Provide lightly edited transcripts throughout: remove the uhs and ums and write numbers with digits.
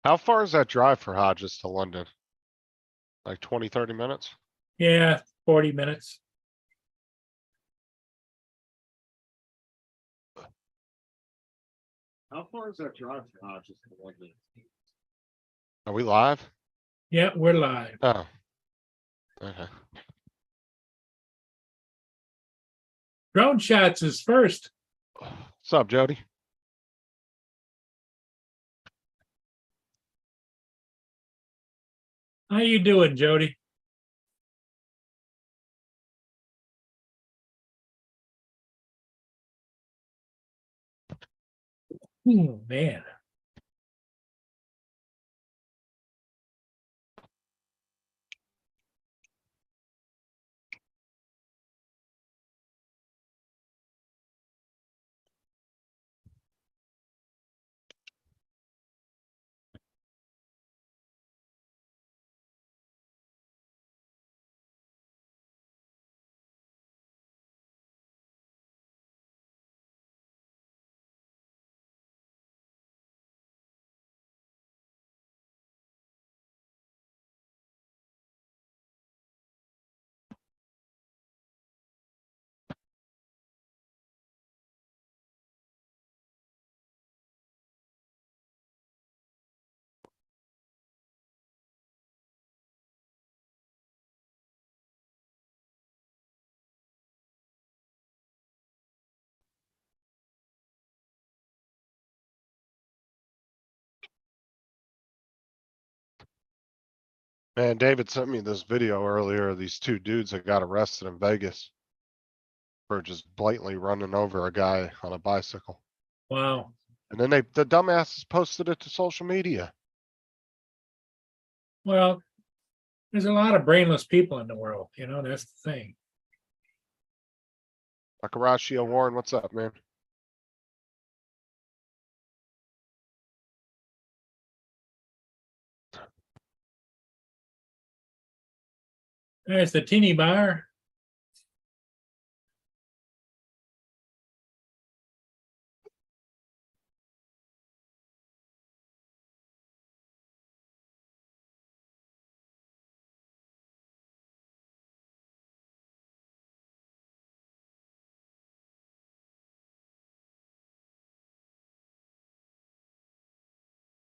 How far is that drive for Hodges to London? Like 20, 30 minutes? Yeah, 40 minutes. How far is that drive for Hodges to London? Are we live? Yeah, we're live. Oh. Okay. Drone shots is first. What's up, Jody? How you doing, Jody? Oh, man. Man, David sent me this video earlier of these two dudes that got arrested in Vegas for just blatantly running over a guy on a bicycle. Wow. And then the dumbasses posted it to social media. Well, there's a lot of brainless people in the world, that's the thing. Akarashi Warren, what's up, man? There's the teeny bar.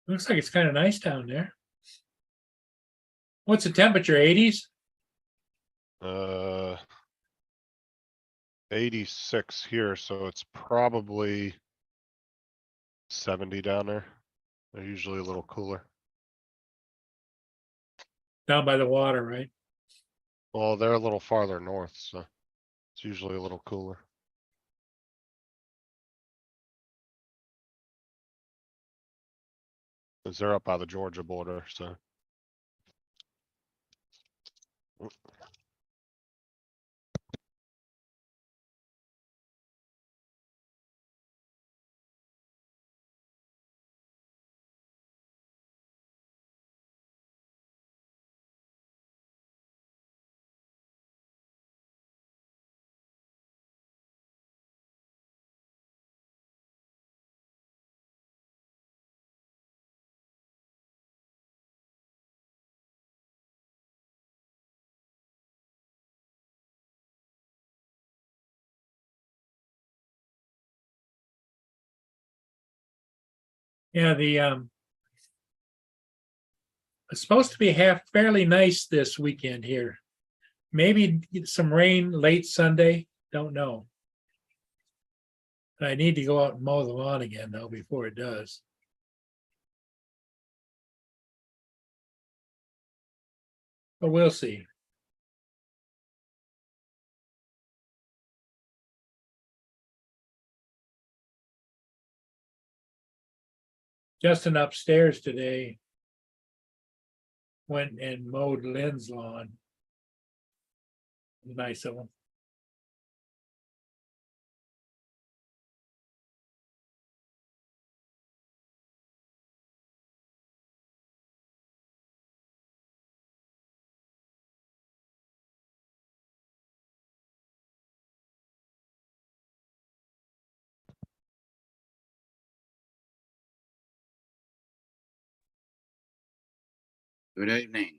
Looks like it's kind of nice down there. What's the temperature? 80s? 86 here, so it's probably 70 down there. They're usually a little cooler. Down by the water, right? Well, they're a little farther north, so it's usually a little cooler. Because they're up by the Georgia border, so. Yeah, it's supposed to be fairly nice this weekend here. Maybe get some rain late Sunday. Don't know. I need to go out and mow the lawn again, though, before it does. But we'll see. Justin upstairs today went and mowed Lynn's lawn. Nice of him. Good evening.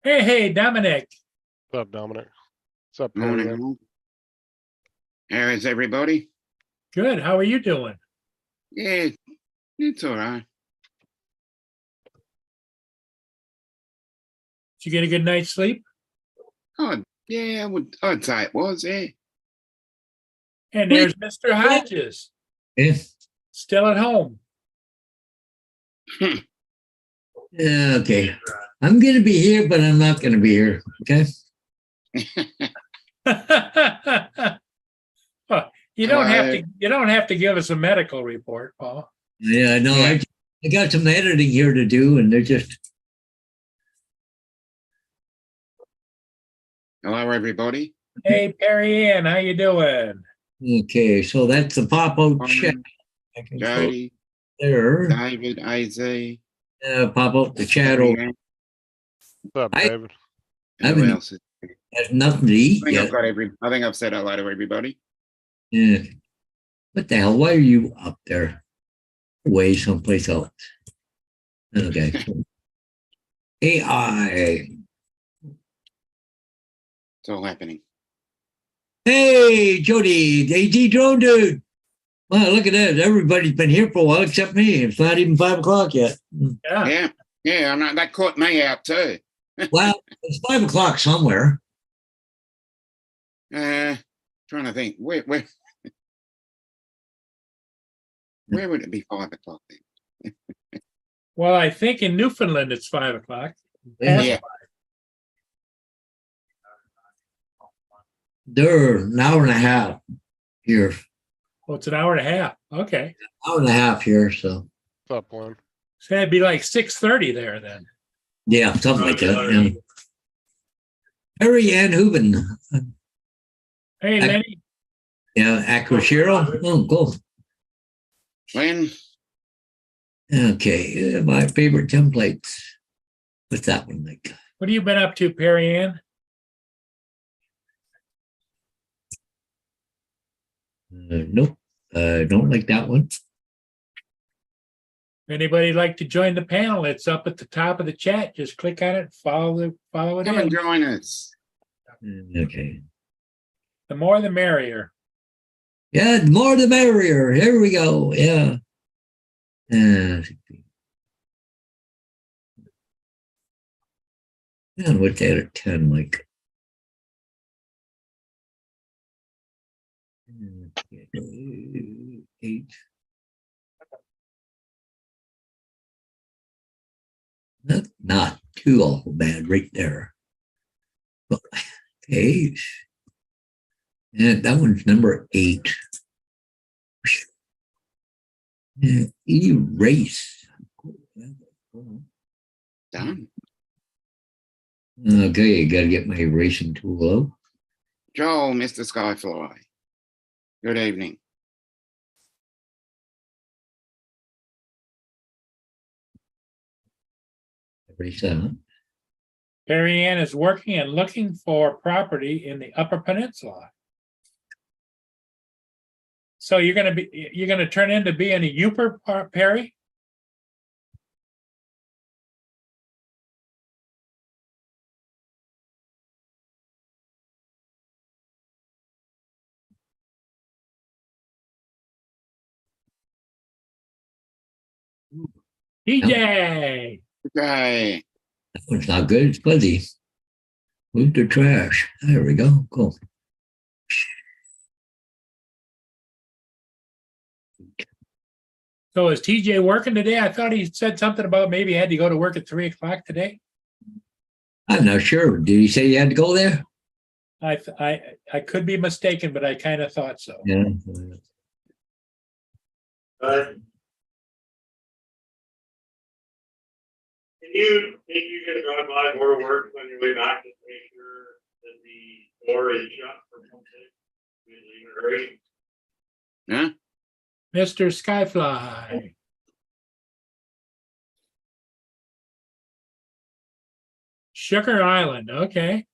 Hey, Dominic. What's up, Dominic? What's up, Morning. Perry? all. How is everybody? Good. How are you doing? Yeah, it's all right. Did you get a good night's sleep? Oh, yeah, I'd say it was, yeah. And there's Mr. Hodges, Yeah, still at home. okay. I'm going to be here, but I'm not going to be here. Okay. Well, you don't have to give us a medical report, Paul. Yeah, I know. Yeah. I got some editing here to do, and they're just Hello, everybody. Hey, Perry Ann, how you doing? okay. So that's the pop out check. Morning, I can go Jody, there. David, AZ. Pop out the chat over. Leanne. What's up, I- David? I Who haven't- else? There's nothing to eat I think yet. I think I've said hello to everybody. Yeah. What the hell? Why are you up there? Way someplace else. Okay. AI. It's all happening. Hey, Jody, AD drone dude. Wow, look at that. Everybody's been here for a while except me. It's not even 5 o'clock yet. Yeah. Yeah, I know that caught me out too. Well, it's 5 o'clock somewhere. Trying to think where would it be 5 o'clock then? Well, I think in Newfoundland it's 5 o'clock. Yeah. They're an hour and a half here. Well, it's an hour and a half. Okay. Hour and a half here. So, What's up, Lynn? So that'd be like 6:30 there then. yeah, something like that. Yeah. Harry Ann Hooven. Hey, I- Lenny. Yeah, Aquashiro. Oh, cool. When? Okay, my favorite templates. What's that one like? What have you been up to, Perry Ann? Nope, don't like that one. Anybody like to join the panel? It's up at the top of the chat. Just click on it, follow it Come in. and join us. Okay. The more the merrier. Yeah, the more the merrier. Here we go. Yeah. And what's that at 10 like? Eight. Not too awful bad right there. But, okay. And that one's number 8. Yeah, erase. Done. Okay, got to get my erasing tool out. Joel, Mr. Skyfly. Good evening. Erase that. Perry Ann is working and looking for property in the Upper Peninsula. So you're gonna turn into being a Uper, Perry? TJ. Okay. That one's not good. It's fuzzy. Move the trash. There we go. Cool. So is TJ working today? I thought he said something about maybe he had to go to work at 3 o'clock today. I'm not sure. Did he say you had to go there? I could be mistaken, but I kind of thought so. Yeah. Can you think you can drive by more work on your way back just to make sure that the door is shut for something? In a hurry? Huh? Mr. Skyfly. Sugar Island, okay.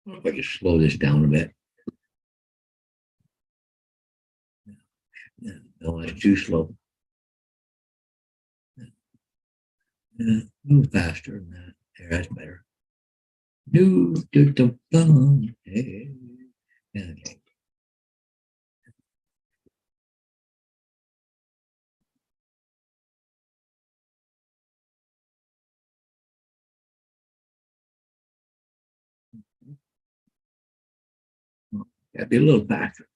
If I just slow this down a bit. No, it's too slow. Move faster than that. There, that's better. Hey. Okay. Gotta be a little faster.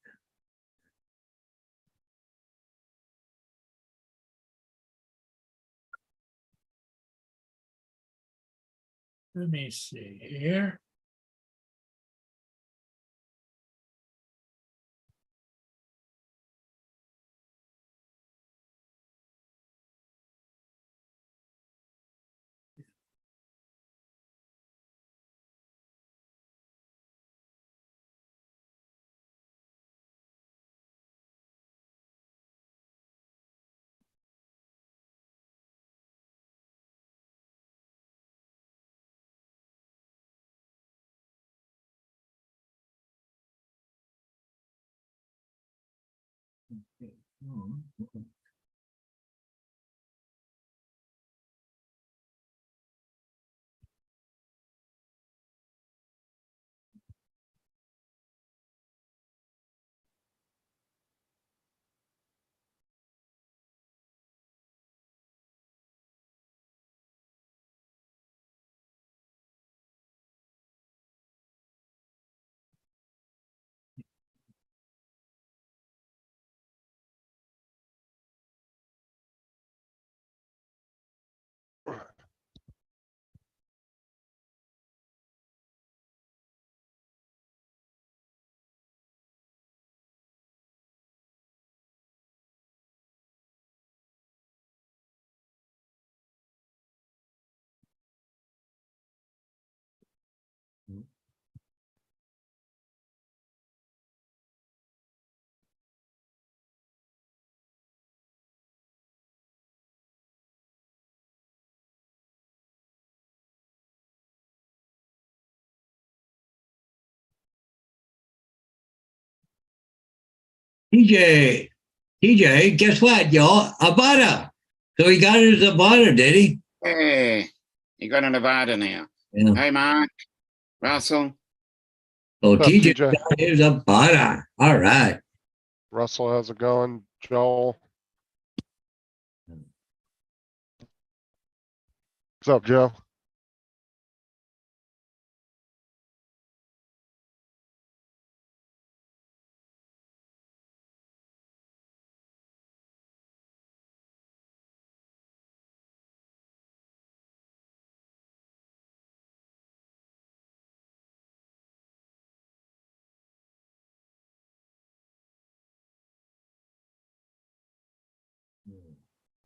Let me see here. TJ, guess what, y'all? Avada. So he got his Avada, did he? Yeah, you got a Nevada now. Yeah. Hey, Mark, Russell. So What's up, TJ TJ? got his Avada. All right. Russell, how's it going? Joel? What's up, Joe?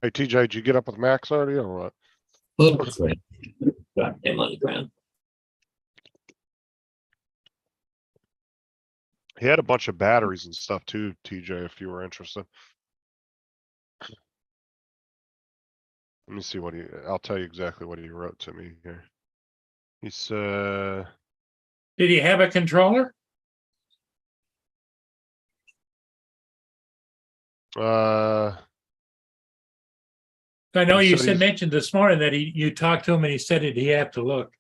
Hey, TJ, did you get up with Max already or what? Oops. Drop him on the ground. He had a bunch of batteries and stuff too, TJ, if you were interested. Let me see what I'll tell you exactly what he wrote to me here. He said, Did he have a controller? uh, I know He you said said he's- mentioned this morning that you talked to him and he said it, he had to look.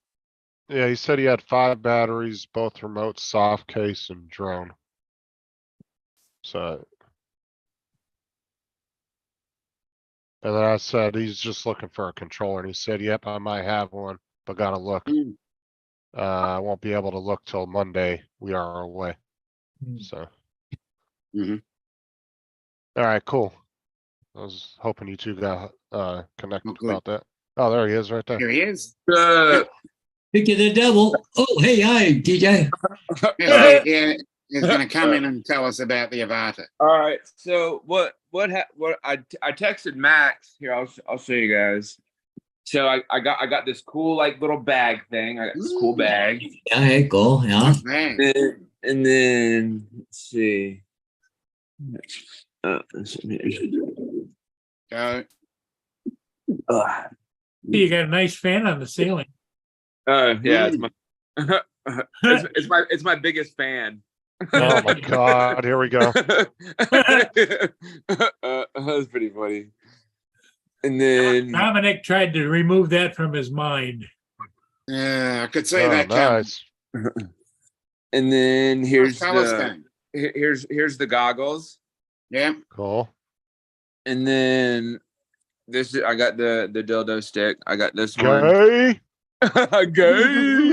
yeah, he said he had 5 batteries, both remote, soft case and drone. So. And then I said, he's just looking for a controller and he said, yep, I might have one, but gotta look. Mm. I won't be able to look till Monday. We are away, Hmm. so. Mhm. Alright, cool. I was hoping you two got, connected good. about that. Oh, there he is right there. Here he is. Pick of the devil. Oh, hey, hi, TJ. Yeah, he's going to come in and tell us about the Avata. All right. So what I texted Max here. I'll show you guys. So I got this cool like little bag thing. I got this cool bag. Yeah, hey, go. Yeah. Man. And then let's see. Go. You got a nice fan on the ceiling. Yeah, it's my it's my biggest fan. Oh my God, here we go. That was pretty funny. And then Dominic tried to remove that from his mind. Yeah, I could see Oh, that coming. nice. and then here's Fellas the game. here's the goggles. Yeah. Cool. And then this I got the dildo stick. I got this one. Gay. Gay.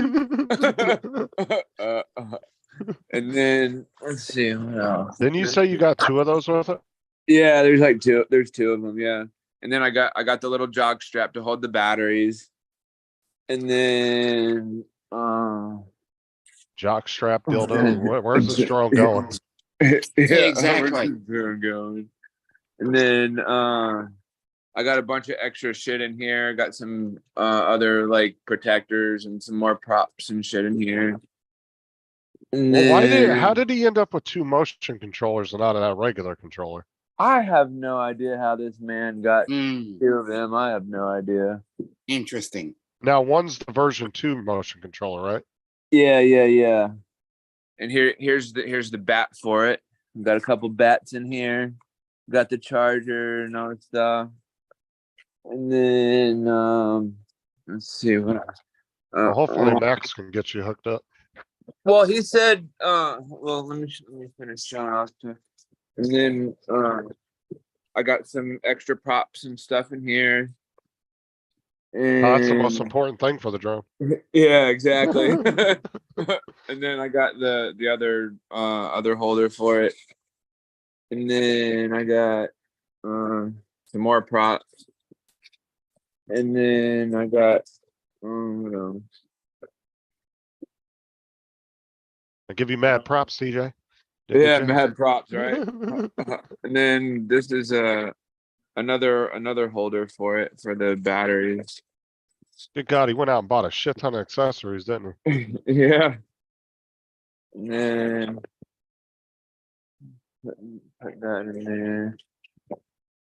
And then let's see what else. Didn't you say you got 2 of those with it? Yeah, there's like two. There's 2 of them. Yeah, and then I got the little jog strap to hold the batteries, and then Jock strap dildo. Where's this drone going? yeah, exactly. where's it going? And then I got a bunch of extra shit in here. Got some other like protectors and some more props and shit in here. And Well, then, how did he end up with 2 motion controllers and not a regular controller? I have no idea how this man got Mm, 2 of them. I have no idea. interesting. Now one's the version 2 motion controller, right? Yeah. And here's the bat for it. Got a couple bats in here. Got the charger and all that stuff. And then let's see what else. Well, hopefully Max can get you hooked up. Well, he said, well, let me finish showing off to, and then I got some extra props and stuff in here. And Oh, that's the most important thing for the drone. yeah, exactly. And then I got the other holder for it. And then I got some more props. And then I got what else? I give you mad props, TJ. Didn't Yeah, you? mad props, right? And then this is another holder for it for the batteries. Good God, he went out and bought a shit ton of accessories, didn't he? Yeah. And then put that in there.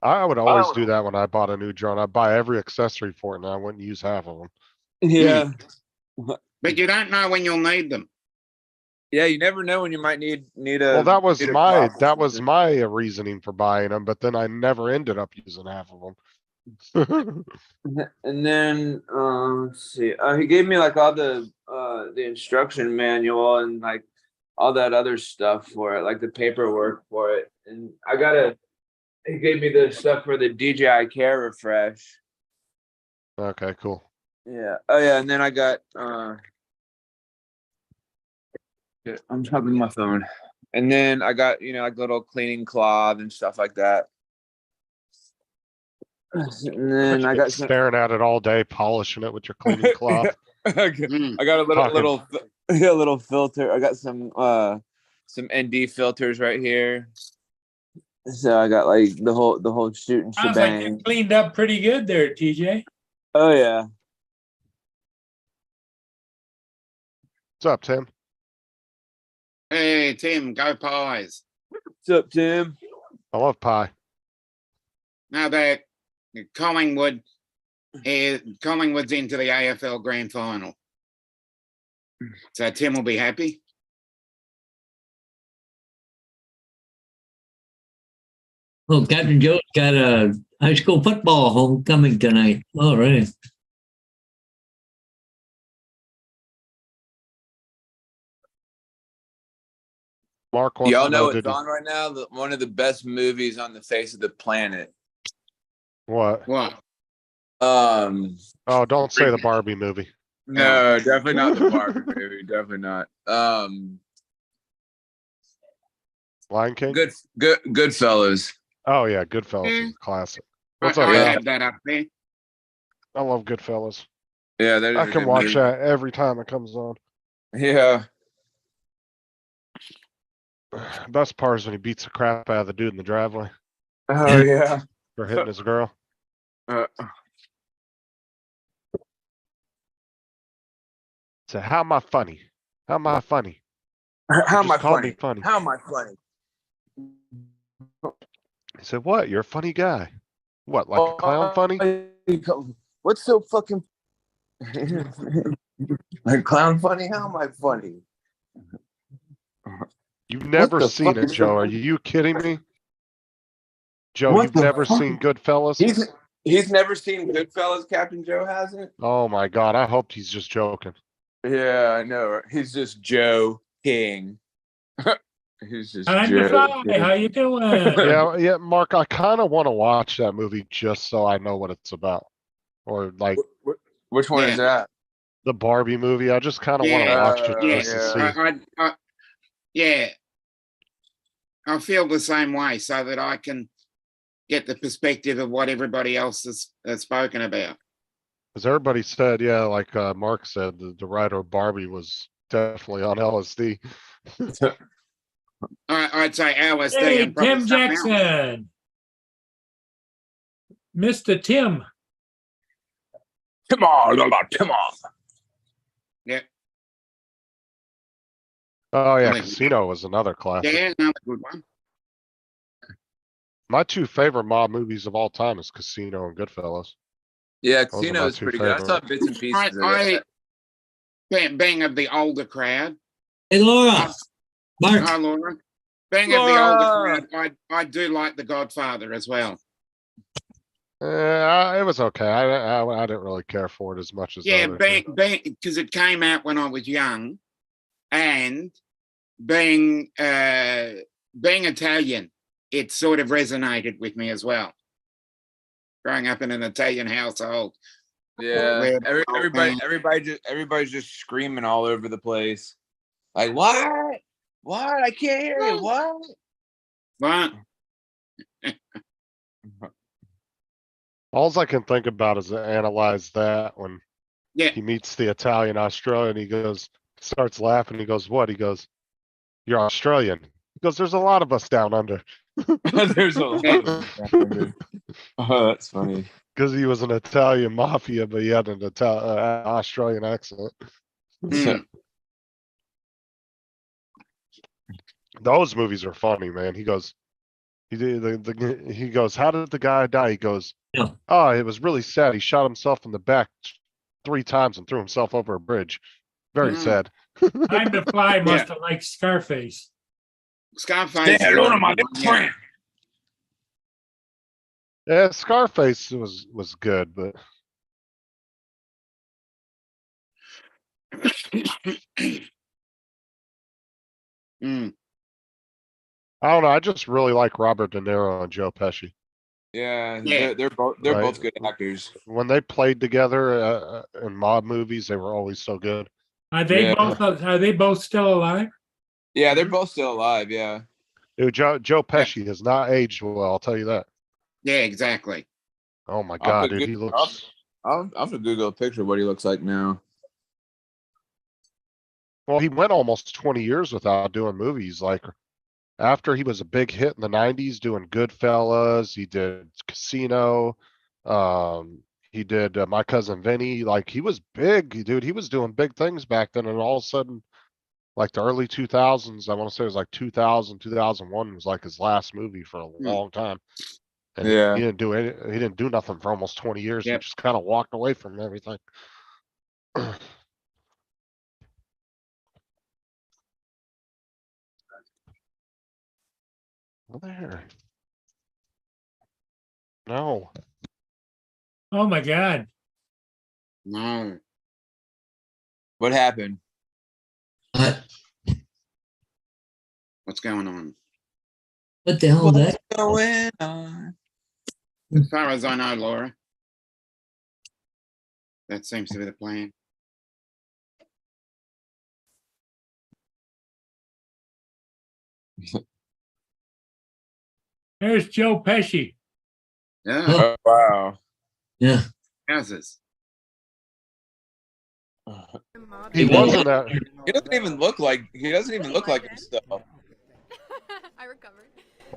I would always do that when I bought a new drone. I'd buy every accessory for it and I wouldn't use half of them. Yeah. But you don't know when you'll need them. Yeah, you never know when you might need a Well, that was need a my, prop. that was my reasoning for buying them, but then I never ended up using half of them. And then let's see. He gave me like all the instruction manual and like all that other stuff for it, like the paperwork for it. And he gave me the stuff for the DJI Care refresh. Okay, cool. Yeah. Oh yeah, and then I got yeah, I'm talking my phone. And then I got, like little cleaning cloth and stuff like that. And then I got some Staring at it all day, polishing it with your cleaning cloth. I Mm, got a Talking. little filter. I got some ND filters right here. So I got like the whole shooting Sounds like you shebang. cleaned up pretty good there, TJ. Oh yeah. What's up, Tim? hey, Tim, go Pies. What's up, Tim? I love pie. Now that Collingwood's into the AFL Grand Final. So Tim will be happy. Oh, Captain Joe's got a high school football homecoming tonight. All right. Mark wants Y'all to know know, it's did you, on right now. One of the best movies on the face of the planet. what? What? Um, Oh, don't say the Barbie movie. no, definitely not the Barbie movie. Definitely not. Lion King? Goodfellas. Oh yeah, Goodfellas Yeah. is a classic. I, What's up, I Al? had that up there. I love Goodfellas. Yeah, that is I a can good watch movie. that every time it comes on. Yeah. Best part is when he beats the crap out of the dude in the driveway Oh yeah. for hitting his girl. So how am I funny? How am I funny? How am just I called me funny? funny. How am I funny? He said, what? You're a funny guy. What, like a clown funny? What's so fucking like clown funny? How am I funny? You've never the seen fuck it, is Joe. Are going- you kidding me? Joe, What you've the never fuck? seen Goodfellas? He's never seen Goodfellas. Captain Joe hasn't. Oh my God, I hope he's just joking. Yeah, I know. Right? He's just Joe King. He's just Time to Joe. fly. King. How you doing? Yeah, Mark, I kind of want to watch that movie just so I know what it's about. Or like Which one is that? the Barbie movie. I just kind of want to Yeah, watch it yeah, just to yeah. see. Yeah, I feel the same way, so that I can get the perspective of what everybody else has spoken about. Because everybody said, yeah, like Mark said, the writer of Barbie was definitely on LSD. I'd say LSD Hey, and probably Tim something else. Jackson. Mr. Tim. Come on, come on. Oh yeah, I think- Casino was another classic. Yeah, another good one. My two favorite mob movies of all time is Casino and Goodfellas. Yeah, are Casino my is two pretty good. I saw bits and pieces of it. Being of the older crowd, Hey, Laura, Mark, hi Laura. Being of the older crowd, I do like The Godfather as well. It was okay. I didn't really care for it as much as Yeah, the other two. being because it came out when I was young, and being Italian, it sort of resonated with me as well. Growing up in an Italian household. Yeah, Where- everybody's just screaming all over the place. Like, what? What? I can't hear you. What? But All I can think about is to analyze that when yeah, he meets the Italian Australian. He goes, starts laughing. He goes, "What?" He goes, "You're Australian." He goes, "There's a lot of us down under." There's a lot of Oh, that's funny. Because he was an Italian mafia, but he had an Australian accent. mm, Those movies are funny, man. He goes, he goes, "How did the guy die?" He goes, Yeah. "Oh, it was really sad. He shot himself in the back 3 times and threw himself over a bridge. Very Mm. sad." Time to fly must have liked Scarface. Scarface. Say hello to my little friend. Yeah, Scarface was good, but Mm, I don't know. I just really like Robert De Niro and Joe Pesci. Yeah, Yeah. they're both Right. good actors. When they played together in mob movies, they were always so good. Are they Yeah. are they both still alive? Yeah, they're both still alive. Yeah. Dude, Joe Pesci has not aged well. I'll tell you that. yeah, exactly. Oh my I'll God, put dude, he good- looks. I'm gonna Google a picture of what he looks like now. Well, he went almost 20 years without doing movies. Like after he was a big hit in the 90s doing Goodfellas, he did Casino, he did My Cousin Vinny. Like he was big, dude. He was doing big things back then, and all of a sudden, like the early 2000s, I want to say it was like 2000, 2001 was like his last movie for a long time. And Yeah. he didn't do nothing for almost 20 years. Yep. He just kind of walked away from everything. There. No. Oh my God. No. What happened? What's going on? what the hell is that? Going on? As far as I know, Laura, that seems to be the plan. There's Joe Pesci. Yeah, Oh, wow. Yeah. houses. He wasn't that. He doesn't even look like himself. I recovered.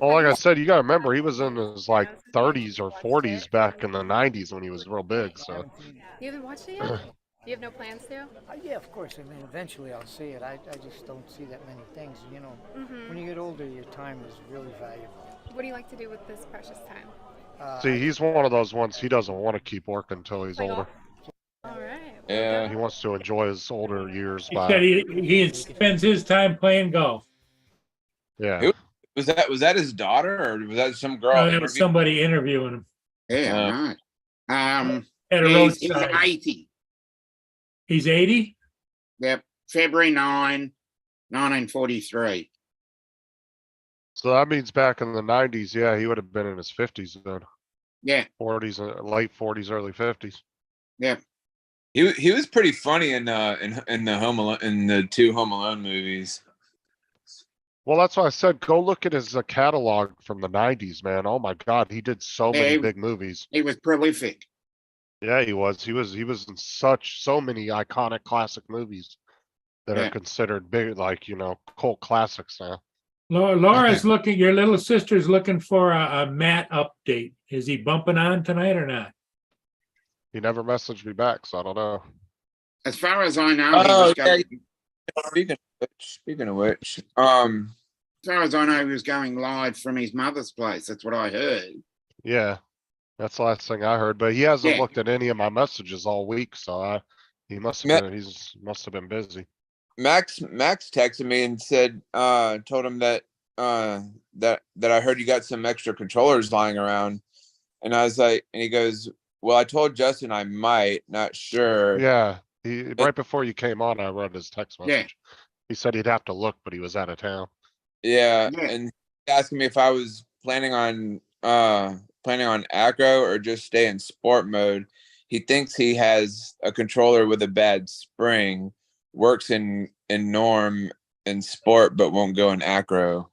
Well, like I said, you gotta remember he was in his like 30s or 40s back in the 90s when he was real big. So You haven't watched it yet? You have no plans to? Yeah, of course. I mean, eventually I'll see it. I just don't see that many things. You know, when you get older, your time is really valuable. What do you like to do with this precious time? see, he's one of those ones he doesn't want to keep working until he's Play older. golf? All right. Yeah. He wants to enjoy his older years He by. said he spends his time playing golf. Yeah. Who- Was that his daughter or was that some girl? That was interviewing- somebody interviewing him Yeah, right. at a He's roadside. 80. He's 80? Yep. February 9, 1943. So that means back in the 90s, yeah, he would have been in his 50s then. Yeah. 40s, late 40s, early 50s. Yep. He was pretty funny in the Home Alone in the 2 Home Alone movies. Well, that's why I said go look at his catalog from the 90s, man. Oh my God, he did so many Yeah, big movies. He was prolific. Yeah, he was. He was in so many iconic classic movies that Yeah. are considered big, like, cult classics now. Laura's looking, your little sister's looking for a Matt update. Is he bumping on tonight or not? He never messaged me back, so I don't know. As far as I know, he Oh, was yeah, going, Speaking of which, as far as I know, he was going live from his mother's place. That's what I heard. Yeah, that's the last thing I heard, but he hasn't Yeah. looked at any of my messages all week, so he must have been, must have been busy. Max texted me and said, told him that that I heard you got some extra controllers lying around, and I was like, and he goes, well, I told Justin I might, not sure. Yeah, right before you came on, I read his text Yeah. message. He said he'd have to look, but he was out of town. Yeah, Yeah. and asking me if I was planning on acro or just stay in sport mode. He thinks he has a controller with a bad spring, works in norm and sport, but won't go in acro.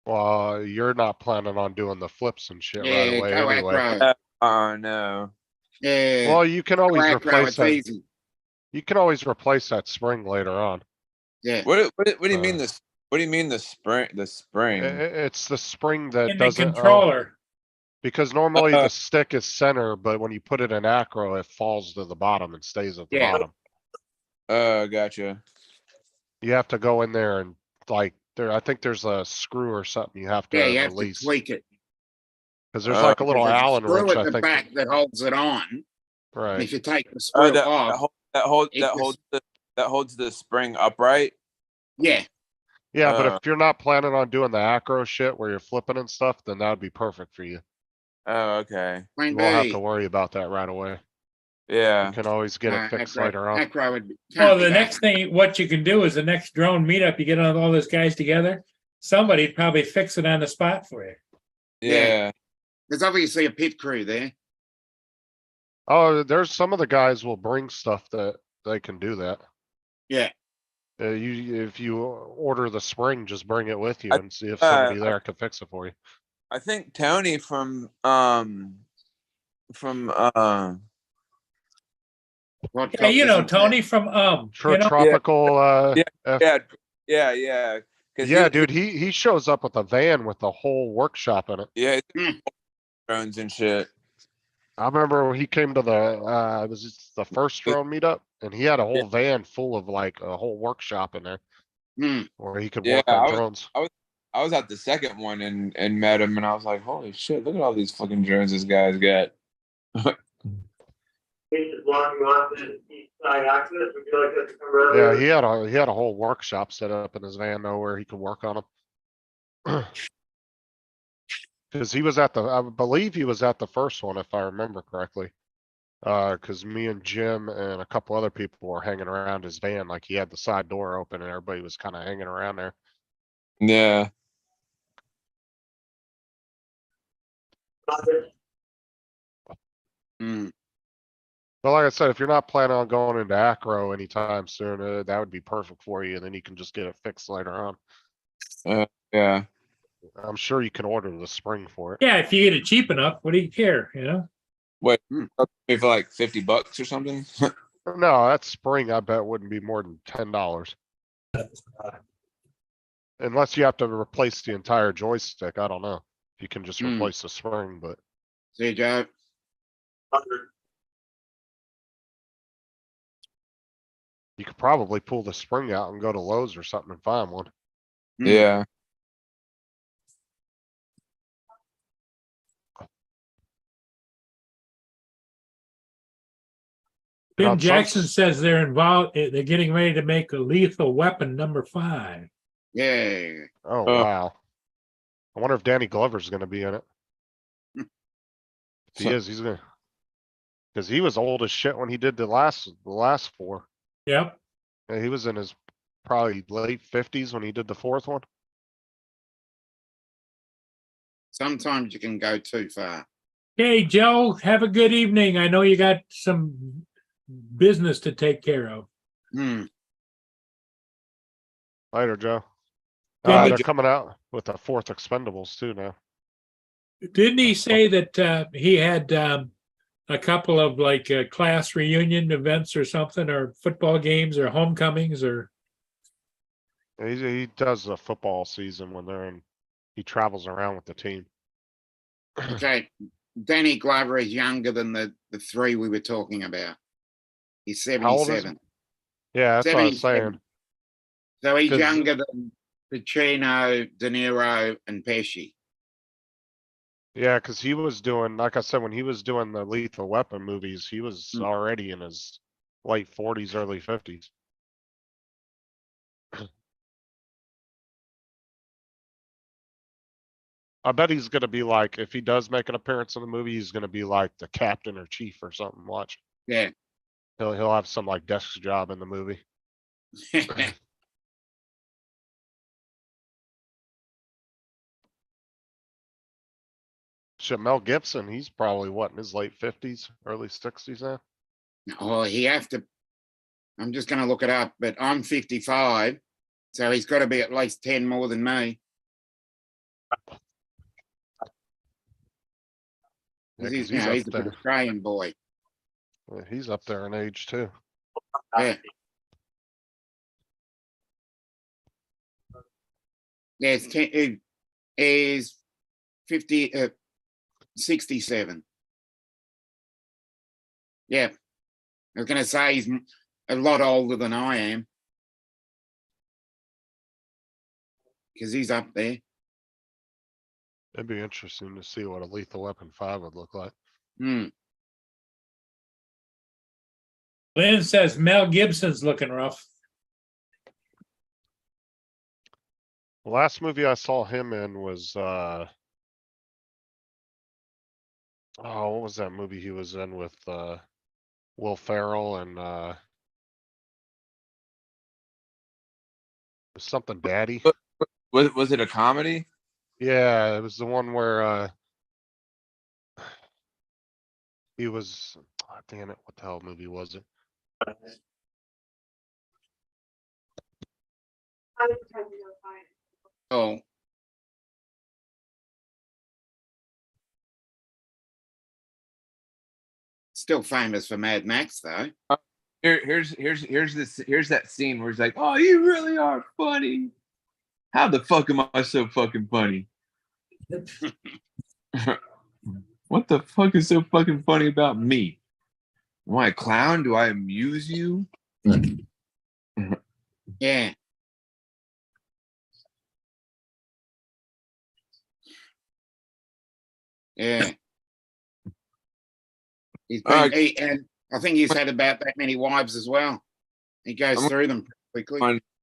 Well, you're not planning on doing the flips and shit right Yeah, away go anyway. acro. Oh no. Yeah. Well, you can go always acro, replace it's that. easy. You can always replace that spring later on. Yeah. What do you mean this? What do you mean the spring? The spring? It's the spring that In the doesn't, controller. because normally the stick is center, but when you put it in acro, it falls to the bottom and stays at the Yeah. bottom. Gotcha. You have to go in there and I think there's a screw or something you have to Yeah, you have to release. tweak it. Cause there's like a little There's Allen screw wrench, at I the think. back that holds it on. And Right. if you take the screw off, it That holds the spring upright. yeah, Yeah, but Uh, if you're not planning on doing the acro shit where you're flipping and stuff, then that would be perfect for you. Oh, okay. Queen You won't have to bee. worry about that right away. You Yeah. can always get it fixed acro, later on. acro would be. Well, can't be the that. next thing, what you can do is the next drone meetup, you get all those guys together. Somebody'd probably fix it on the spot for you. Yeah. There's obviously a pit crew there. Oh, there's some of the guys will bring stuff that they can do that. Yeah. If you order the spring, just bring it with you I- and see if somebody there can fix it for you. I think Tony from What Yeah, you know, isn't there? Tony from, Tropical, yeah. Cause yeah, dude, he shows up with a van with the whole workshop in it. Yeah, Hmm. drones and shit. I remember when he came to it was the first drone meetup, and he had a whole van full of like a whole workshop in there Hmm. where he could Yeah, work on drones. I was at the second one and met him, and I was like, holy shit, look at all these fucking drones this guy's got. Just walking off the east side access, would you like us to come around? Yeah, he had a whole workshop set up in his van though where he could work on them. Cause he was I believe he was at the first one, if I remember correctly. Cause me and Jim and a couple other people were hanging around his van, like he had the side door open and everybody was kind of hanging around there. Yeah. Hmm. But like I said, if you're not planning on going into acro anytime soon, that would be perfect for you, and then you can just get it fixed later on. Yeah. I'm sure you can order the spring for it. yeah, if you get it cheap enough, what do you care, you know? Maybe for like $50 or something. No, that spring I bet wouldn't be more than $10. Unless you have to replace the entire joystick, I don't know. You can just Hmm. replace the spring, but See, Joe. you could probably pull the spring out and go to Lowe's or something and find one. Hmm. Yeah. Tim some Jackson s- says they're involved, they're getting ready to make a lethal weapon number 5. Yeah. Oh, Uh, wow. I wonder if Danny Glover's gonna be in it. If he is, he's gonna. Cause he was old as shit when he did the last 4. Yep. Yeah, he was in his probably late 50s when he did the 4th one. Sometimes you can go too far. Hey, Joe, have a good evening. I know you got some business to take care of. Hmm. Later, Joe. Yeah, They're coming out with the 4th Expendables too now. Didn't he say that he had a couple of like class reunion events or something, or football games or homecomings or? He does the football season when they're in. He travels around with the team. Okay. Danny Glover is younger than the 3 we were talking about. He's How old is 77. Yeah, that's what I was 77. saying. So he's 'Cause- younger than Pacino, De Niro, and Pesci. Yeah, because he was doing, like I said, when he was doing the Lethal Weapon movies, he was Mm. already in his late 40s, early 50s. I bet he's gonna be like, if he does make an appearance in the movie, he's gonna be like the captain or chief or something. Watch. Yeah. He'll have some like desk job in the movie. Shit, Mel Gibson, he's probably what, in his late 50s, early 60s now? Oh, he have to. I'm just going to look it up, but I'm 55, so he's got to be at least 10 more than me. Yeah, 'cause He's, he's up he's a good there. Australian boy. Yeah, he's up there in age too. Yeah. Yeah, it is 50, 67. Yeah. I was going to say he's a lot older than I am. Because he's up there. It'd be interesting to see what a Lethal Weapon 5 would look like. Hmm. Lynn says Mel Gibson's looking rough. The last movie I saw him in was oh, what was that movie he was in with Will Ferrell and something Daddy? Was it a comedy? Yeah, it was the one where he was, oh, damn it, what the hell movie was it? Oh, still famous for Mad Max, though. Here's that scene where he's like, "Oh, you really are funny. How the fuck am I so fucking funny? What the fuck is so fucking funny about me? Am I a clown? Do I amuse you?" Yeah. Yeah. He's been, and I think he's had about that many wives as well. He goes through them quickly.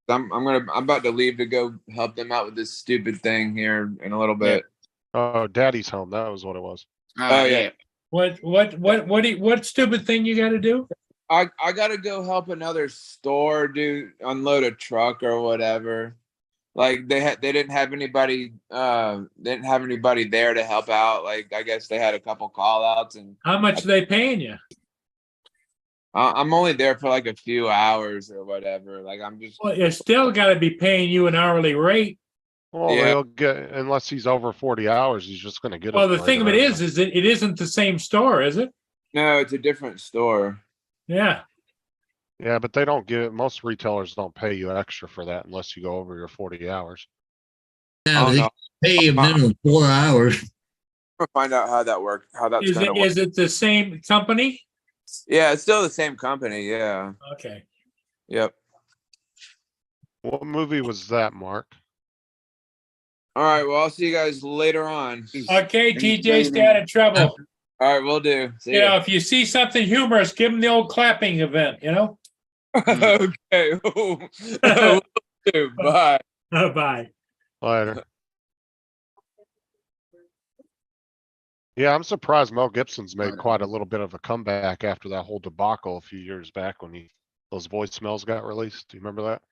I'm about to leave to go help them out with this stupid thing here in a little bit. Oh, Daddy's Home, that was what it was. Oh, yeah. What stupid thing you got to do? I gotta go help another store unload a truck or whatever. Like they didn't have anybody there to help out. Like I guess they had a couple call outs. And How much are they paying you? I'm only there for like a few hours or whatever. Like I'm just Well, you still got to be paying you an hourly rate. Well, Yeah. he'll get, unless he's over 40 hours, he's just gonna get. Well, his the thing of it regular is it isn't the same store, is it? no, it's a different store. Yeah. Yeah, but they don't give, most retailers don't pay you extra for that unless you go over your 40 hours. Yeah, Oh, they no. pay a minimum 4 hours. We'll find out how that works. How that's Is gonna work. it the same company? Yeah, it's still the same company. Yeah. Okay. Yep. What movie was that, Mark? All right. Well, I'll see you guys later on. Okay, TJ, stay out of trouble. All right, we'll do. See You know, ya. if you see something humorous, give them the old clapping event, you know? Okay. Will do. Bye. Bye. Later. Yeah, I'm surprised Mel Gibson's made Right. quite a little bit of a comeback after that whole debacle a few years back when those voicemails got released. Do you remember that?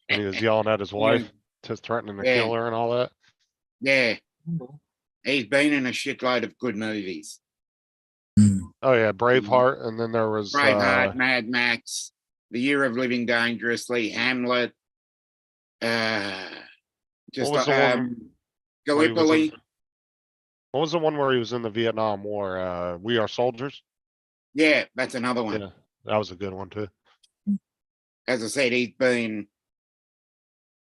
When he was yelling at his Yeah. wife, just threatening to Yeah. kill her and all that. Yeah, he's been in a shitload of good movies. Oh yeah, Braveheart, and then there was Braveheart, Mad Max, The Year of Living Dangerously, Hamlet, just was the one where he was in- Gallipoli. what was the one where he was in the Vietnam War? We Are Soldiers. Yeah, that's another one. Yeah, that was a good one too. As I said, he's been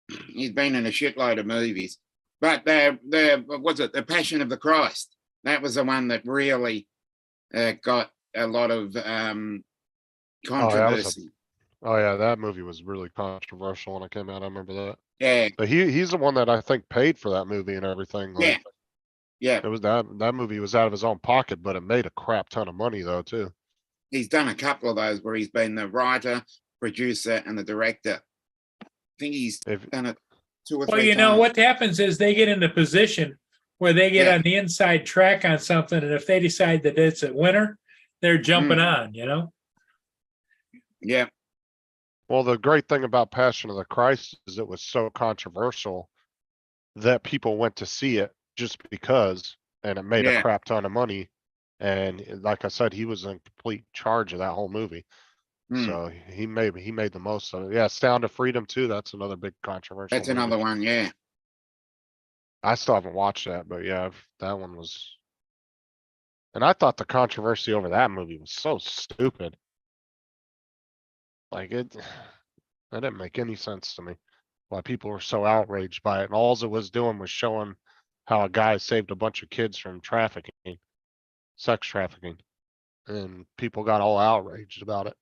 in a shitload of movies. But the Passion of the Christ? That was the one that really got a lot of controversy. Oh yeah, that movie was really controversial when it came out. I remember that. Yeah, But he's the one that I think paid for that movie and everything. Like, yeah. it was that movie was out of his own pocket, but it made a crap ton of money though too. He's done a couple of those where he's been the writer, producer, and the director. I think he's If done it 2 or 3 Well, times. you know, what happens is they get in a position where they get Yeah. on the inside track on something, and if they decide that it's a winner, they're jumping on, you know? Yeah, Well, the great thing about Passion of the Christ is it was so controversial that people went to see it just because, and it made a Yeah. crap ton of money. And like I said, he was in complete charge of that whole movie. Hmm. So he made the most of it. Yeah, Sound of Freedom too. That's another big controversial that's movie. another one. Yeah, I still haven't watched that, but yeah, that one was. And I thought the controversy over that movie was so stupid. Like that didn't make any sense to me. Why people were so outraged by it, and all it was doing was showing how a guy saved a bunch of kids from trafficking, sex trafficking, and people got all outraged about it.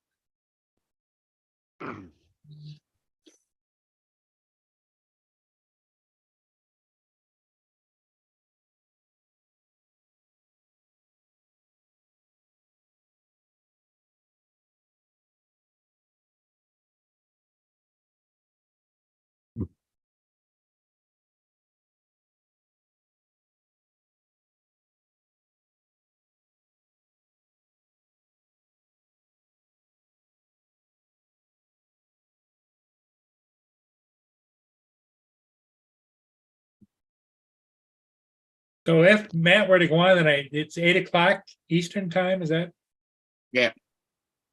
So if Matt were to go on tonight, it's 8 o'clock Eastern time, is that?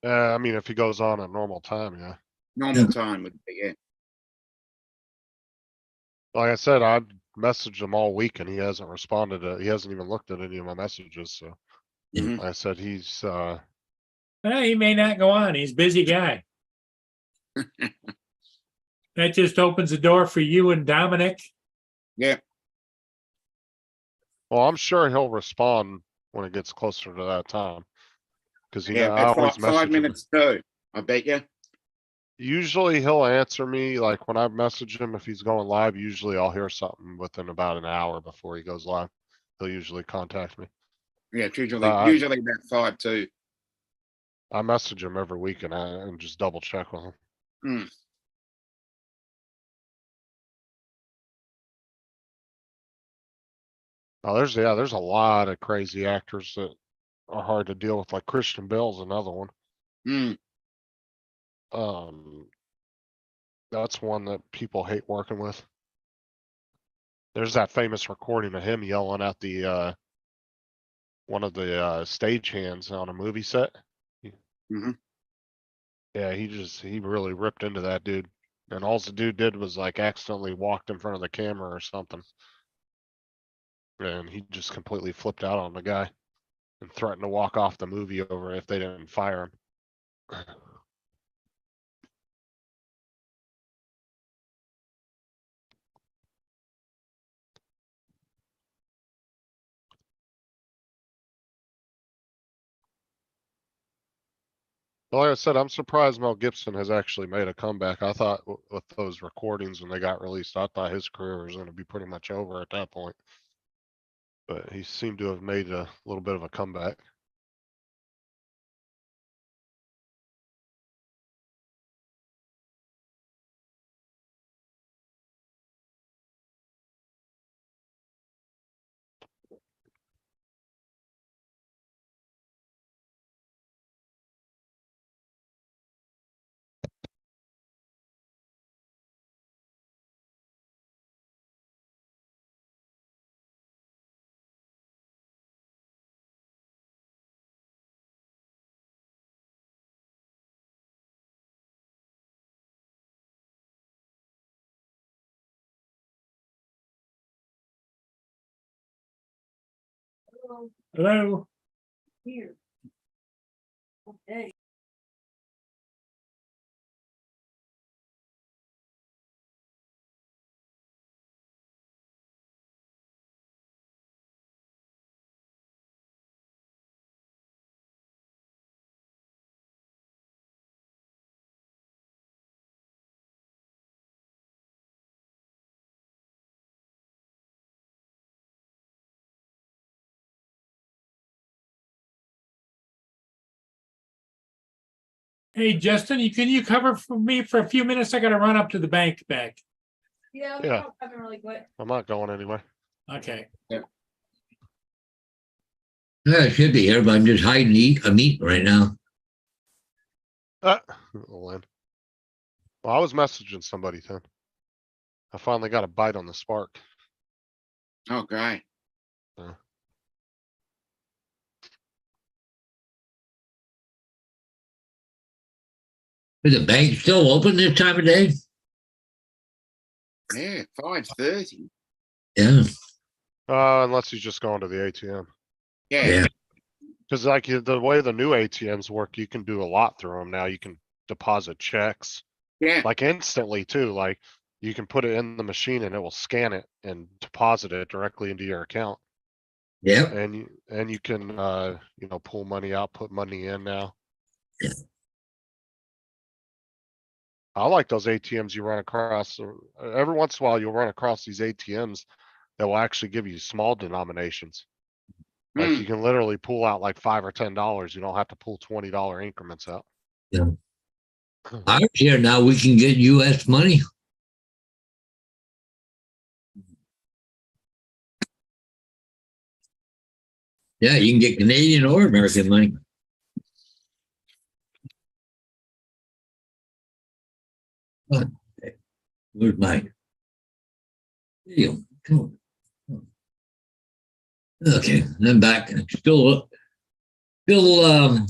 I mean, if he goes on at normal time, yeah. normal time would be. Yeah, Like I said, I messaged him all week and he hasn't responded. He hasn't even looked at any of my messages. So Mhm. like I said, he's He may not go on. He's a busy guy. That just opens the door for you and Dominic. yeah, well, I'm sure he'll respond when it gets closer to that time. Because yeah. I But always 5 message him. minutes too. I bet you. Usually he'll answer me like when I message him if he's going live. Usually I'll hear something within about an hour before he goes live. He'll usually contact me. Yeah, it's usually I- usually about 5 too. I message him every week and just double check with him. Hmm. Oh, there's a lot of crazy actors that are hard to deal with. Like Christian Bale's another one. Hmm. That's one that people hate working with. There's that famous recording of him yelling at the one of the stagehands on a movie set. Mhm. Yeah, he really ripped into that dude. And all the dude did was like accidentally walked in front of the camera or something. And he just completely flipped out on the guy and threatened to walk off the movie over if they didn't fire him. Well, like I said, I'm surprised Mel Gibson has actually made a comeback. I thought with those recordings when they got released, I thought his career was going to be pretty much over at that point. But he seemed to have made a little bit of a comeback. Hello? Hey, Justin, can you cover for me for a few minutes? I gotta run up to the bank back. Yeah. I'm not going anywhere. Okay. Yeah, I should be here, but I'm just hiding to eat a meat right now. Lynn. Well, I was messaging somebody then. I finally got a bite on the spark. Oh, great. Is the bank still open this time of day? Yeah, 5:30. Yeah. Unless he's just going to the ATM. Yeah. Yeah. Cause like the way the new ATMs work, you can do a lot through them now. You can deposit checks Yeah. like instantly too. Like you can put it in the machine and it will scan it and deposit it directly into your account. Yep. And you can pull money out, put money in now. Yeah. I like those ATMs you run across. Every once in a while, you'll run across these ATMs that will actually give you small denominations. Like you can literally pull out like $5 or $10. You don't have to pull $20 increments out. Yeah. Ours here now, we can get US money. Yeah, you can get Canadian or American money. What? Where's my video? Come on. Okay, I'm back. I'm still doing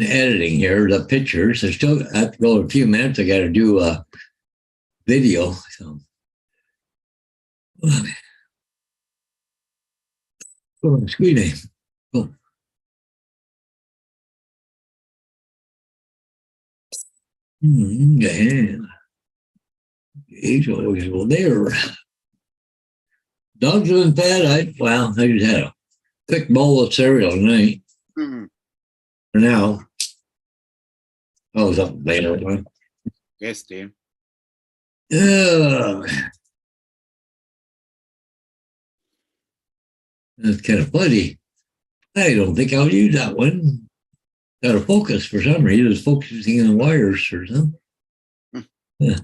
editing here, the pictures. I still have to go in a few minutes. I got to do a video. So. Oh, screen name. Oh. Yeah. He's always well there. Dogs have been fed. I just had a quick bowl of cereal tonight. Mm. For now. I was up later. Yes, dear. Yeah. That's kind of funny. I don't think I'll use that one. Got to focus for some reason. It's focusing on the wires or something. Yeah.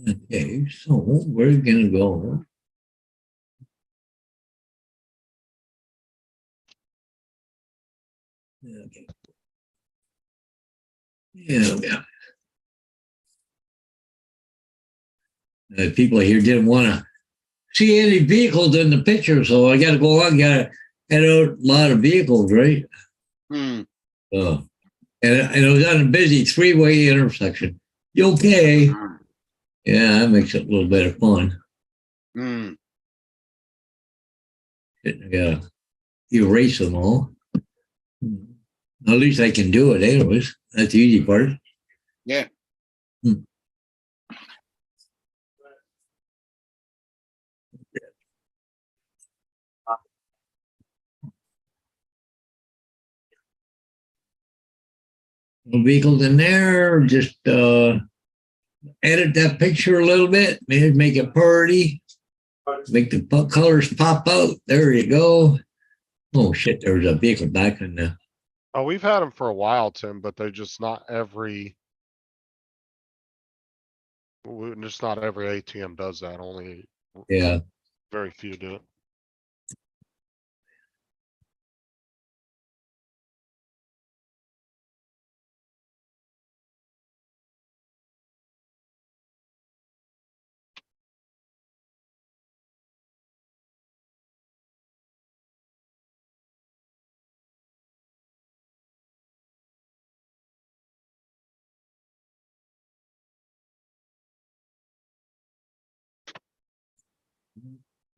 Okay, so we're gonna go. Okay. Yeah. People here didn't want to see any vehicles in the picture, so I got to go on. Got to head out a lot of vehicles, right? Mm. And it was on a busy three-way intersection. You okay? Yeah, that makes it a little bit of fun. Mm. Yeah, erase them all. At least I can do it, anyways. That's the easy part. Yeah. No vehicles in there. Just edit that picture a little bit. Maybe make it pretty. Make the colors pop out. There you go. Oh shit! There's a vehicle back in the. Oh, we've had them for a while, Tim, but they're just not every. Just not every ATM does that. Only Yeah. very few do it.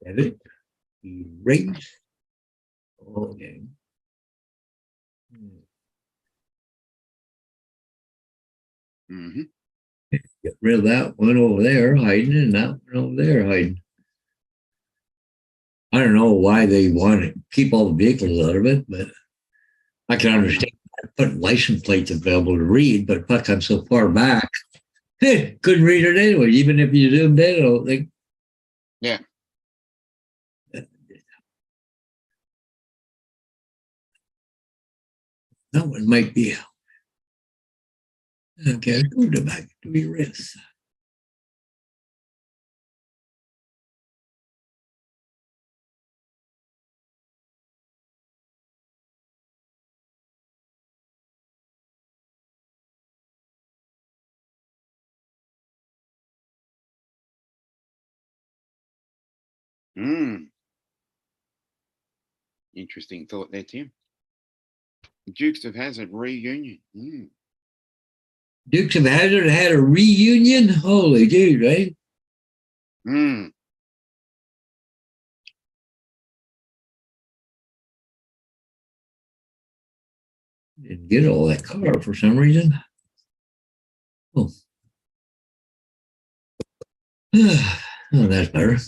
Edit. Erase. Okay. Hmm. Get rid of that one over there hiding and that one over there hiding. I don't know why they want to keep all the vehicles out of it, but I can understand putting license plates available to read, but fuck, I'm so far back. Couldn't read it anyway, even if you zoomed in, I don't think. Yeah. That one might be. Okay, go to back to erase. Mm. Interesting thought there, Tim. Dukes of Hazzard reunion. Mm. Dukes of Hazzard had a reunion. Holy dude, right? Mm. Didn't get all that car for some reason. Oh, oh, that's better.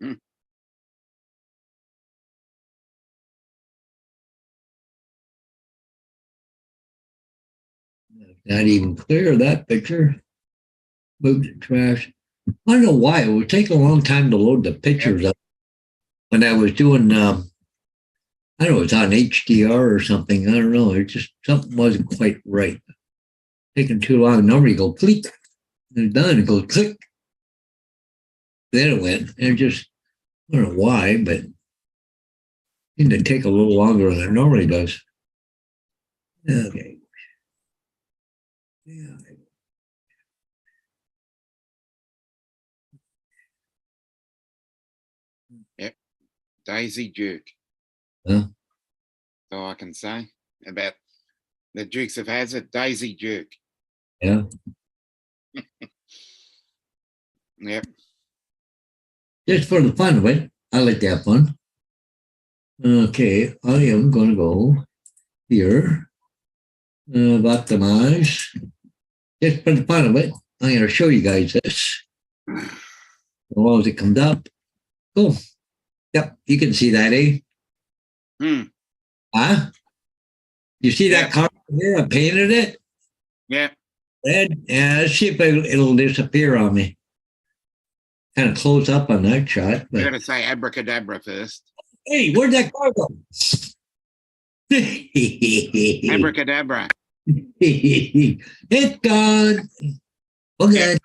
Mm. Not even clear that picture. Moved to trash. I don't know why. It would take a long time to load the pictures up. When I was doing, I don't know, it's on HDR or something. I don't know. It just, something wasn't quite right. Taking too long. Normally go click. And it's done. It goes click. Then it went. And it just, I don't know why, but it seemed to take a little longer than it normally does. Okay. Yeah. Daisy Duke. Huh? So I can say about the Dukes of Hazzard, Daisy Duke. Yeah. Yep. Just for the fun of it. I like to have fun. Okay, I am going to go here. Optimize. Just for the fun of it, I'm going to show you guys this. As long as it comes up. Cool. Yep, you can see that, eh? Hmm. Huh? You see that car here? I painted it Yeah. red. Yeah, let's see if it'll disappear on me. Kind of close up on that shot. You But gotta say abracadabra first. hey, where'd that car go? Abracadabra. It's gone. Okay.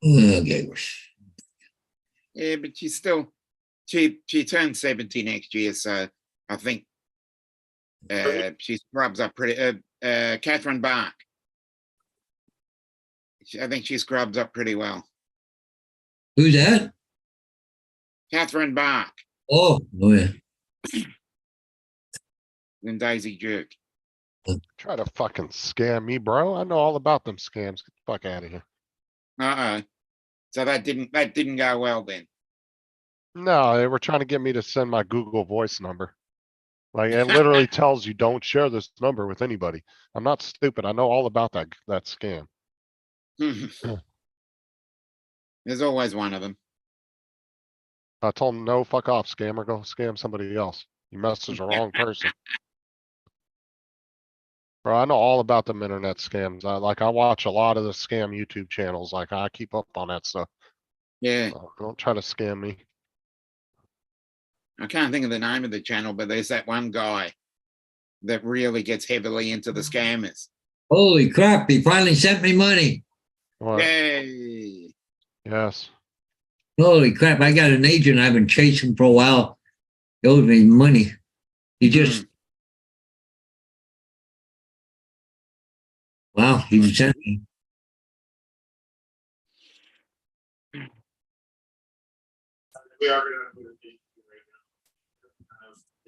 Okay. Yeah, but she's still she turns 70 next year, so I think she scrubs up pretty. Catherine Bach. I think she scrubs up pretty well. Who's that? Catherine Bach Oh, yeah. and Daisy Duke. Try to fucking scam me, bro. I know all about them scams. Get the fuck out of here. So that didn't go well then. No, they were trying to get me to send my Google Voice number. Like it literally tells you don't share this number with anybody. I'm not stupid. I know all about that scam. There's always one of them. I told them no, fuck off, scammer. Go scam somebody else. You messaged the wrong person. Bro, I know all about them internet scams. I watch a lot of the scam YouTube channels. Like I keep up on that stuff. Yeah. Don't try to scam me. I can't think of the name of the channel, but there's that one guy that really gets heavily into the scammers. Holy crap, he finally sent me money. What? Yay. Yes. Holy crap, I got an agent I've been chasing for a while. He owes me money. He just, wow, he sent me. We are gonna put a date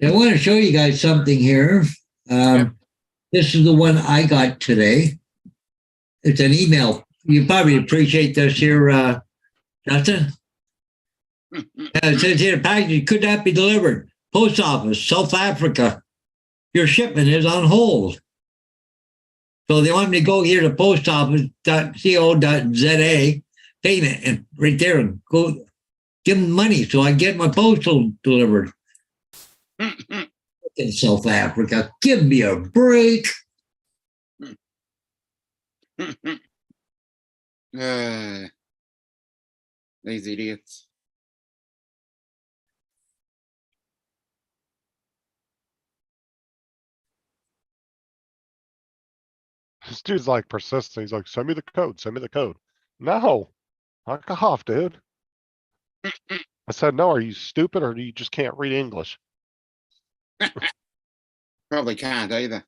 right now. I want to show you guys something here. Yep. This is the one I got today. It's an email. You probably appreciate this here, Justin. It says here, package could not be delivered. Post office, South Africa. Your shipment is on hold. So they want me to go here to post office.co.za payment and right there and go give them money so I get my postal delivered. In South Africa, give me a break. These idiots. This dude's like persistent. He's like, send me the code, send me the code. No, knock off, dude. I said, no, are you stupid or you just can't read English? Probably can't either.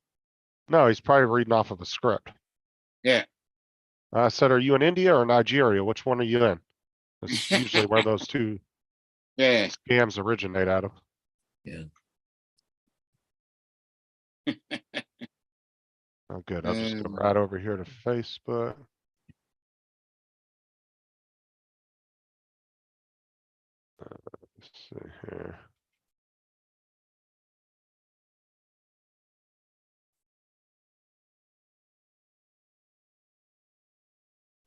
No, he's probably reading off of a script. Yeah. I said, are you in India or Nigeria? Which one are you in? That's usually where those two Yeah. scams originate out of. Yeah. Oh, good. I'll just go right over here to Facebook. Let's see here.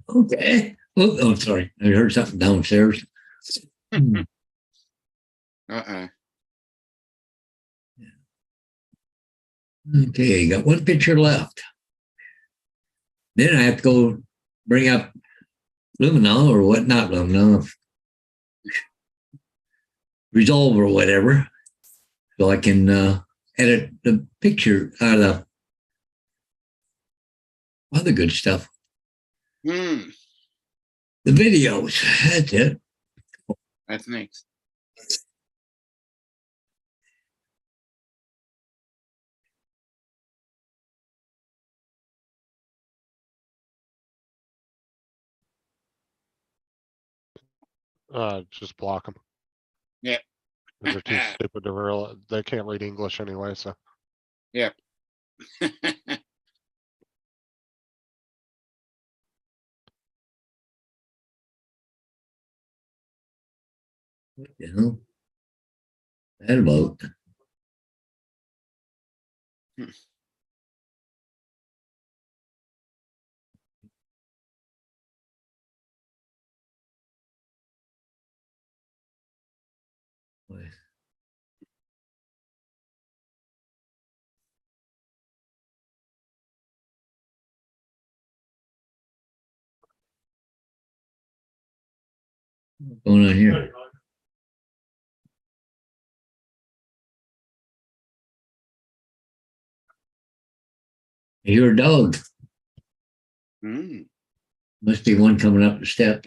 Okay. Oh, I'm sorry. I heard something downstairs. Uh-oh. Okay, got one picture left. Then I have to go bring up Luminol or what, not Luminol, Resolve or whatever, so I can edit the picture, the other good stuff. Hmm. The videos, that's it. That's next. Just block them. Yeah. They're too stupid to realize. They can't read English anyway, so. Yep. You know, that about. What's going on here? Your dog. Hmm. Must be one coming up the step.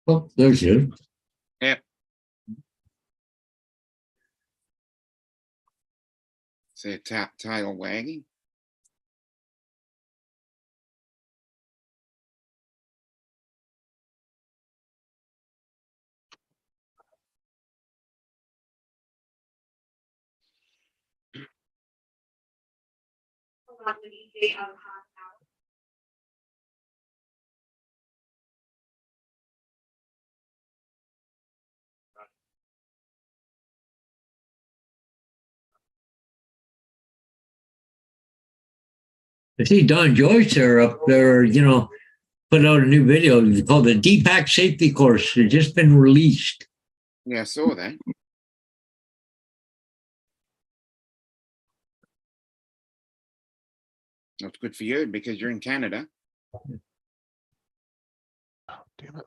Oh, there's you. Yep. Say tail wagging. I see Don Joyce there up there, you know, put out a new video called the Deepak Safety Course. It's just been released. Yeah, I saw that. That's good for you because you're in Canada. Oh, damn it.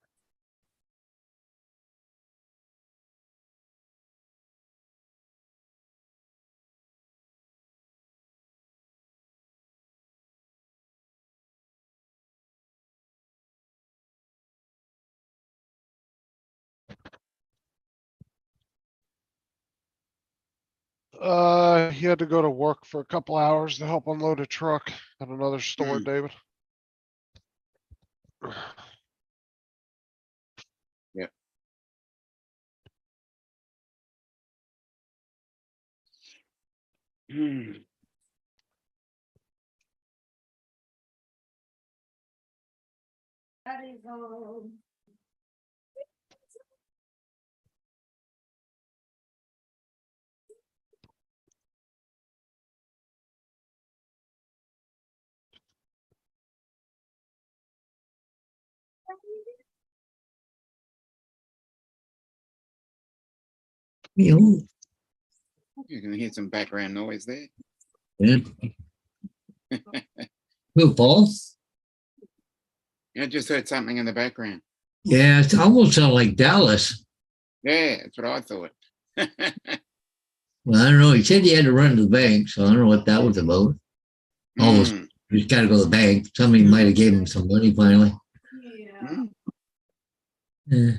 He had to go to work for a couple hours to help unload a truck at another store, Hmm. David. Hmm. You know, You can hear some background noise there. yeah. Who, Paul? I just heard something in the background. Yeah, it almost sounded like Dallas. Yeah, that's what I thought. Well, I don't know. He said he had to run to the bank, so I don't know what that was about. Almost, Hmm. he's got to go to the bank. Somebody might have gave him some money finally. Hmm.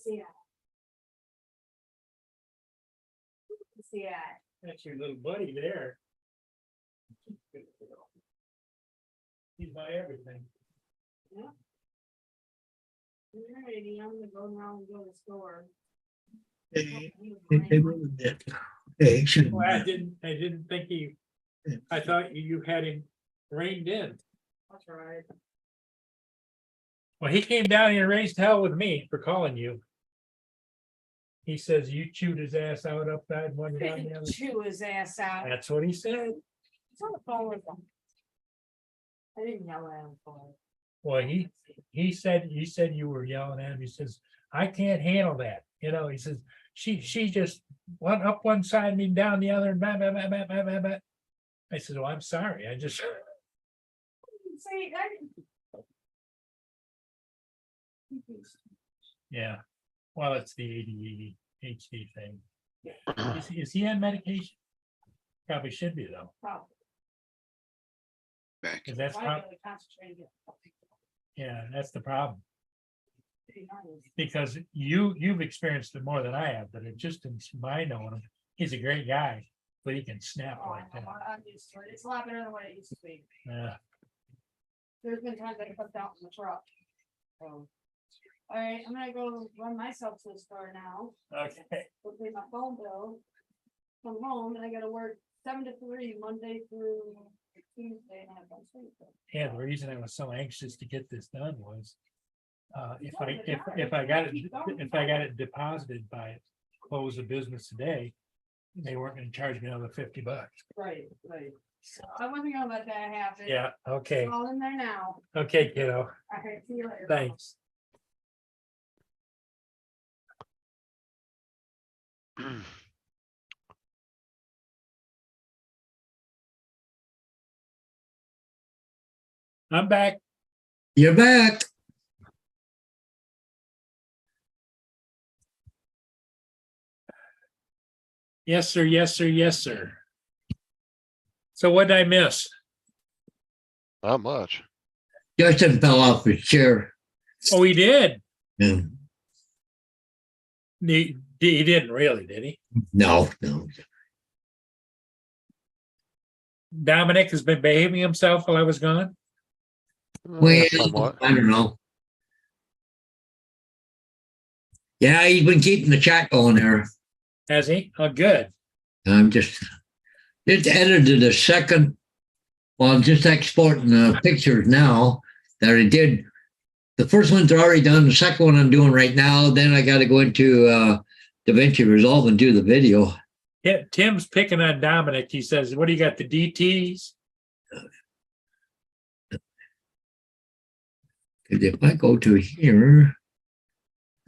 Yeah. That's your little buddy there. He's my everything. Alrighty, I'm gonna go now and go to the store. They really did. Okay, should. Well, I didn't think I thought you had him reined in. That's right. Well, he came down here and raised hell with me for calling you. He says you chewed his ass out upside one down the other. Chew his ass out. That's what he said. He's on the phone with him. I didn't yell at him for it. Well, he said you were yelling at him. He says, I can't handle that. You know, he says, she just went up one side and me down the other and blah, blah, blah, blah, blah, blah, blah. I said, well, I'm sorry. I just, See, yeah. Well, it's the ADHD thing. Is he on medication? Probably should be though, Back. because that's, yeah, that's the problem. Because you've experienced it more than I have, but it just in my knowing him, he's a great guy, but he can snap like that. I'm used to it. It's a lot better than what it used to be. Yeah. There's been times I put out in the truck. All right, I'm gonna go run myself to the store now. Okay. Go pay my phone bill. Come home and I gotta work 7 to 3, Monday through Tuesday, and I have no sleep. Yeah, the reason I was so anxious to get this done was, if I got it deposited by close of business today, they weren't gonna charge me another $50. Right. So I wasn't gonna let that happen. Yeah, okay, It's all in there now. okay, kiddo, All right, see you later. thanks. I'm back. You're back. Yes, sir, yes, sir, yes, sir. So what did I miss? Not much. Justin fell off his chair. Oh, he did. Yeah. He didn't really, did he? No. Dominic has been behaving himself while I was gone. Well, Somewhat. I don't know. Yeah, he's been keeping the chat going there. Has he? Oh, good. I'm just edited a second. Well, I'm just exporting the pictures now that I did. The first one's already done. The second one I'm doing right now. Then I got to go into DaVinci Resolve and do the video. Yeah, Tim's picking on Dominic. He says, what do you got, the DTs? Because if I go to here,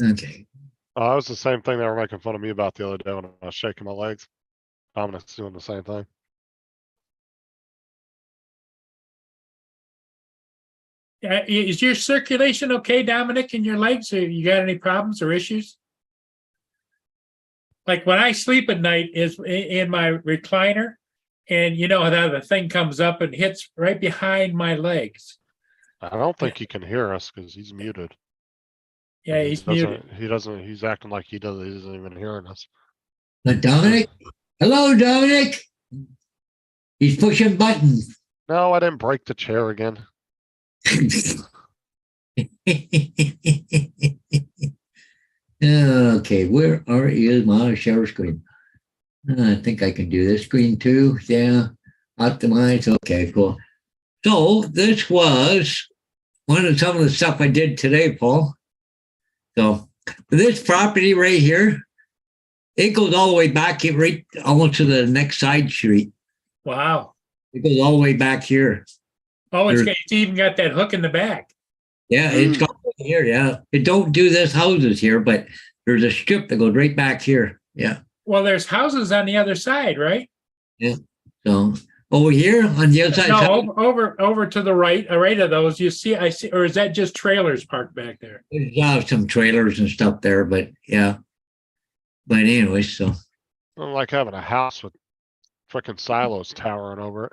okay. That was the same thing they were making fun of me about the other day when I was shaking my legs. Dominic's doing the same thing. Is your circulation okay, Dominic, in your legs? Or you got any problems or issues? like when I sleep at night is in my recliner, and you know how the thing comes up and hits right behind my legs. I don't think he can hear us because he's muted. Yeah, He he's doesn't- muted. He doesn't, he's acting like he isn't even hearing us. Dominic? Hello, Dominic? He's pushing buttons. No, I didn't break the chair again. Okay, where is my share screen? I think I can do this screen too. Yeah, optimize. Okay, cool. So this was some of the stuff I did today, Paul. So this property right here, it goes all the way back, right almost to the next side street. Wow. It goes all the way back here. Oh, it's even got that hook in the back. Yeah, it's got here. Yeah, it don't do this houses here, but there's a strip that goes right back here. Yeah. Well, there's houses on the other side, right? Yeah. So over here on the other side. No, over to the right, of those. I see, or is that just trailers parked back there? There's some trailers and stuff there, but yeah. But anyway, so. I don't like having a house with frickin' silos towering over it.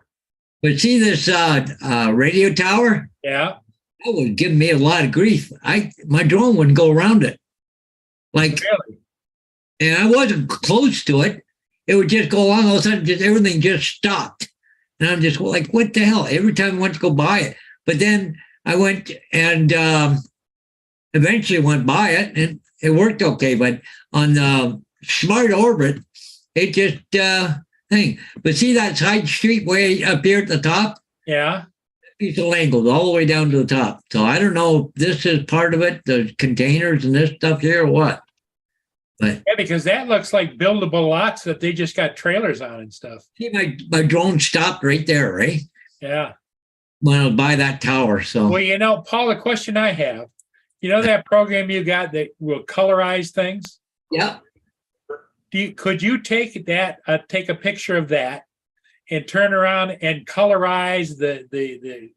But see this radio tower? Yeah. That would give me a lot of grief. My drone wouldn't go around it. Like, Really? and I wasn't close to it. It would just go along. All of a sudden, everything just stopped. And I'm just like, what the hell? Every time I went to go by it. But then I went and eventually went by it and it worked okay. But on the Smart Orbit, it just thing. But see that side street way up here at the top? Yeah. Piece of land goes all the way down to the top. So I don't know if this is part of it, the containers and this stuff here or what. But Yeah, because that looks like buildable lots that they just got trailers on and stuff. see, my drone stopped right there, right? Yeah. When I was by that tower. So Well, you know, Paul, the question I have, you know that program you got that will colorize things? yeah. Could you take that, take a picture of that and turn around and colorize the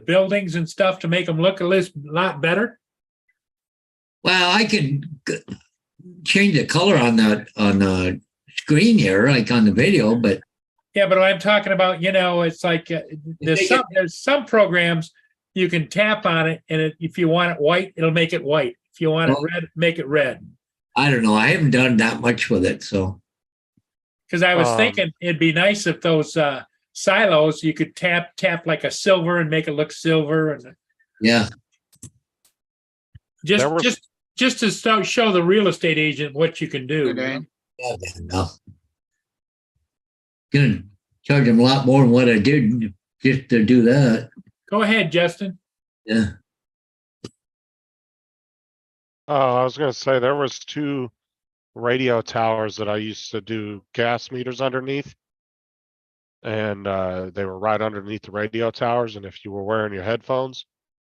buildings and stuff to make them look a lot better? Well, I can change the color on the screen here, like on the video, but Yeah, but I'm talking about, you know, it's like there's some programs you can tap on it, and if you want it white, it'll make it white. If you want it red, make it red. I don't know. I haven't done that much with it, so Because I was thinking it'd be nice if those silos you could tap like a silver and make it look silver, and yeah. just to show the real estate agent what you can do. Okay. Yeah, no. Gonna charge them a lot more than what I did just to do that. Go ahead, Justin. Yeah. I was gonna say there was 2 radio towers that I used to do gas meters underneath. And they were right underneath the radio towers. And if you were wearing your headphones,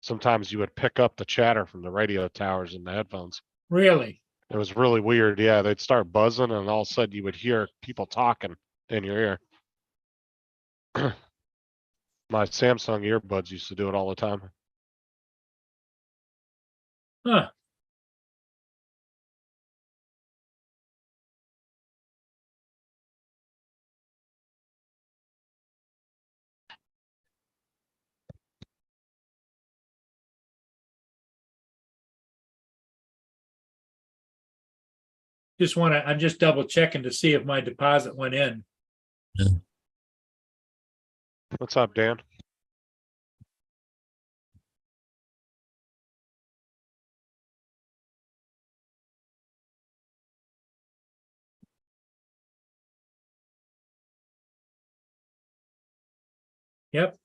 sometimes you would pick up the chatter from the radio towers in the headphones. Really? It was really weird. Yeah, they'd start buzzing and all of a sudden you would hear people talking in your ear. My Samsung earbuds used to do it all the time. Huh. I'm just double checking to see if my deposit went in. What's up, Dan? Yep.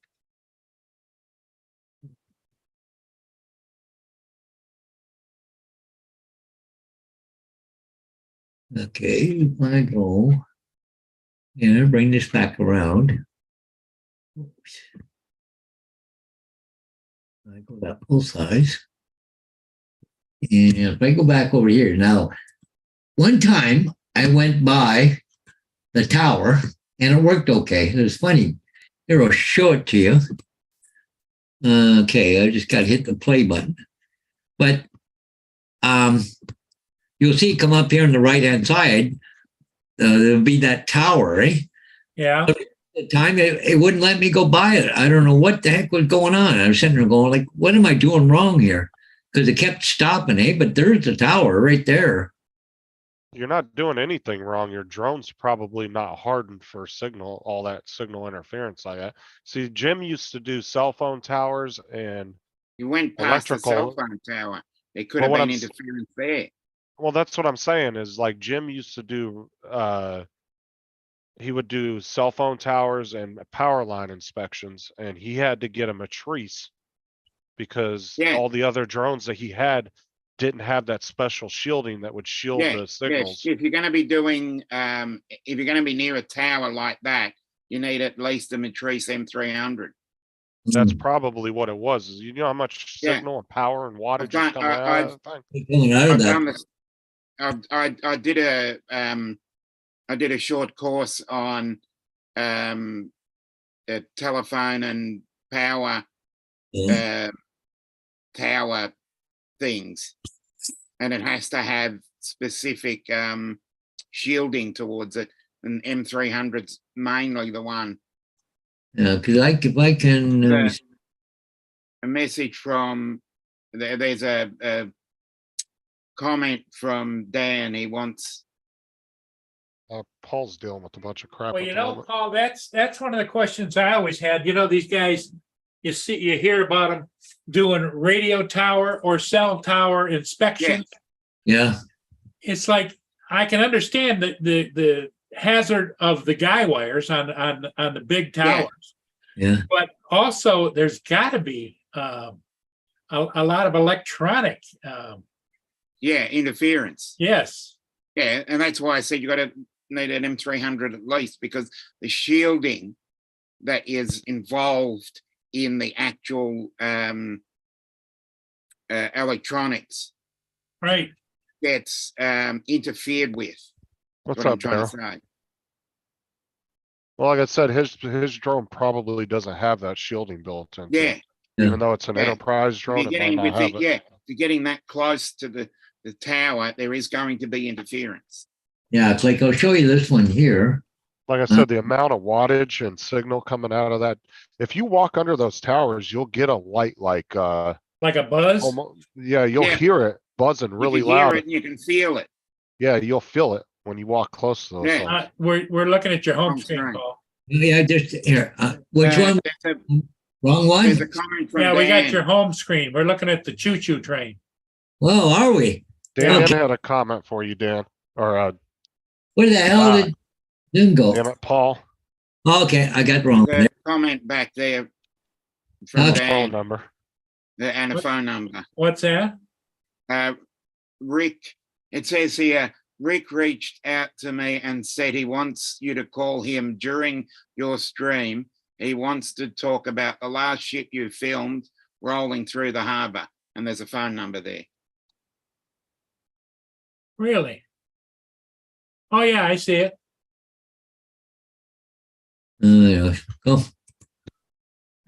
Okay, I go and bring this back around. Oops. I go that full size. And if I go back over here now, one time I went by the tower and it worked okay. It was funny. Here, I'll show it to you. Okay, I just got to hit the play button. But you'll see come up here on the right-hand side. There'll be that tower, eh? Yeah, At the time, it wouldn't let me go by it. I don't know what the heck was going on. I was sitting there going like, what am I doing wrong here? Because it kept stopping, eh? But there's the tower right there. You're not doing anything wrong. Your drone's probably not hardened for signal, all that signal interference like that. See, Jim used to do cell phone towers and You went past the cell electrical. phone tower. There could Well, have what been I'm s- interference there. Well, that's what I'm saying is like Jim used to do, he would do cell phone towers and power line inspections, and he had to get a matrice because Yeah. all the other drones that he had didn't have that special shielding that would shield Yeah, the yes. signals. If you're gonna be doing, if you're gonna be near a tower like that, you need at least a Matrice M300. That's Hmm. probably what it was. Is you know how much Yeah. signal and power and wattage is done- coming out I've- of the thing? Coming out of I've that. done this. I did a short course on telephone and power Yeah. tower things, and it has to have specific shielding towards it. And M300's mainly the one. Yeah, because if I can, A message from there's a comment from Dan. He wants. Paul's dealing with a bunch of crap well, at you the know, moment. Paul, that's one of the questions I always had. You know, these guys, you hear about them doing radio tower or cell tower inspections. yeah, It's like, I can understand the hazard of the guy wires on the big towers. yeah, But also, there's got to be a lot of electronic. Interference. Yes, Yeah, and that's why I said you got to need an M300 at least, because the shielding that is involved in the actual electronics right. gets interfered with. What's What I'm up, trying Daryl? to say. Well, like I said, his drone probably doesn't have that shielding built into Yeah, it. Even though it's an Yeah. enterprise if drone, you're it might getting not have it. if you're getting that close to the tower, there is going to be interference. yeah. It's like I'll show you this one here. Like I said, the amount of wattage and signal coming out of that, if you walk under those towers, you'll get a light like Like a buzz. yeah, you'll Yeah. hear it buzzing You really can hear loud. it and you can feel it. Yeah, you'll feel it when you walk close to those Yeah. things. We're looking at your home I'm screen, sorry. Paul. Yeah, just here. Which one? Wrong one? There's a comment from Yeah, we got Dan. your home screen. We're looking at the choo-choo train. Well, are we? Dan Okay. had a comment for you, Dan, or Where the hell did Jim go? damn it, Paul, Okay, I got wrong. There's a comment back there from Okay. phone Dan number. and a What? phone number. What's that? Rick, it says here, Rick reached out to me and said he wants you to call him during your stream. He wants to talk about the last ship you filmed rolling through the harbor. And there's a phone number there. Really? Oh, yeah, I see it. Yeah. Go.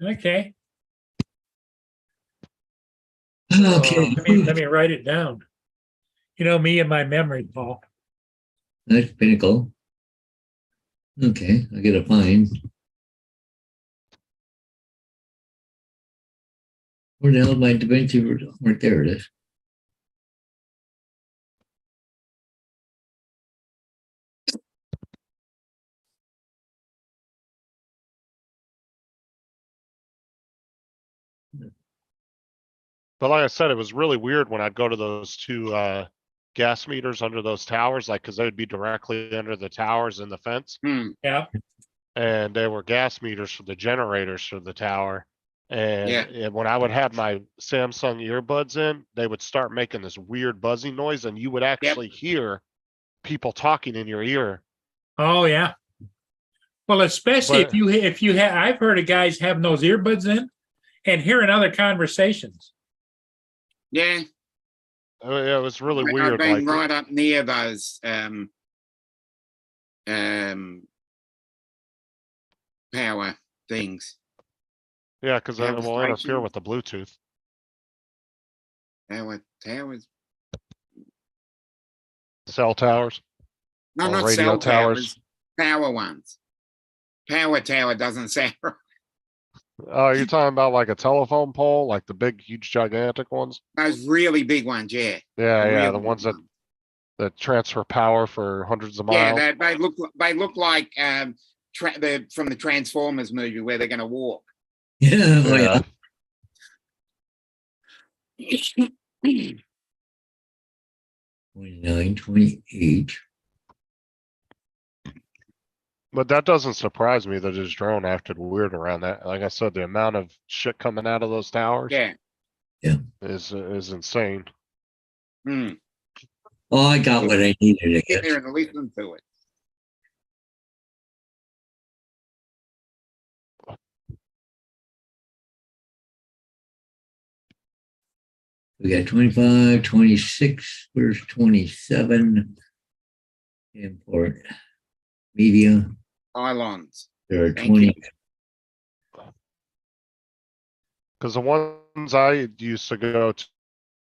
Okay. Okay. Let me write it down. You know, me and my memory, Paul. That's pinnacle. Okay, I get a fine. Where the hell is my DaVinci? Right there it is. But like I said, it was really weird when I'd go to those two gas meters under those towers, like because they would be directly under the towers in the fence, Yeah. and they were gas meters for the generators for the tower. And Yeah. when I would have my Samsung earbuds in, they would start making this weird buzzing noise, and you would actually hear people talking in your ear. Oh, yeah. Well, especially But- if you have, I've heard of guys having those earbuds in and hearing other conversations. Yeah. It was really I've weird. been Like, right up near those power things. yeah, because Yeah, it will I interfere see. with the Bluetooth. Towers. Cell towers. No, Or not radio cell towers. towers, power ones. Power tower doesn't sound right. Oh, you're talking about like a telephone pole, like the big, huge, gigantic ones? Those really big ones, yeah. Yeah, Really yeah, the big ones that transfer power for hundreds of Yeah, miles. they look like from the Transformers movie where they're going to walk. Yeah, oh, yeah. Yeah. 29, 28. But that doesn't surprise me that his drone acted weird around that. Like I said, the amount of shit coming out of those towers Yeah. is insane. Hmm. Oh, I got what I needed, I Sit guess. there and listen to it. We got 25, 26, where's 27? Import. Media, Pylons. there are Thank 20. you. Cause the ones I used to go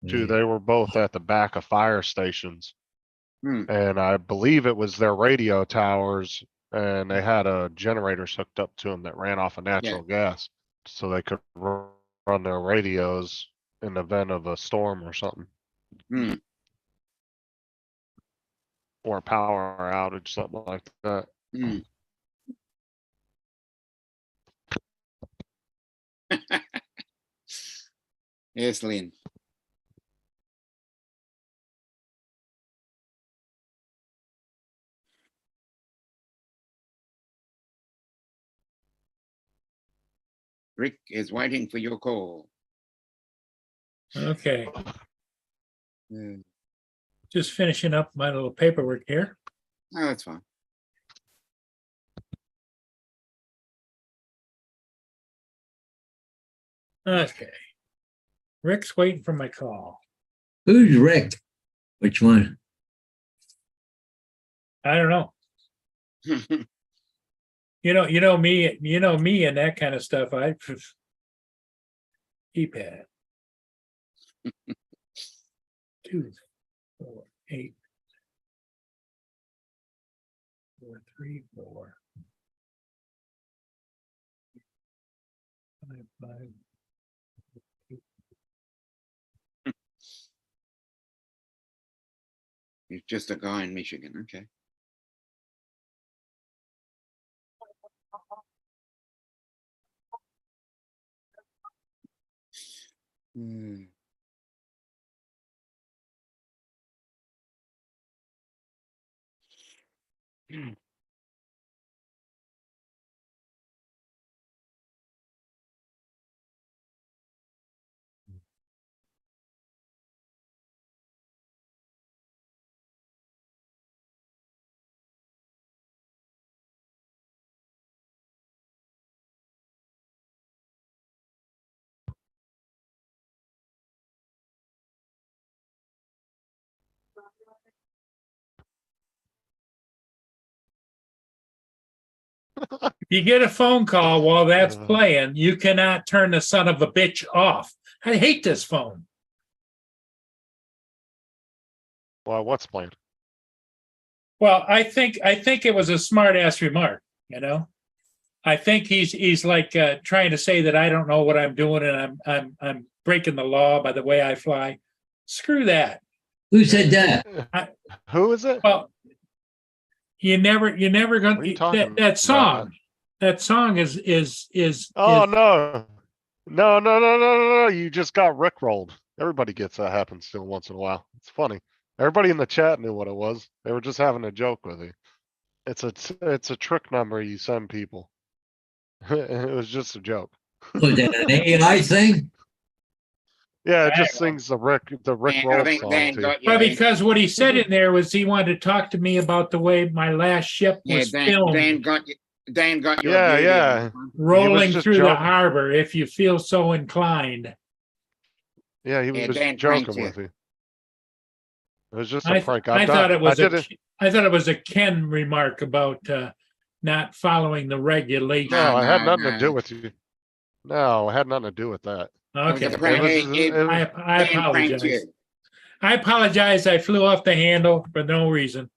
to, they were both at the back of fire stations. Hmm. And I believe it was their radio towers and they had a generators hooked up to them that ran off of natural gas. So they could run their radios in the event of a storm or something. Hmm. Or a power outage, something like that. Hmm. Yes, Lynn. Rick is waiting for your call. Okay, Hmm. just finishing up my little paperwork here. Oh, that's fine. Okay. Rick's waiting for my call. Who's Rick? Which one? I don't know. You know me and that kind of stuff. I keypad. 2, 4, 8, 4, 3, 4. 5, 5. He's just a guy in Michigan. Okay. Hmm. You get a phone call while that's playing, you cannot turn the son of a bitch off. I hate this phone. Well, what's playing? Well, I think it was a smart ass remark, you know. I think he's like trying to say that I don't know what I'm doing and I'm breaking the law by the way I fly. Screw that. Who said that? Who is it? Well, you're never What are gonna you talking that song. about? That song is Oh, is- no. No. You just got rickrolled. Everybody gets that happen still once in a while. It's funny. Everybody in the chat knew what it was. They were just having a joke with you. It's a trick number you send people. It was just a joke. Was that an AI thing? Yeah, it just sings the Rick I Roll think song Dan to you. got you. well, because what he said in there was he wanted to talk to me about the way my last ship Yeah, was Dan filmed got you. Dan got your Yeah, beauty on yeah. this one. rolling just through the joking. harbor if you feel so inclined. Yeah, he was Yeah, just Dan joking pranked you. with you. It was just I a prank. thought it was did it. I thought it was a Ken remark about not following the regulations. No, it had No, nothing to no. do with you. No, it had nothing to do with that. Okay, It was a prank. It was- It- I Dan pranked apologize. you. I apologize. I flew off the handle for no reason.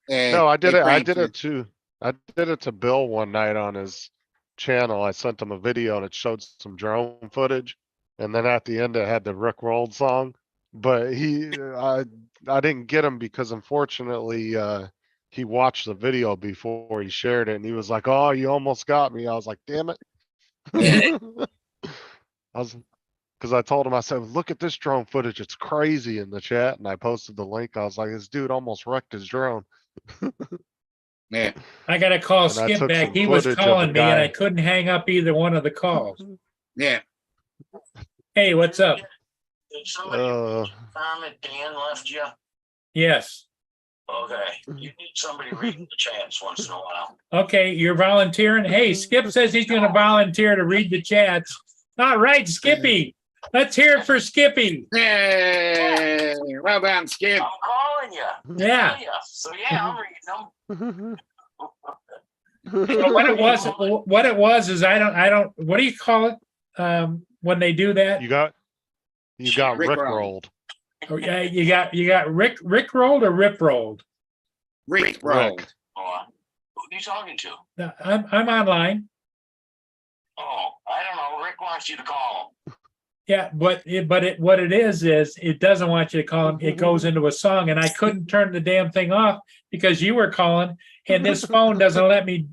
No, I did they it. I pranked did you. it too. I did it to Bill one night on his channel. I sent him a video and it showed some drone footage. And then at the end it had the Rick Rolled song. But I didn't get him because unfortunately, he watched the video before he shared it and he was like, "Oh, you almost got me." I was like, "Damn it." I was, cause I told him, I said, "Look at this drone footage. It's crazy," in the chat. And I posted the link. I was like, "This dude almost wrecked his drone." Yeah. I gotta call And I Skip took back. some He was footage of a calling me and I guy. couldn't hang up either one of the calls. Yeah. Hey, what's up? Did somebody Uh, confirm that Dan left you? Yes. Okay, you need somebody reading the chats once in a while. Okay, you're volunteering. Hey, Skip says he's gonna volunteer to read the chats. All right, Skippy. Let's hear it for Skippy. Hey, well done, Skip. I'm calling you. Yeah. So yeah, I'm reading them. So what it was is I don't, what do you call it? When they do that? you got Rick Rick rolled. rolled. Oh, yeah, you got Rick rolled or Rip rolled? Rick rolled. Oh, who are you talking to? No, I'm online. Oh, I don't know. Rick wants you to call him. Yeah, what it is it doesn't want you to call him. It goes into a song, and I couldn't turn the damn thing off because you were calling, and this phone doesn't let me.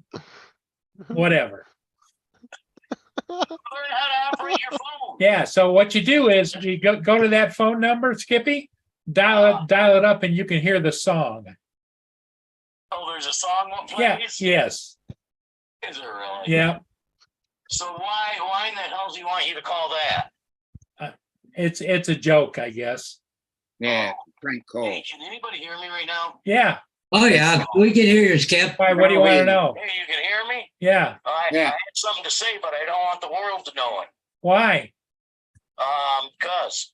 Whatever. Learn how to operate your phone. Yeah. So what you do is you go to that phone number, Skippy, dial it up, and you can hear the song. Oh, there's a song that Yeah. plays? Yes. Is there really? Yeah. So why in the hell does he want you to call that? It's a joke, I guess. Yeah, prank call. Hey, can anybody hear me right now? Yeah. Oh, yeah, we can hear you, Skip. Why? What do you want to know? Hey, you can hear me? Yeah. I Yeah. had something to say, but I don't want the world to know it. Why? Because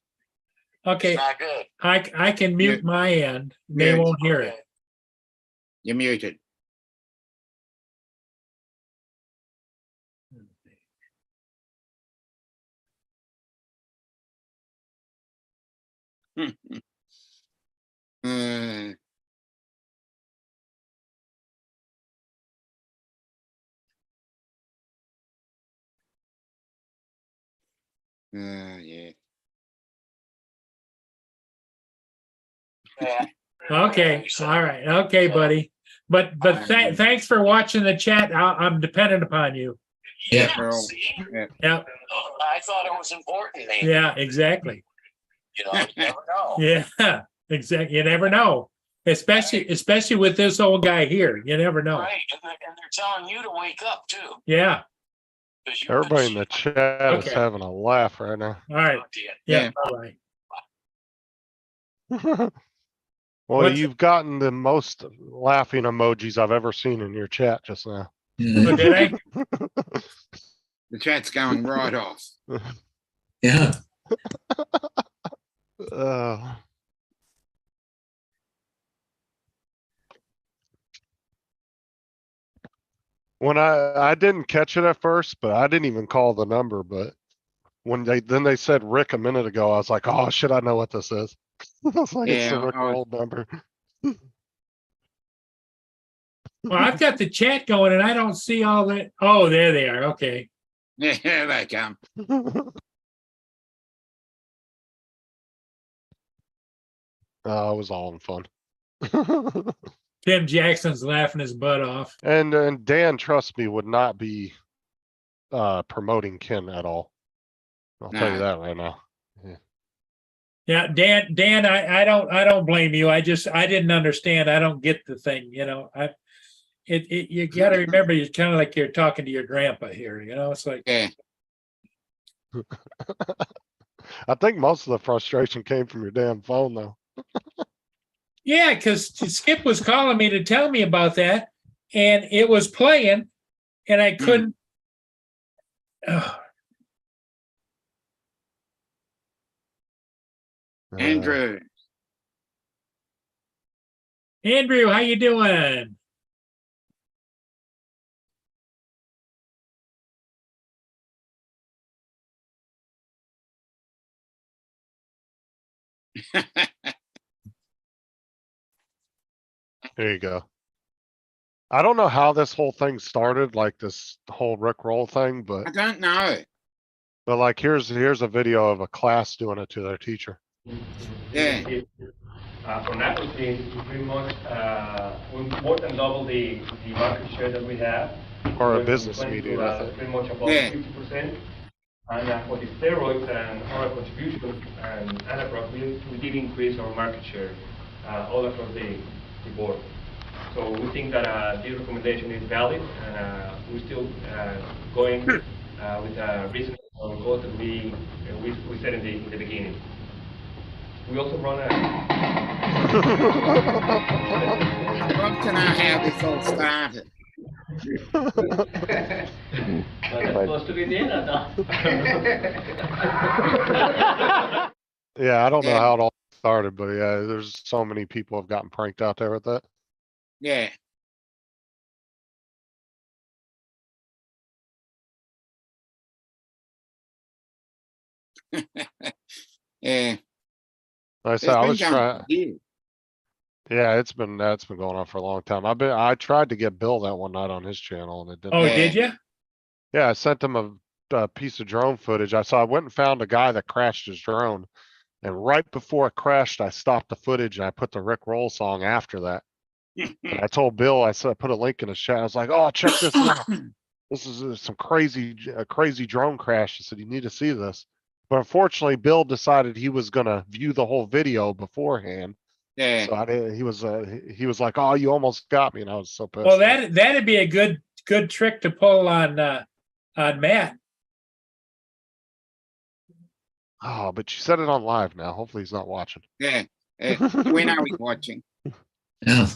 Okay. it's not good. I can mute my end. They Mute. won't hear it. You're muted. Uh, yeah. Yeah. Okay. All right. Okay, buddy. But thanks for watching the chat. I'm dependent upon you. Yeah. See? Yeah. I thought it was important, man. Yeah. Exactly. You know, you never know. Yeah. Exactly. You never know. Especially with this old guy here. You never know. Right, and they're telling you to wake up too. Yeah. 'Cause you've been Everybody in the chat is Okay. having a laugh right now. All right. talking to you. Yeah. Yeah. Bye-bye. Well, What's- you've gotten the most laughing emojis I've ever seen in your chat just now. Oh, did I? The chat's going right off. Yeah. Uh, when I didn't catch it at first, but I didn't even call the number, but when they said Rick a minute ago, I was like, "Oh shit, I know what this is." I was like, "It's the Yeah, Rick oh. Roll number." Well, I've got the chat going and I don't see all that. Oh, there they are. Okay. Yeah, they come. It was all in fun. Tim Jackson's laughing his butt off. And Dan, trust me, would not be promoting Ken at all. I'll tell you Nah. that right now. Yeah, Dan, I don't blame you. I didn't understand. I don't get the thing, you know. You got to remember, it's kind of like you're talking to your grandpa here. You know, it's like, Yeah. I think most of the frustration came from your damn phone, though. yeah, because Skip was calling me to tell me about that, and it was playing, and I couldn't. Oh, Andrew. Andrew, how you doing? There you go. I don't know how this whole thing started, like this whole Rick roll thing, I don't know. but like here's a video of a class doing it to their teacher. Yeah. From that routine, we pretty much, we more than double the market share that we have. Or a Went from business 20 meeting, to, I think. pretty much above Yeah. 50%. And for the steroids and our contribution and Anapro, we did increase our market share all across the board. So we think that this recommendation is valid, and we're still going with reasonable goals that we set in the beginning. We also run I'd love to know how this all started. that's supposed to be the end of Yeah, I don't know Yeah. how it all started, but yeah, there's so many people have gotten pranked out there with that. Yeah. Yeah. Like I It's said, I been was going trying, for years. yeah, that's been going on for a long time. I tried to get Bill that one night on his channel and it didn't. Oh, work. did you? Yeah, I sent him a piece of drone footage. I went and found a guy that crashed his drone. And right before it crashed, I stopped the footage and I put the Rick Roll song after that. And I told Bill, I said, I put a link in the chat. I was like, oh, check this out. This is some crazy drone crash. I said, you need to see this. But unfortunately, Bill decided he was gonna view the whole video beforehand. Yeah. So I didn't, he was like, oh, you almost got me. And I was so pissed. Well, that'd be a good trick to pull on Matt. Oh, but you said it on live now. Hopefully he's not watching. Yeah. When are we watching? Yeah.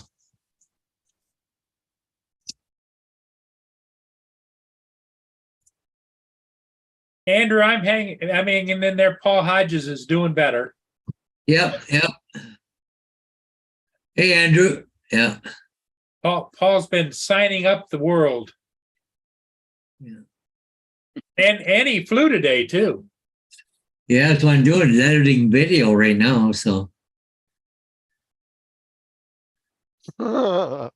Andrew, I'm hanging in there. Paul Hodges is doing better. Yep. Hey, Andrew. Yeah. Paul's been signing up the world. Yeah. And he flew today too. Yeah, that's what I'm doing, is editing video right now, so. Oh.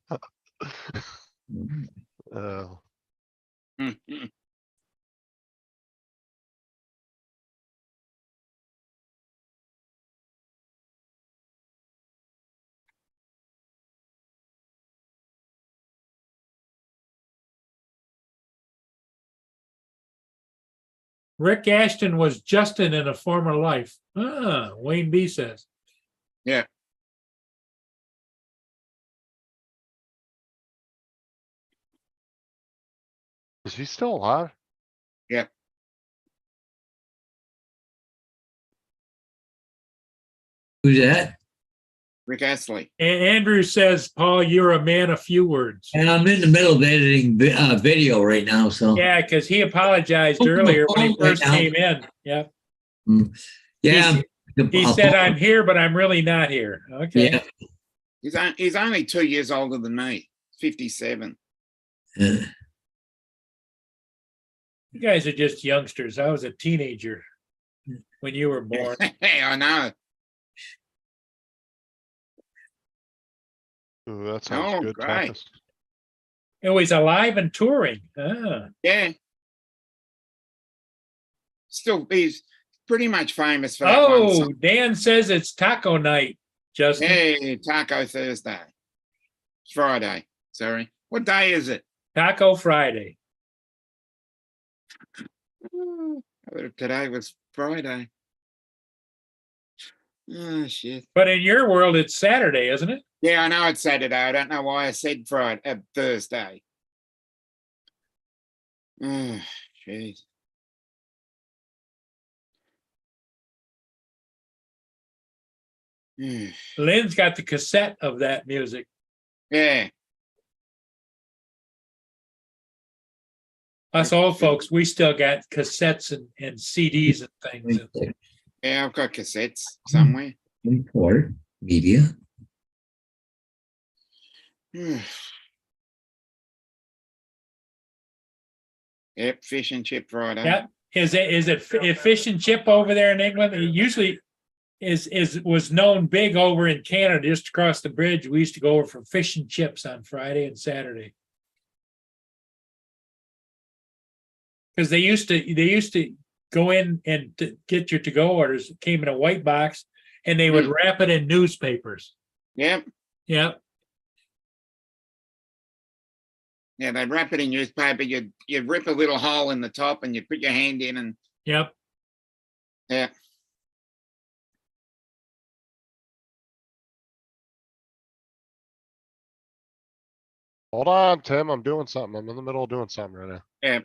Rick Ashton was Justin in a former life. Wayne B says. Yeah. Is he still alive? Yeah. Who's that? Rick Astley. Andrew says, Paul, you're a man of few words. And I'm in the middle of editing video right now, so. Yeah, because he apologized earlier when he first came in. Yeah. Yeah. He said, I'm here, but I'm really not here. Okay. Yeah. He's only 2 years older than me, 57. You guys are just youngsters. I was a teenager when you were born. I know. Ooh, that sounds Oh, good. great. Tapas. Oh, he's alive and touring. Yeah. Still, he's pretty much famous for that one Oh, song. Dan says it's taco night, Justin. Hey, Taco Thursday. Friday. Sorry. What day is it? Taco Friday. I thought today was Friday. Oh, shit. But in your world, it's Saturday, isn't it? Yeah, I know it's Saturday. I don't know why I said Friday, Thursday. Oh, jeez. Lynn's got the cassette of that music. Yeah. Us old folks, we still got cassettes and CDs and things. Yeah, I've got cassettes somewhere. Report, media. Yep, fish and chip Friday. Yeah. Is it fish and chip over there in England? Usually was known big over in Canada, just across the bridge. We used to go over for fish and chips on Friday and Saturday. Because they used to go in and get your to-go orders. It came in a white box, and they would wrap it in newspapers. Yep. Yep. Yeah, they wrap it in newspaper. You'd rip a little hole in the top, and you'd put your hand in, and Yep. yeah. Hold on, Tim. I'm doing something. I'm in the middle of doing something right now. Yeah.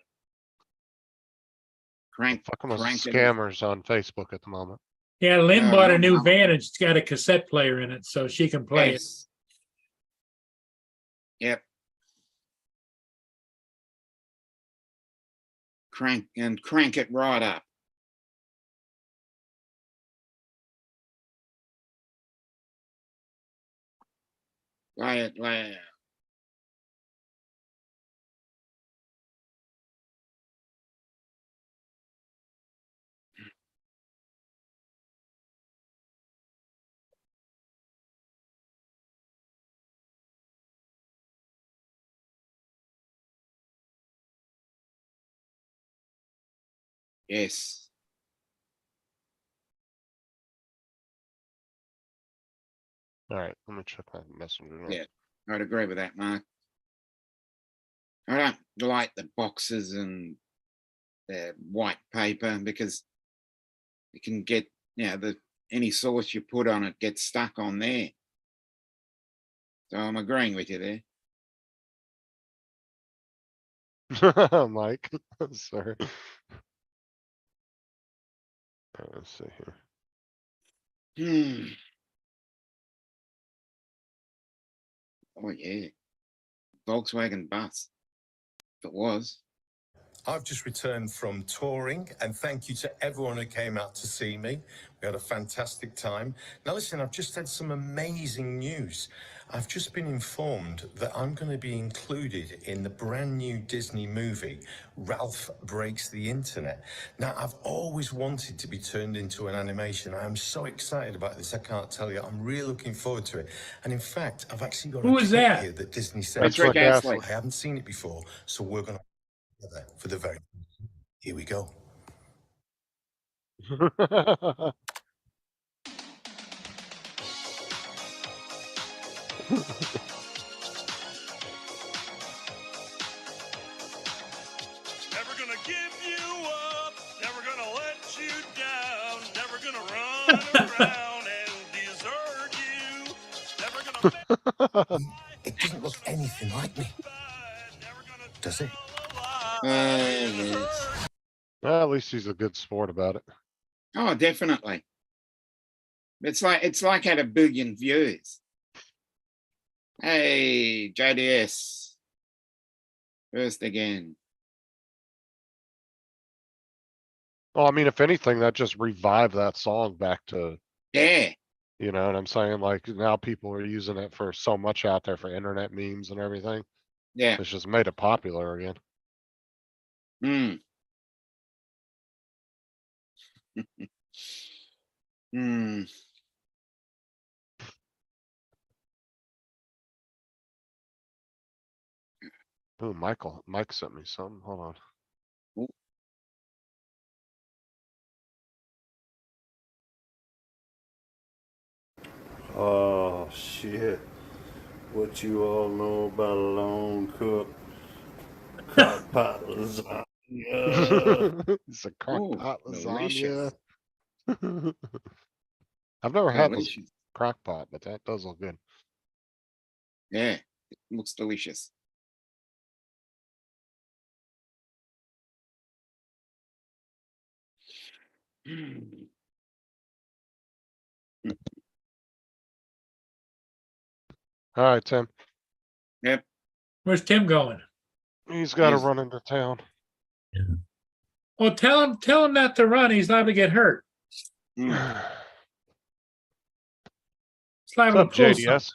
Crank Fucking with it. scammers on Facebook at the moment. Yeah, Lynn Oh, bought a new no. van, and it's got a cassette player in it, so she can play it. Yes. Yep. Crank it right up. Play it loud. Yes. All right, let me check my messenger. now. Yeah. I'd agree with that, Mark. I don't like the boxes and the white paper because you can get, any sauce you put on it gets stuck on there. So I'm agreeing with you there. Mike, sorry. Let's see here. Oh yeah. Volkswagen bus. If it was. I've just returned from touring, and thank you to everyone who came out to see me. We had a fantastic time. Now listen, I've just had some amazing news. I've just been informed that I'm going to be included in the brand new Disney movie, Ralph Breaks the Internet. Now, I've always wanted to be turned into an animation. I am so excited about this, I can't tell you. I'm really looking forward to it. And in fact, I've actually got Who a is kit that? here that Disney sent. That's Rick Astley. I haven't seen it before, so we're going to together for the very. Here we go. Never gonna give you up, never gonna let you down, never gonna run around and desert you, never gonna It doesn't look anything like me, does it? Yes. Well, at least he's a good sport about it. Oh, definitely. It's like had a billion views. Hey, JDS. First again. Well, I mean, if anything, that just revived that song back to, Yeah. you know what I'm saying? Like now people are using it for so much out there for internet memes and everything. Yeah. It's just made it popular again. Hmm. Hmm. Oh, Mike sent me something. Hold on. Oh shit. What you all know about a long cook crock pot lasagna? It's a crock pot delicious. lasagna. I've never had this Delicious. crock pot, but that does look good. Yeah. It looks delicious. Hmm. All right, Tim. Yep. Where's Tim going? He's got to He's- run into town. Well, tell him not to run. He's liable to get hurt. Hmm. He's liable What's to up, pull something. JDS?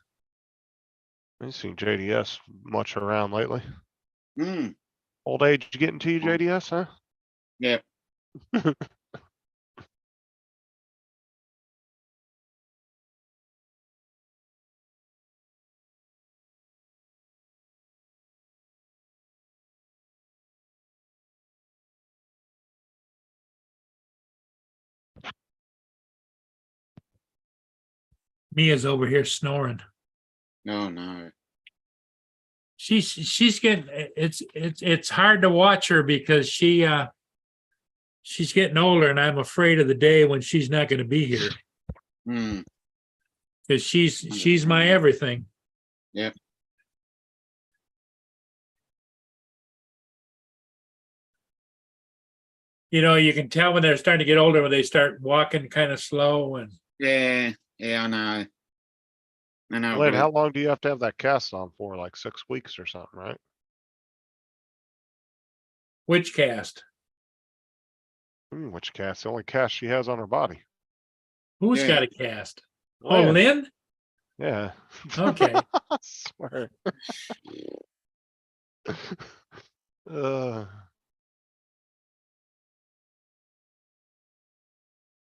I ain't seen JDS much around lately. Hmm. Old age getting to you, JDS, huh? Yep. Mia's over here snoring. No, no. She's getting, it's hard to watch her because she's getting older, and I'm afraid of the day when she's not going to be here, Hmm. because she's my everything. Yep. You know, you can tell when they're starting to get older when they start walking kind of slow, and Yeah, I know. I know. Lynn, but how long do you have to have that cast on for? Like 6 weeks or something, right? which cast? Which cast? The only cast she has on her body. Who's Yeah. got a cast? Oh, Lynn. Lynn? Yeah. Okay. I swear. uh,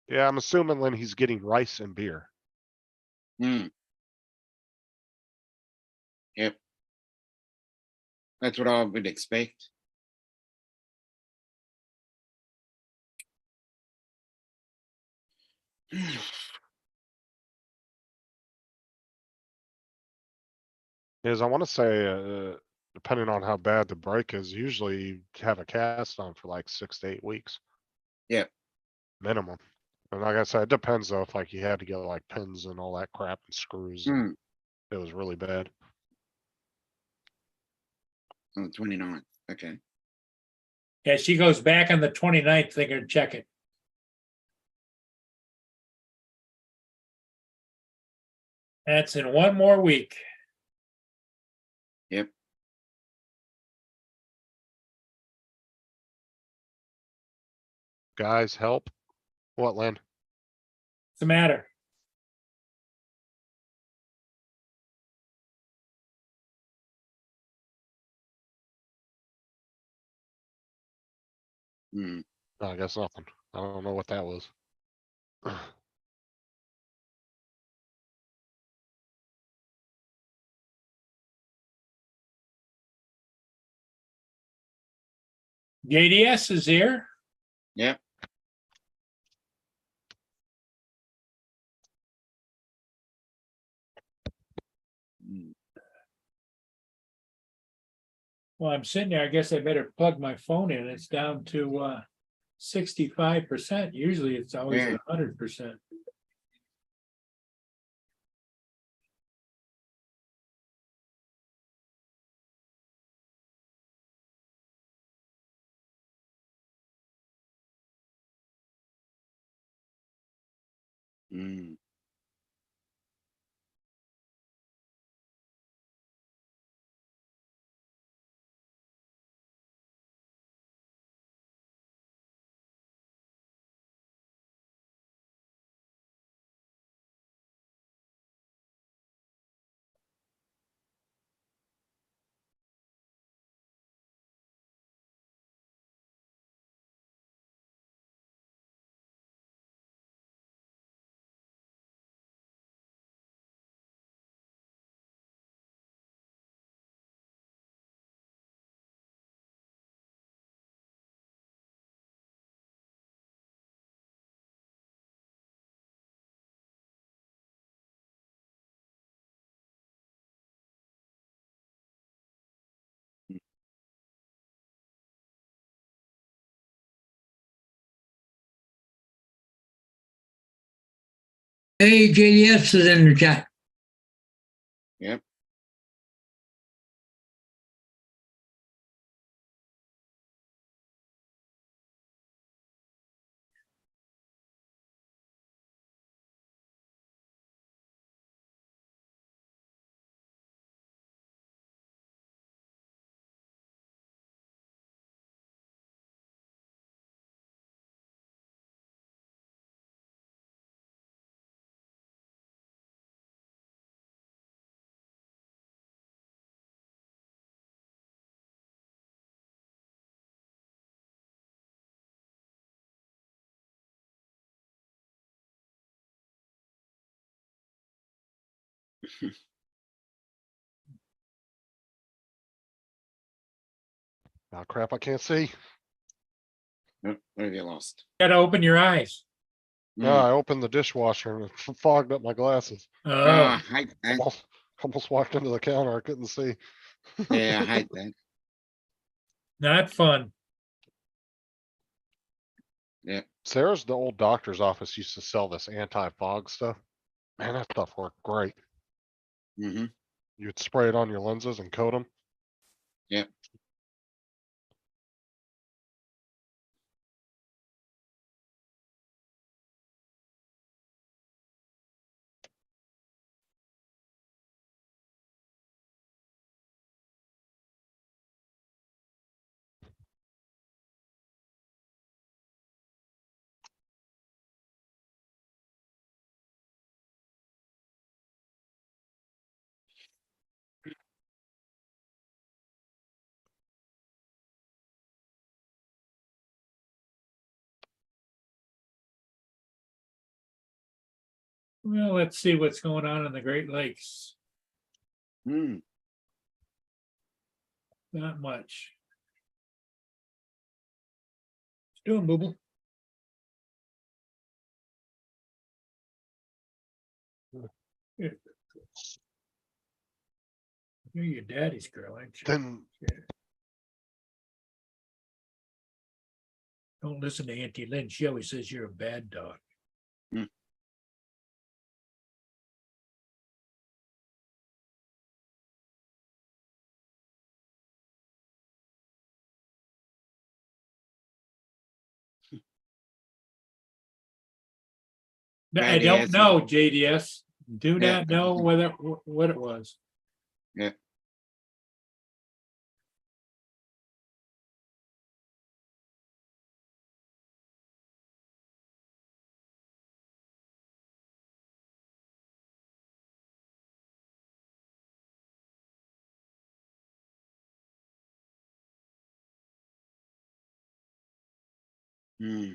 yeah, I'm assuming Lynn, he's getting rice and beer. Hmm. Yep. That's what I would expect. Is I want to say, depending on how bad the break is, usually you have a cast on for like 6 to 8 weeks. Yep. Minimum. And like I said, it depends though, if like you had to get like pins and all that crap and screws. Hmm. It was really bad. On the 29th. Okay. Yeah, she goes back on the 29th. They're gonna check it. That's in one more week. Yep. Guys, help. What, Lynn? What's the matter? Hmm. No, I guess nothing. I don't know what that was. JDS is here. Yep. Hmm. Well, I'm sitting there. I guess I better plug my phone in. It's down to 65%. Usually it's always Yeah. at 100%. Hmm. Hey, JDS is in the chat. Yep. Oh crap, I can't see. What have you lost? Got to open your eyes. Yeah, I opened the dishwasher and it fogged up my glasses. Oh, I hate that. Almost walked into the counter. I couldn't see. Yeah, I hate that. not fun. Sarah's the old doctor's office used to sell this anti-fog stuff. Man, that stuff worked great. Hmm. You'd spray it on your lenses and coat them. Yep. Well, let's see what's going on in the Great Lakes. Hmm. Not much. Doing, boo boo. Yeah. You're your daddy's girl, ain't you? Then Don't listen to Auntie Lynn. She always says you're a bad dog. I don't JDS. know, JDS. Do Yeah. not know whether what it was. Yeah. Hmm.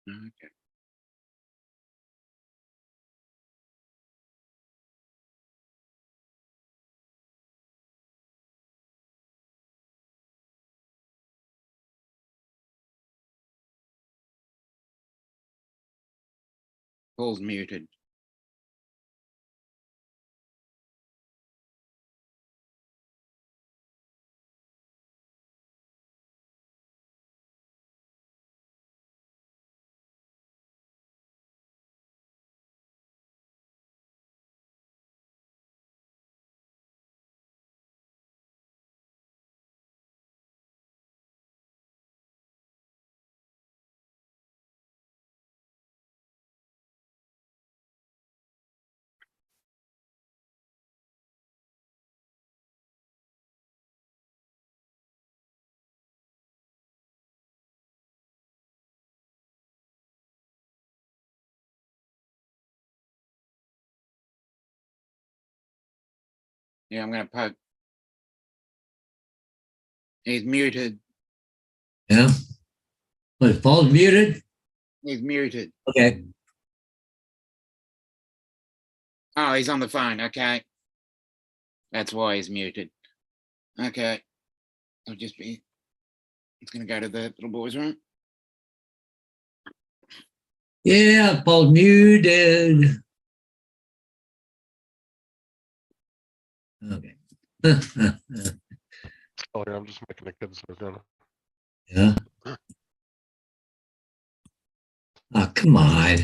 Okay. Paul's muted. Yeah, I'm gonna poke He's muted. Yeah. Was Paul's muted? He's muted. Okay. Oh, he's on the phone. Okay. That's why he's muted. Okay. I'll just be. It's gonna go to the little boy's room. Yeah, Paul's muted. Okay. Oh, yeah, I'm just making the kids their dinner. Yeah. Oh, come on.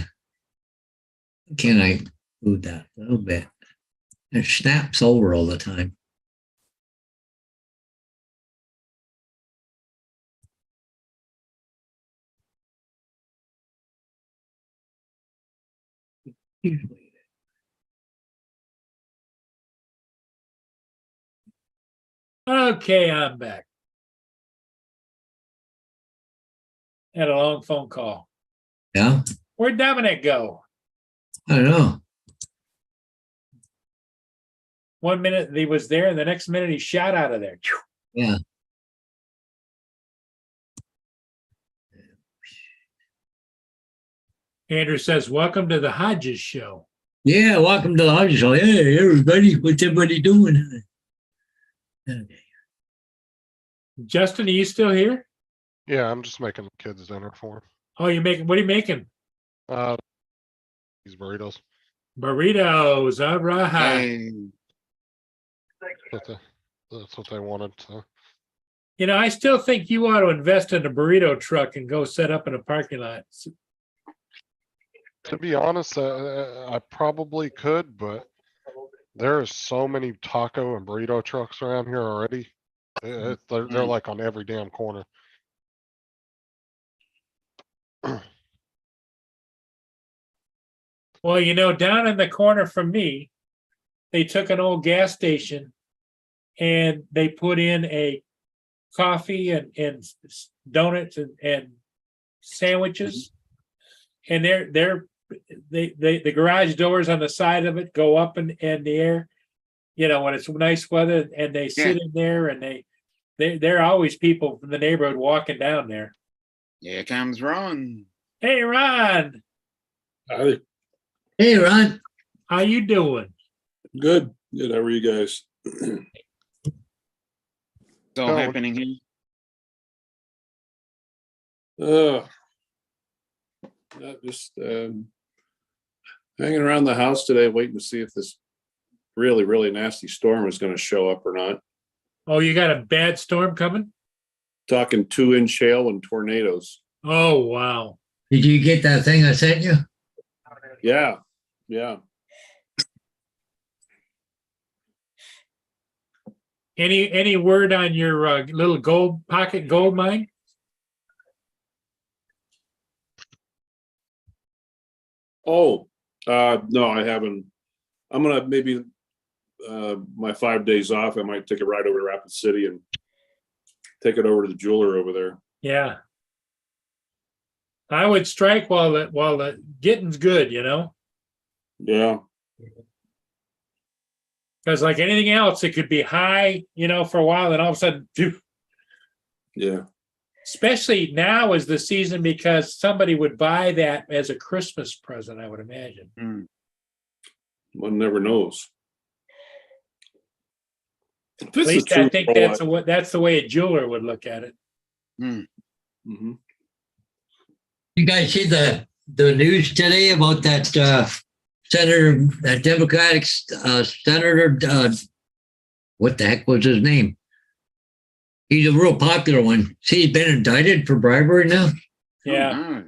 Can I move that a little bit? It snaps over all the time. Usually. Okay, I'm back. Had a long phone call. Yeah, Where'd Dominic go? I don't know. 1 minute he was there, and the next minute he shot out of there. Yeah. Andrew says, "Welcome to the Hodges Show." Yeah, welcome to the Hodges Show. Hey, everybody, what's everybody doing? Okay. Justin, are you still here? Yeah, I'm just making the kids dinner for Oh, you're making, what are you making? them. These burritos. Burritos, all right. Hey, That's what they wanted. So You know, I still think you ought to invest in a burrito truck and go set up in a parking lot. to be honest, I probably could, but there are so many taco and burrito trucks around here already. They're like on every damn corner. Well, you know, down in the corner from me, they took an old gas station and they put in a coffee and donuts and sandwiches. And the garage doors on the side of it go up in the air, you know, when it's nice weather, and they sit in there, and there are always people from the neighborhood walking down there. here comes Ron. Hey, Ron, Hi, Hey, Ron. how you doing? good. Good. How are you guys? It's all Oh. happening here. Just hanging around the house today, waiting to see if this really, really nasty storm is going to show up or not. Oh, you got a bad storm coming? Talking 2-inch hail and tornadoes. Oh, wow. Did you get that thing I sent you? Yeah, yeah. Any word on your little pocket gold mine? Oh, no, I haven't. I'm gonna maybe my 5 days off, I might take a ride over to Rapid City and take it over to the jeweler over there. Yeah. I would strike while the getting's good, you know? Yeah, Because like anything else, it could be high, you know, for a while, and all of a sudden, phew. yeah. Especially now is the season because somebody would buy that as a Christmas present, I would imagine. One never knows. At least I think that's the way a jeweler would look at it. Mm-hmm. You guys see the news today about that senator, that Democratic senator? What the heck was his name? He's a real popular one. See, he's been indicted for bribery now. Yeah.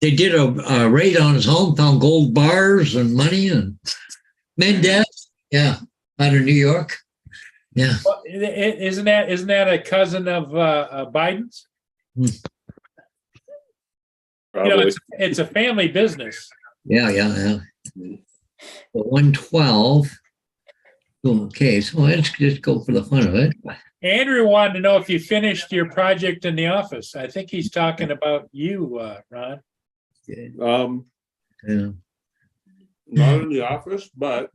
They did a raid on his home, found gold bars and money and Mendez. Yeah, out of New York. Yeah. Well, isn't that a cousin of Biden's? You know, it's a family business. Yeah. 112. Okay, so let's just go for the fun of it. Andrew wanted to know if you finished your project in the office. I think he's talking about you, Ron. Not in the office, but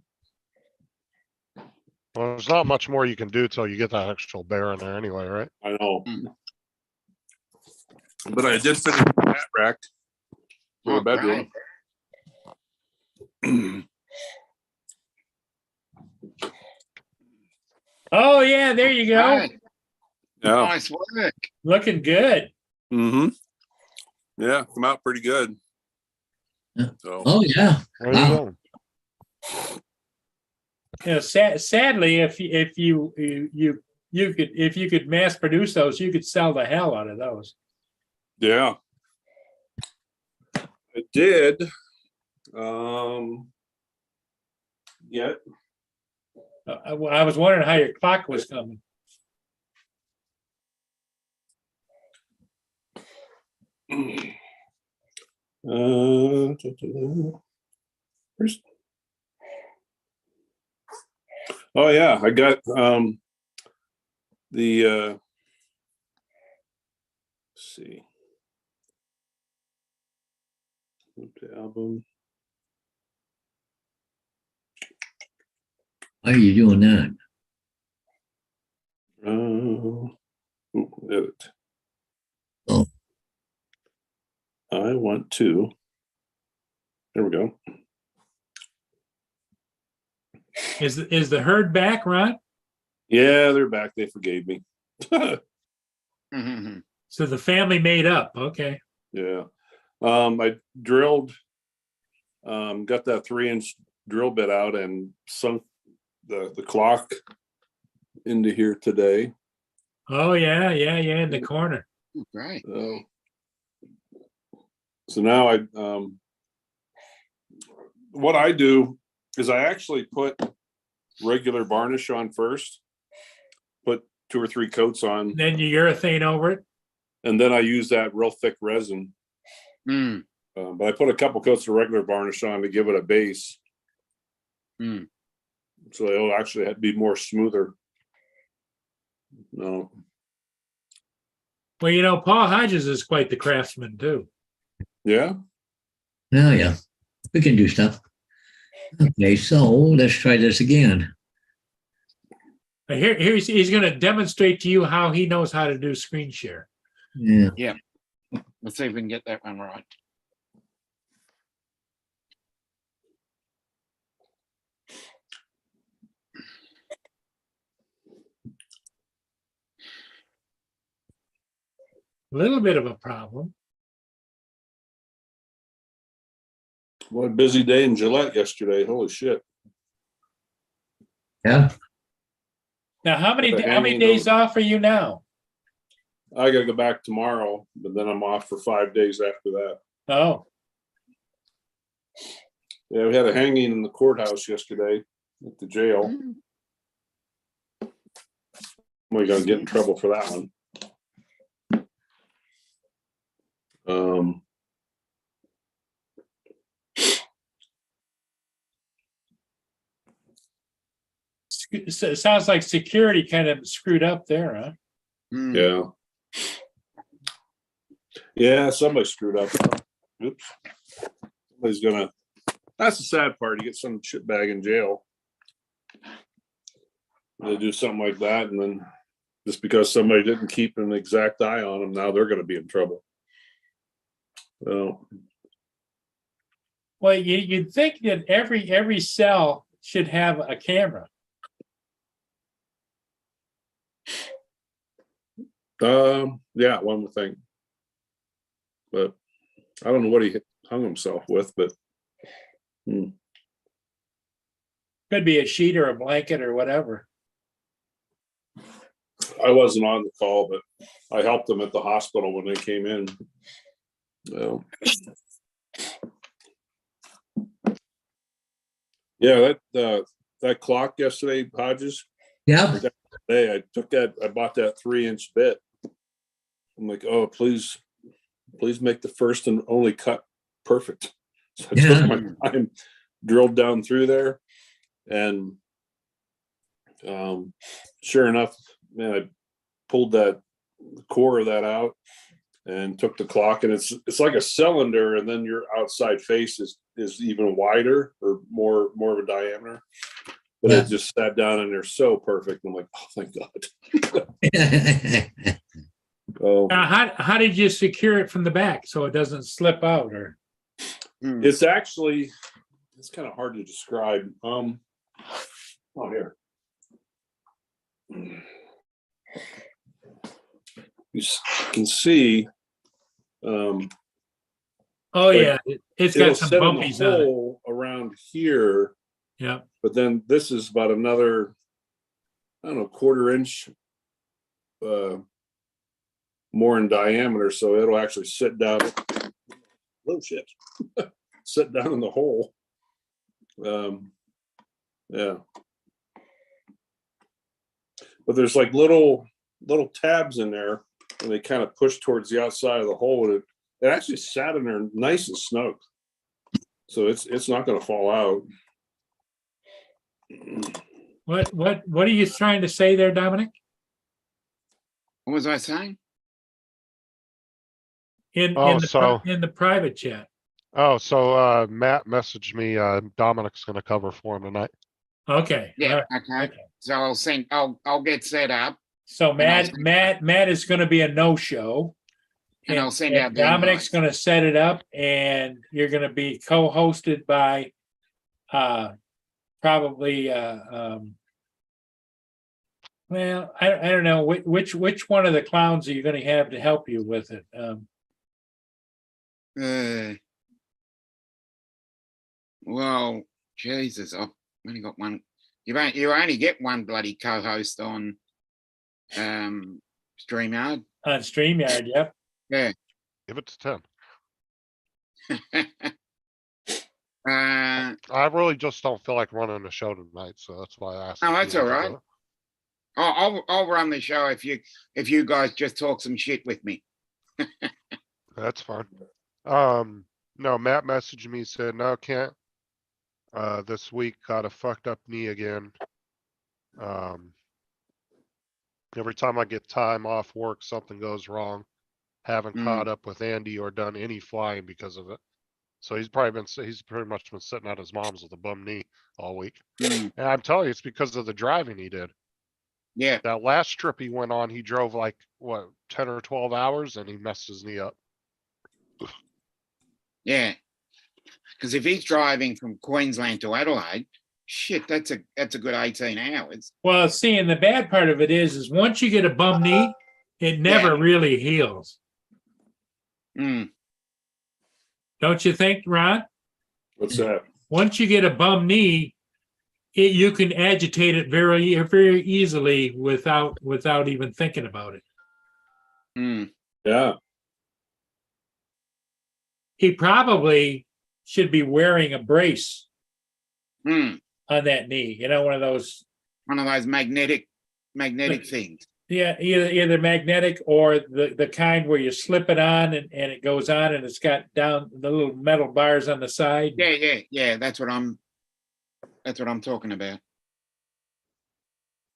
Well, there's not much more you can do till you get that actual bear in there anyway, right? I know. But I did finish the mat rack for the bedroom. Oh, yeah, there you go. Right. Yeah. Nice work. Looking good. Mm-hmm. Yeah, come out pretty good. Yeah. So Oh, yeah. There you Wow. go. You know, sadly, if you could, if you could mass produce those, you could sell the hell out of those. yeah. I did. Yeah. I was wondering how your clock was coming. Where's- Oh yeah, I got the let's see. The album. Why are you doing that? Edit. Oh. I want to. There we go. Is the herd back, Ron? Yeah, they're back. They forgave me. So the family made up. Okay. Yeah. I drilled, got that 3-inch drill bit out and sunk the clock into here today. Oh yeah, in the corner. Right. So now what I do is I actually put regular varnish on first, put 2 or 3 coats on, Then you urethane over it. and then I use that real thick resin. Mm. But I put a couple coats of regular varnish on to give it a base. Mm. So it'll actually be more smoother. No. Well, you know, Paul Hodges is quite the craftsman too. Yeah. Oh, yeah. We can do stuff. Okay, so let's try this again. Here he's going to demonstrate to you how he knows how to do screen share. Yeah. Yeah. Let's see if we can get that one right. A little bit of a problem. What a busy day in Gillette yesterday. Holy shit. Yeah. Now, how many Got the how many hanging days on. off are you now? I gotta go back tomorrow, but then I'm off for 5 days after that. Oh, Yeah, we had a hanging in the courthouse yesterday at the jail. We're gonna get in trouble for that one. so it sounds like security kind of screwed up there, huh? Mm. Yeah. Yeah, somebody screwed up. Oops. Somebody's gonna, that's the sad part. You get some shitbag in jail. They do something like that, and then just because somebody didn't keep an exact eye on them, now they're gonna be in trouble. So, Well, you'd think that every cell should have a camera. yeah, one would think. But I don't know what he hung himself with, but Could be a sheet or a blanket or whatever. I wasn't on the call, but I helped them at the hospital when they came in. Yeah, that clock yesterday, Hodges. Yeah. Hey, I bought that 3-inch bit. I'm like, oh, please make the first and only cut perfect. So I took my time, drilled down through there, and sure enough, man, I pulled that core of that out and took the clock, and it's like a cylinder, and then your outside face is even wider or more of a diameter. But Yeah. it just sat down and they're so perfect. I'm like, oh, thank God. Oh, Now, how did you secure it from the back so it doesn't slip out or? it's actually, it's kind of hard to describe. Oh, here. Can see. Oh, Like, yeah, it's it'll got some sit in the bumpies on it. hole around here, Yeah. but then this is about another, I don't know, quarter inch more in diameter, so it'll actually sit down. Oh shit. Sit down in the hole. Yeah. But there's like little tabs in there, and they kind of push towards the outside of the hole, and it actually sat in there nice and snug. So it's not going to fall out. What are you trying to say there, Dominic? What was I saying? In Oh, in the private chat. Matt messaged me, Dominic's gonna cover for him tonight. Okay. Yeah. all right. Okay. So I'll get set up So And I'll Matt is going to be a no-show. and I'll send out the Dominic's invites. going to set it up, and you're going to be co-hosted by probably well, I don't know which one of the clowns are you going to have to help you with it. Well, Jesus, I've only got one. You only get one bloody co-host on StreamYard. On StreamYard, yep. Yeah. Give it to 10. Uh, I really just don't feel like running the show tonight, so that's why I asked. Oh, if that's you all wanted to right. do it. I'll run the show if you guys just talk some shit with me. That's fine. No, Matt messaged me, said, no, can't. This week got a fucked up knee again. Every time I get time off work, something goes wrong. Haven't caught up with Andy or done any flying because of it. So he's pretty much been sitting at his mom's with a bum knee all week. And I'm telling you, it's because of the driving he did. Yeah. That last trip he went on, he drove like, what, 10 or 12 hours and he messed his knee up. Yeah. Because if he's driving from Queensland to Adelaide, shit, that's a good 18 hours. Well, see, and the bad part of it is once you get a bum knee, it never really heals. Don't you think, Ron? What's that? Once you get a bum knee, you can agitate it very, very easily without even thinking about it. Yeah. He probably should be wearing a brace on that knee. You know, one of those magnetic things. Yeah, either magnetic or the kind where you slip it on and it goes on and it's got down the little metal bars on the side. Yeah. That's what I'm talking about.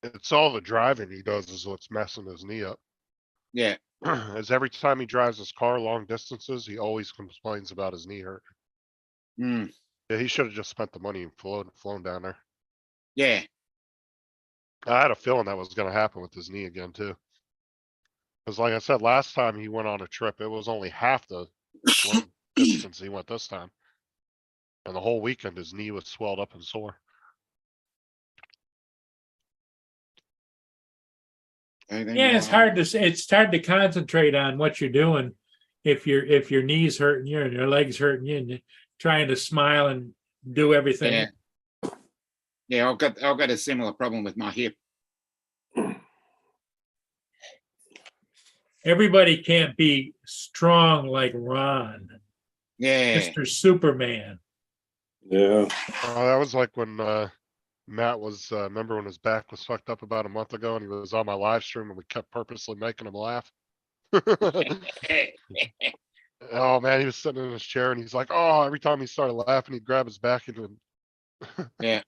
It's all the driving he does is what's messing his knee up. Yeah. As every time he drives his car long distances, he always complains about his knee hurt. Yeah, he should have just spent the money and flown down there. Yeah. I had a feeling that was going to happen with his knee again too. Because like I said, last time he went on a trip, it was only half the distance he went this time. And the whole weekend, his knee was swelled up and sore. Yeah, it's hard to concentrate on what you're doing if your knees hurting you and your legs hurting you and you're trying to smile and do everything. Yeah, I've got a similar problem with my hip. Everybody can't be strong like Ron. Yeah. Mr. Superman. Yeah. That was like when Matt was, remember when his back was fucked up about a month ago and he was on my live stream and we kept purposely making him laugh. Oh man, he was sitting in his chair and he's like, oh, every time he started laughing, he'd grab his back and Yeah.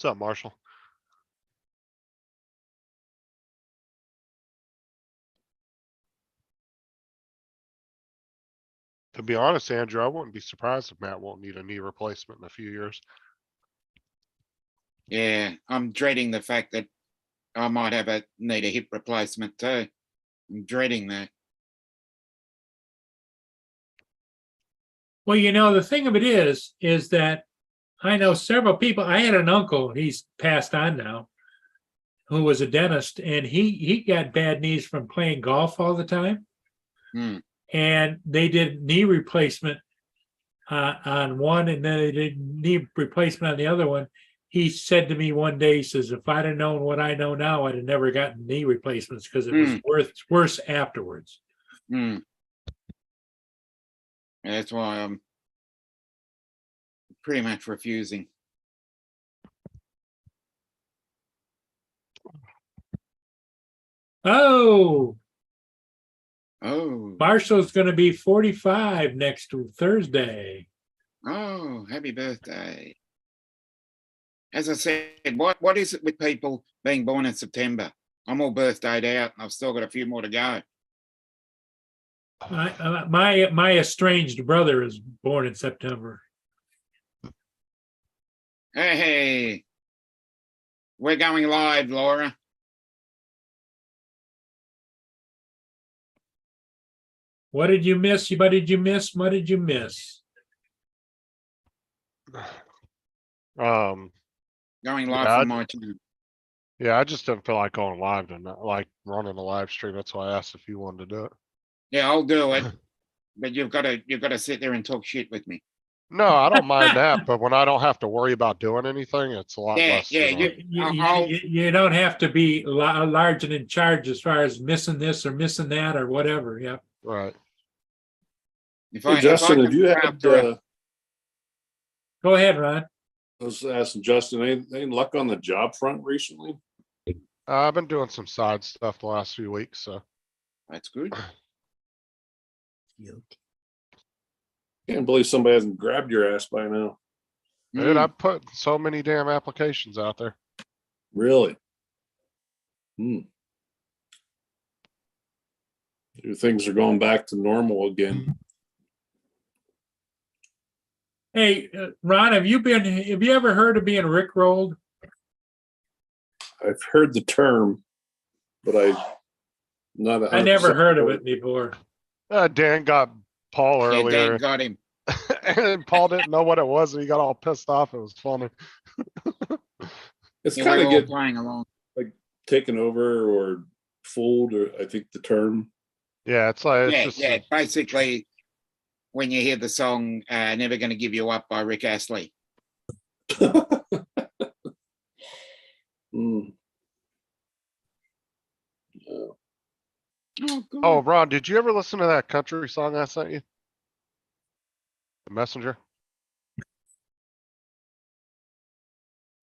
What's up, Marshall? To be honest, Andrew, I wouldn't be surprised if Matt won't need a knee replacement in a few years. Yeah, I'm dreading the fact that I might need a hip replacement too. I'm dreading that. Well, you know, the thing of it is that I know several people. I had an uncle, he's passed on now, who was a dentist, and he got bad knees from playing golf all the time. Hmm. And they did knee replacement on one, and then they did knee replacement on the other one. He said to me one day, he says, if I'd have known what I know now, I'd have never gotten knee replacements because it was worse afterwards. Hmm. That's why I'm pretty much refusing. Oh, Oh, Marshall's going to be 45 next Thursday. oh, happy birthday. As I said, what is it with people being born in September? I'm all birthdayed out and I've still got a few more to go. My estranged brother is born in September. Hey, we're going live, Laura. What did you miss? What did you miss? What did you miss? Going live Yeah, from my channel. Yeah, I just didn't feel like going live and not like running a live stream. That's why I asked if you wanted to do it. Yeah, I'll do it. But you've got to sit there and talk shit with me. No, I don't mind that, but when I don't have to worry about doing anything, it's a lot Yeah, less. yeah, you know. You don't have to be large and in charge as far as missing this or missing that or whatever. Yeah. Right. Hey, Justin, have you had, Go ahead, Ron. I was asking Justin, any luck on the job front recently? I've been doing some side stuff the last few weeks, so. That's good. Can't believe somebody hasn't grabbed your ass by now. Dude, I put so many damn applications out there. Really? Things are going back to normal again. Hey, Ron, have you ever heard of being rickrolled? I've heard the term, but I never heard of it before. Dan got Paul Yeah, earlier. Dan got him. And Paul didn't know what it was, and he got all pissed off. It was funny. It's Yeah, kind we're of all get playing along. like taken over or fooled, or I think the term. Yeah, it's like Yeah, it's just yeah. Basically, when you hear the song "Never Gonna Give You Up" by Rick Astley. Oh, Ron, did you ever listen to that country song I sent you? The Messenger.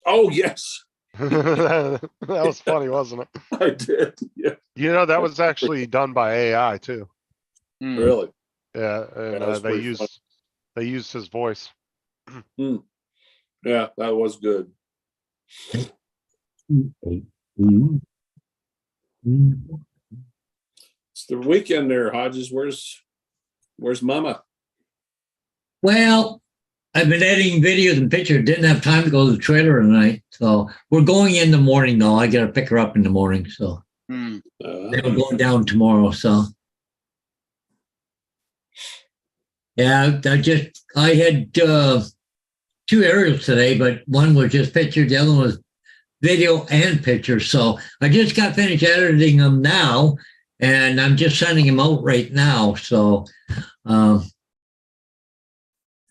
Oh yes, That was funny, wasn't it? I did. Yeah, You know, that was actually done by AI too. really. Yeah, and that's they pretty fun. used his voice. Yeah, that was good. It's the weekend there, Hodges. Where's Mama? Well, I've been editing videos and pictures. Didn't have time to go to the trailer tonight. So we're going in the morning though. I gotta pick her up in the morning. So then I'm going down tomorrow. So yeah, I had 2 aerials today, but one was just picture, the other one was video and picture. So I just got finished editing them now, and I'm just sending them out right now. So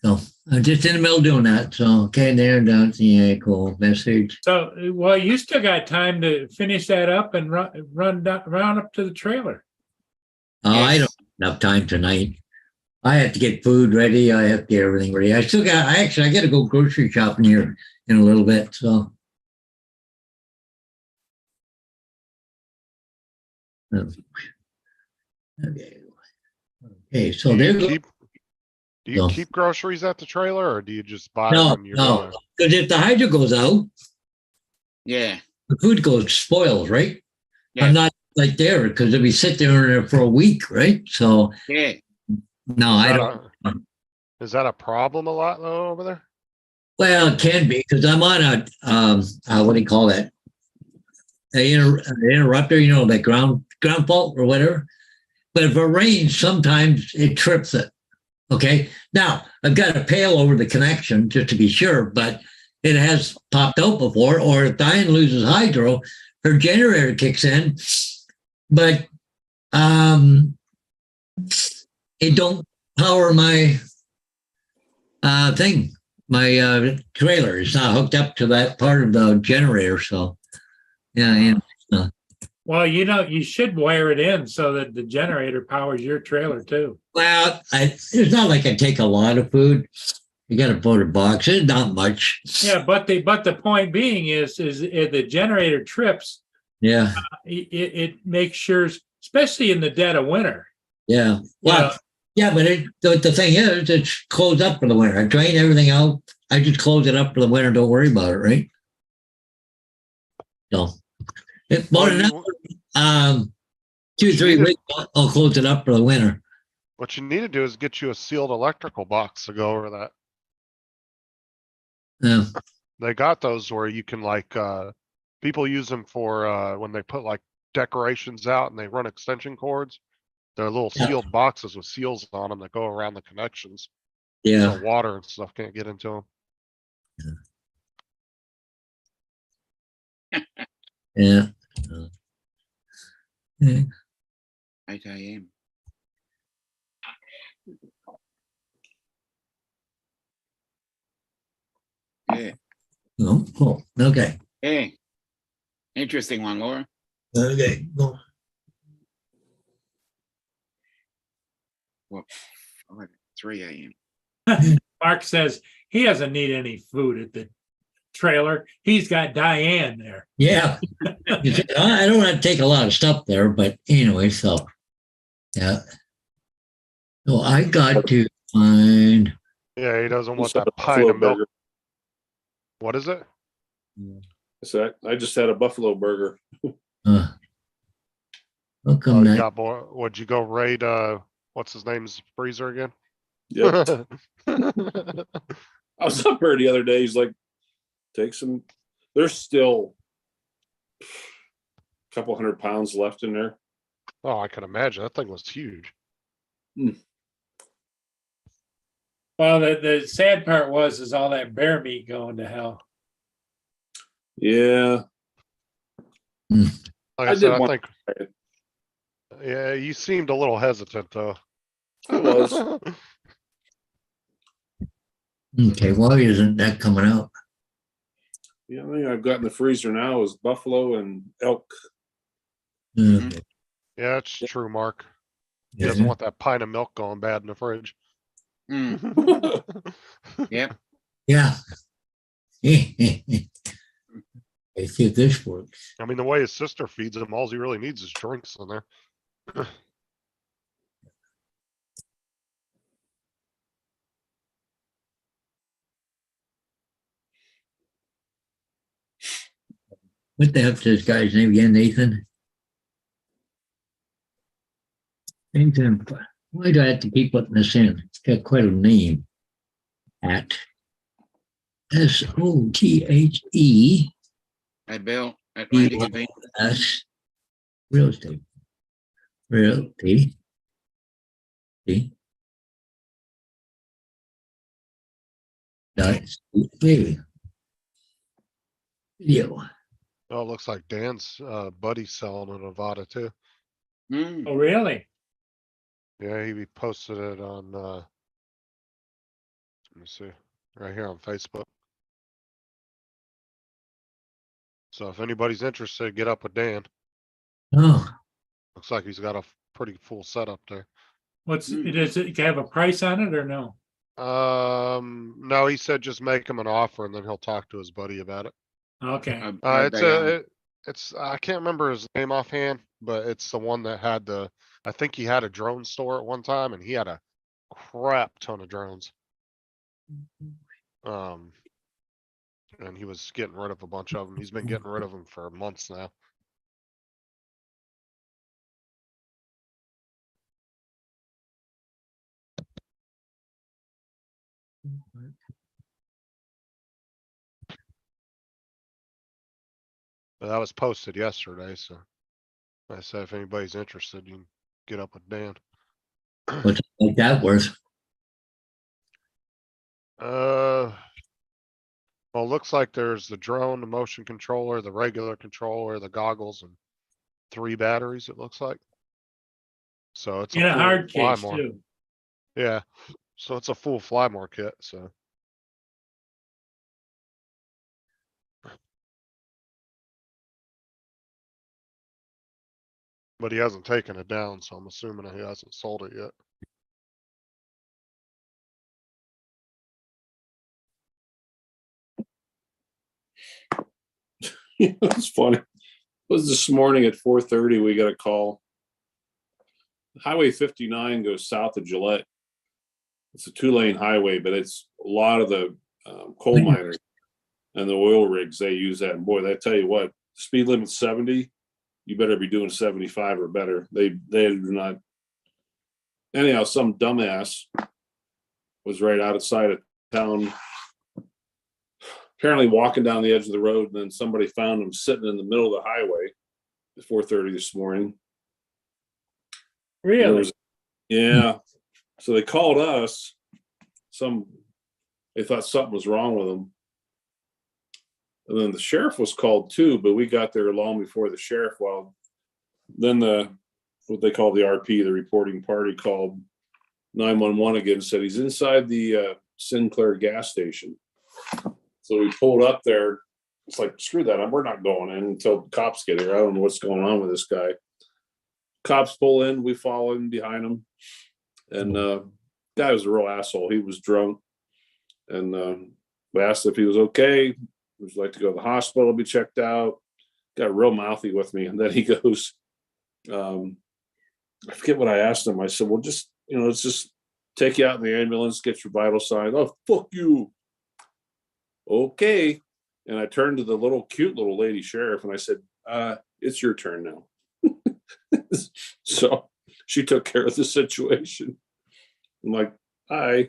so I'm just in the middle doing that. So okay, there, done. Yeah, cool message. So, well, you still got time to finish that up and run up to the trailer. Oh, I don't have enough time tonight. I have to get food ready. I have to get everything ready. I got to go grocery shopping here in a little bit. So. Okay, so Do there. you keep groceries at the trailer, or do you just buy No, them when you're going? because if the hydro goes out, Yeah. the food spoils, right? Yeah. I'm not like there because if we sit there for a week, right? So Yeah. No, Is I that don't. Is that a problem a lot though over there? Well, it can be because I'm on what do you call that? An interrupter, you know, like ground fault or whatever. But if it rains, sometimes it trips it. Okay. Now I've got a pail over the connection just to be sure, but it has popped out before. Or if Diane loses hydro, her generator kicks in, but it don't power my thing. My trailer is not hooked up to that part of the generator, so yeah. And Well, you should wire it in so that the generator powers your trailer too. well, it's not like I take a lot of food. You got to put a box. It's not much. Yeah, but the point being is if the generator trips, Yeah, it makes sure, especially in the dead of winter. yeah. Well, yeah, but the thing is, it's closed up for the winter. I drain everything out. I just close it up for the winter. Don't worry about it, right? So, more than that, 2-3 weeks, I'll close it up for the winter. What you need to do is get you a sealed electrical box to go over that. Yeah. They got those where you can like, people use them for, when they put like decorations out and they run extension cords. They're little Yeah. sealed boxes with seals on them that go around the connections. Yeah. So water and stuff can't get into them. Yeah. Yeah. 8 a.m. Yeah, Oh, cool. Okay. yeah. Interesting one, Laura. Okay. Cool. What? 3 a.m. Mark says he doesn't need any food at the trailer. He's got Diane there. Yeah. I don't want to take a lot of stuff there, but anyway, so yeah. So I got to find. Yeah, he doesn't want Just had that a pint buffalo of milk. burger. What is it? So I just had a buffalo burger. How Oh, come you that? got more, would you go raid, what's his name's freezer again? Yeah. I was up there the other day. He's like, take some. There's still a couple 100 pounds left in there. Oh, I can imagine. That thing was huge. Well, the sad part is all that bear meat going to hell. Yeah. Like I said, did I want think, yeah, you seemed a little hesitant though. It was. Okay, why isn't that coming out? The only thing I've got in the freezer now is buffalo and elk. Okay. Yeah, it's true, Mark. He Yeah. doesn't want that pint of milk going bad in the fridge. Mm, yep. Yeah. I see if this works. I mean, the way his sister feeds him, all he really needs is drinks in there. What the heck's this guy's name again, Nathan? Nathan, why do I have to keep putting this in? It's got quite a name. At SOTHE. Hey, Bill, at Lady Convenience. S real estate. Realty. See? That's maybe. Video. Oh, it looks like Dan's, buddy's selling in Nevada too. Mm, Oh, really? Yeah, he posted it on, let me see, right here on Facebook. So if anybody's interested, get up with Dan. Oh, Looks like he's got a pretty full setup there. Does it have a price on it or no? No, he said just make him an offer and then he'll talk to his buddy about it. Okay. It's I can't remember his name offhand, but it's the one that had I think he had a drone store at one time and he had a crap ton of drones. And he was getting rid of a bunch of them. He's been getting rid of them for months now. But that was posted yesterday, so I said if anybody's interested, you can get up with Dan. What's like that worth? Well, it looks like there's the drone, the motion controller, the regular controller, the goggles, and 3 batteries, it looks like. So it's In a full hard case Flymore. too. Yeah, so it's a full Flymore kit, so. But he hasn't taken it down, so I'm assuming he hasn't sold it yet. It's funny. It was this morning at 4:30, we got a call. Highway 59 goes south of Gillette. It's a 2-lane highway, but it's a lot of the coal miners and the oil rigs, they use that. And boy, they tell you what, speed limit 70, you better be doing 75 or better. They do not. Anyhow, some dumbass was right outside of town, apparently walking down the edge of the road, and then somebody found him sitting in the middle of the highway at 4:30 this morning. Really? Yeah. So they called us. They thought something was wrong with him. And then the sheriff was called too, but we got there long before the sheriff. Well, then what they call the RP, the reporting party, called 911 again, said he's inside the Sinclair gas station. So we pulled up there. It's like, screw that. We're not going in until the cops get here. I don't know what's going on with this guy. Cops pull in, we follow in behind him. And guy was a real asshole. He was drunk. And we asked if he was okay. Would you like to go to the hospital, be checked out? Got real mouthy with me. And then he goes, I forget what I asked him. I said, well, just, let's just take you out in the ambulance, get your vital signs. Oh, fuck you. Okay. And I turned to the cute little lady sheriff and I said, it's your turn now. So she took care of the situation. I'm like, hi.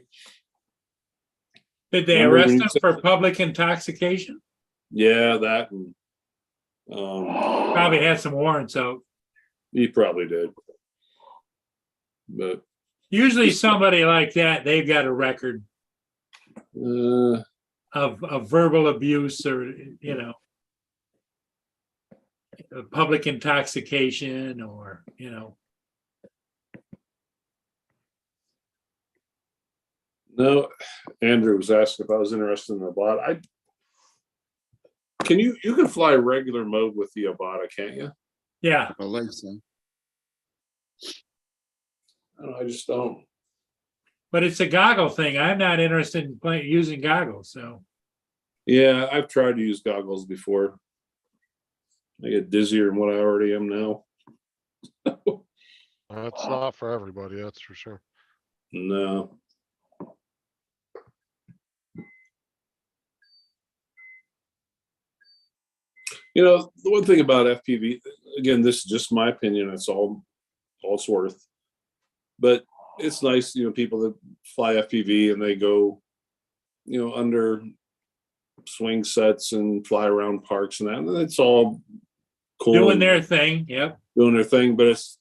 Did they arrest him for public intoxication? Yeah, that. And, Probably had some warrants out. he probably did. But Usually somebody like that, they've got a record of verbal abuse or, public intoxication or, no, Andrew was asking if I was interested in the Avata. You can fly regular mode with the Avata, can't you? Yeah. I believe so. I just don't. But it's a goggle thing. I'm not interested in using goggles, so. Yeah, I've tried to use goggles before. I get dizzier than what I already am now. That's not for everybody, that's for sure. No. The one thing about FPV, again, this is just my opinion, it's all it's worth. But it's nice, people that fly FPV and they go, under swing sets and fly around parks and that. And it's all cool. Doing their thing, yep. Doing their thing, but it's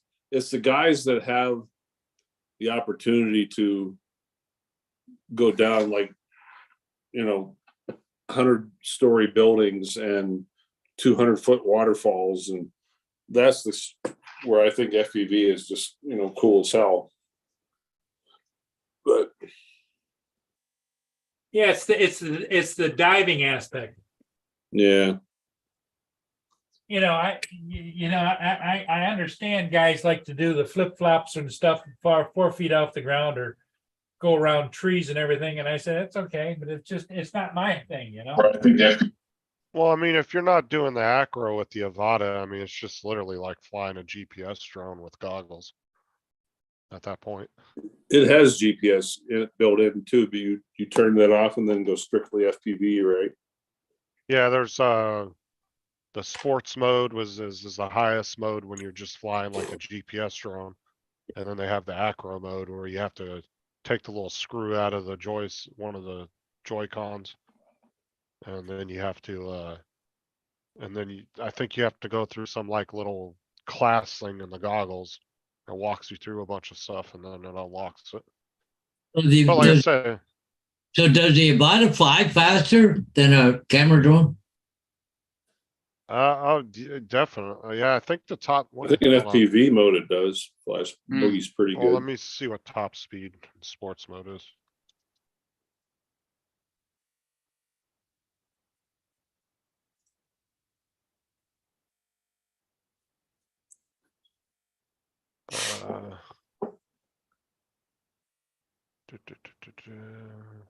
the guys that have the opportunity to go down 100-story buildings and 200-foot waterfalls, and that's where I think FPV is just cool as hell. But yeah, it's the diving aspect. Yeah. I understand guys like to do the flip flops and stuff 4 feet off the ground or go around trees and everything. And I said, it's okay, but it's not my thing, Well, if you're not doing the acro with the Avata, it's just literally like flying a GPS drone with goggles at that point. It has GPS built in too, but you turn that off and then go strictly FPV, right? Yeah, there's the sports mode is the highest mode when you're just flying like a GPS drone. And then they have the acro mode where you have to take the little screw out of the joist, one of the Joy-Cons. And then you have to, and then I think you have to go through some like little class thing in the goggles. It walks you through a bunch of stuff and then it unlocks it. So, But like I said, so does the Avata fly faster than a camera drone? definitely. Yeah, I think the top I one. think in hold on. FPV mode it does. Flies boogie's pretty Well, let good. me see what top speed in sports mode is. Uh, du- du- du- du- du.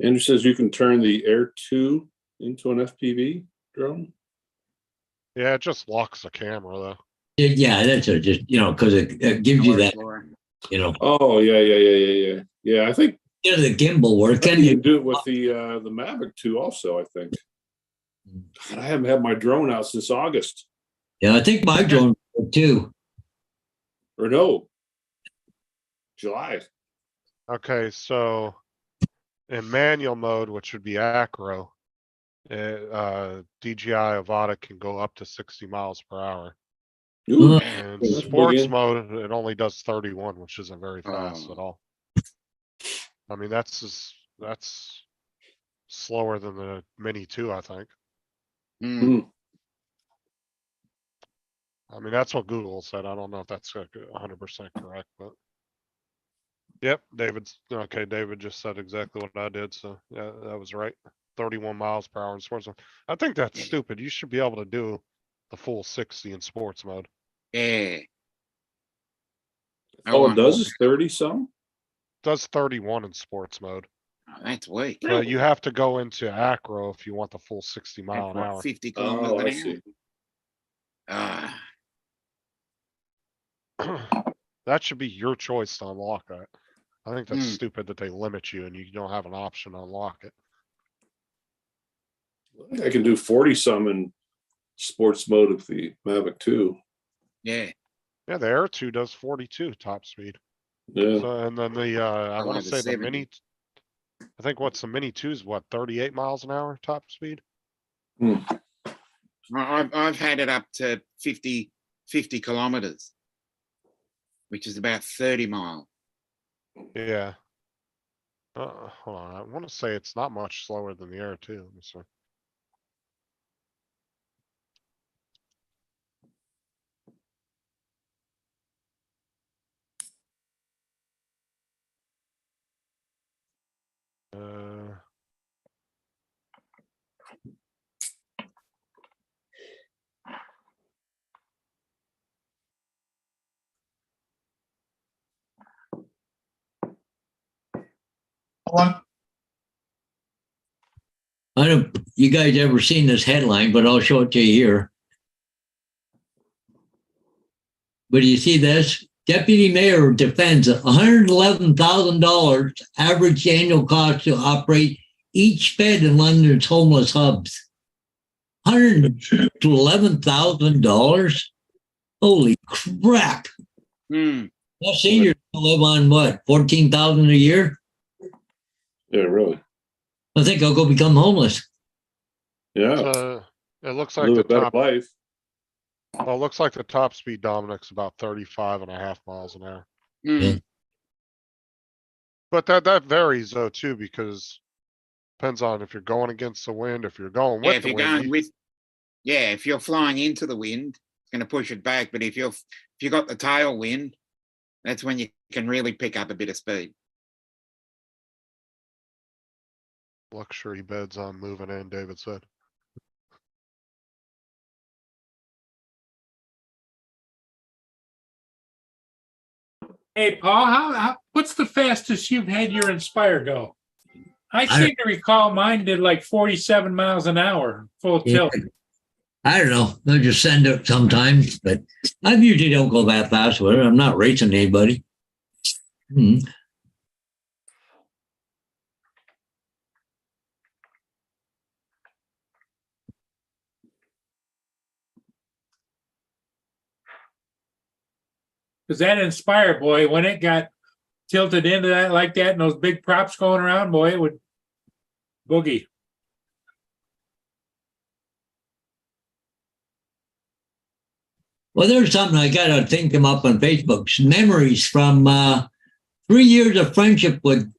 Andrew says you can turn the Air 2 into an FPV drone. Yeah, it just locks the camera though. Yeah, that's just, because it gives you that, Oh yeah. Yeah, I think the gimbal work. you Can you? can do it with the Mavic 2 also, I think. God, I haven't had my drone out since August. Yeah, I think my drone work too. Or no. July. Okay, so in manual mode, which would be acro, DJI Avata can go up to 60 miles per hour. Ooh, And that's sports boogie. mode, it only does 31, which isn't very fast Oh. at all. I mean, that's slower than the Mini 2, I think. Mm. I mean, that's what Google said. I don't know if that's 100% correct, but. Yep, David just said exactly what I did, so yeah, that was right. 31 miles per hour in sports mode. I think that's stupid. You should be able to do the full 60 in sports mode. Yeah. All it does is 30 some. Does 31 in sports mode, Oh, that's weak. but you have to go into acro if you want the full 60 mile an hour. 50 Oh, kilometers I an see. hour. Ah, That should be your choice to unlock that. I think that's Hmm. stupid that they limit you and you don't have an option to unlock it. I think I can do 40 some in sports mode of the Mavic 2. yeah. Yeah, the Air 2 does 42 top speed. Yeah. So, and then I I'll want have to a say the 70. Mini, I think what's the Mini 2 is what, 38 miles an hour top speed? I've had it up to 50 kilometers, which is about 30 miles. Yeah. Hold on, I want to say it's not much slower than the Air 2. Let me see. I don't, you guys ever seen this headline, but I'll show it to you here. But do you see this? Deputy Mayor defends $111,000 average annual cost to operate each bed in London's homeless hubs. $111,000? Holy crap. Hmm. That seniors live on what, 14,000 a year? Yeah, really. I think I'll go become homeless. Yeah. So it looks like Live the a better top, life. well, it looks like the top speed Dominic's about 35.5 miles an hour. Hmm. But that varies though too, because depends on if you're going against the wind, if you're going Yeah, with if the you're wind. going with, yeah, if you're flying into the wind, it's going to push it back. But if you got the tailwind, that's when you can really pick up a bit of speed. Luxury beds on moving in, David said. Hey, Paul, what's the fastest you've had your Inspire go? I seem to recall mine did like 47 miles an hour, full tilt. I don't know. They'll just send it sometimes, but I usually don't go that fast with it. I'm not racing anybody. Cause that Inspire, boy, when it got tilted into that like that and those big props going around, boy, it would boogie. Well, there's something I got a thing come up on Facebook. Some memories from 3 years of friendship with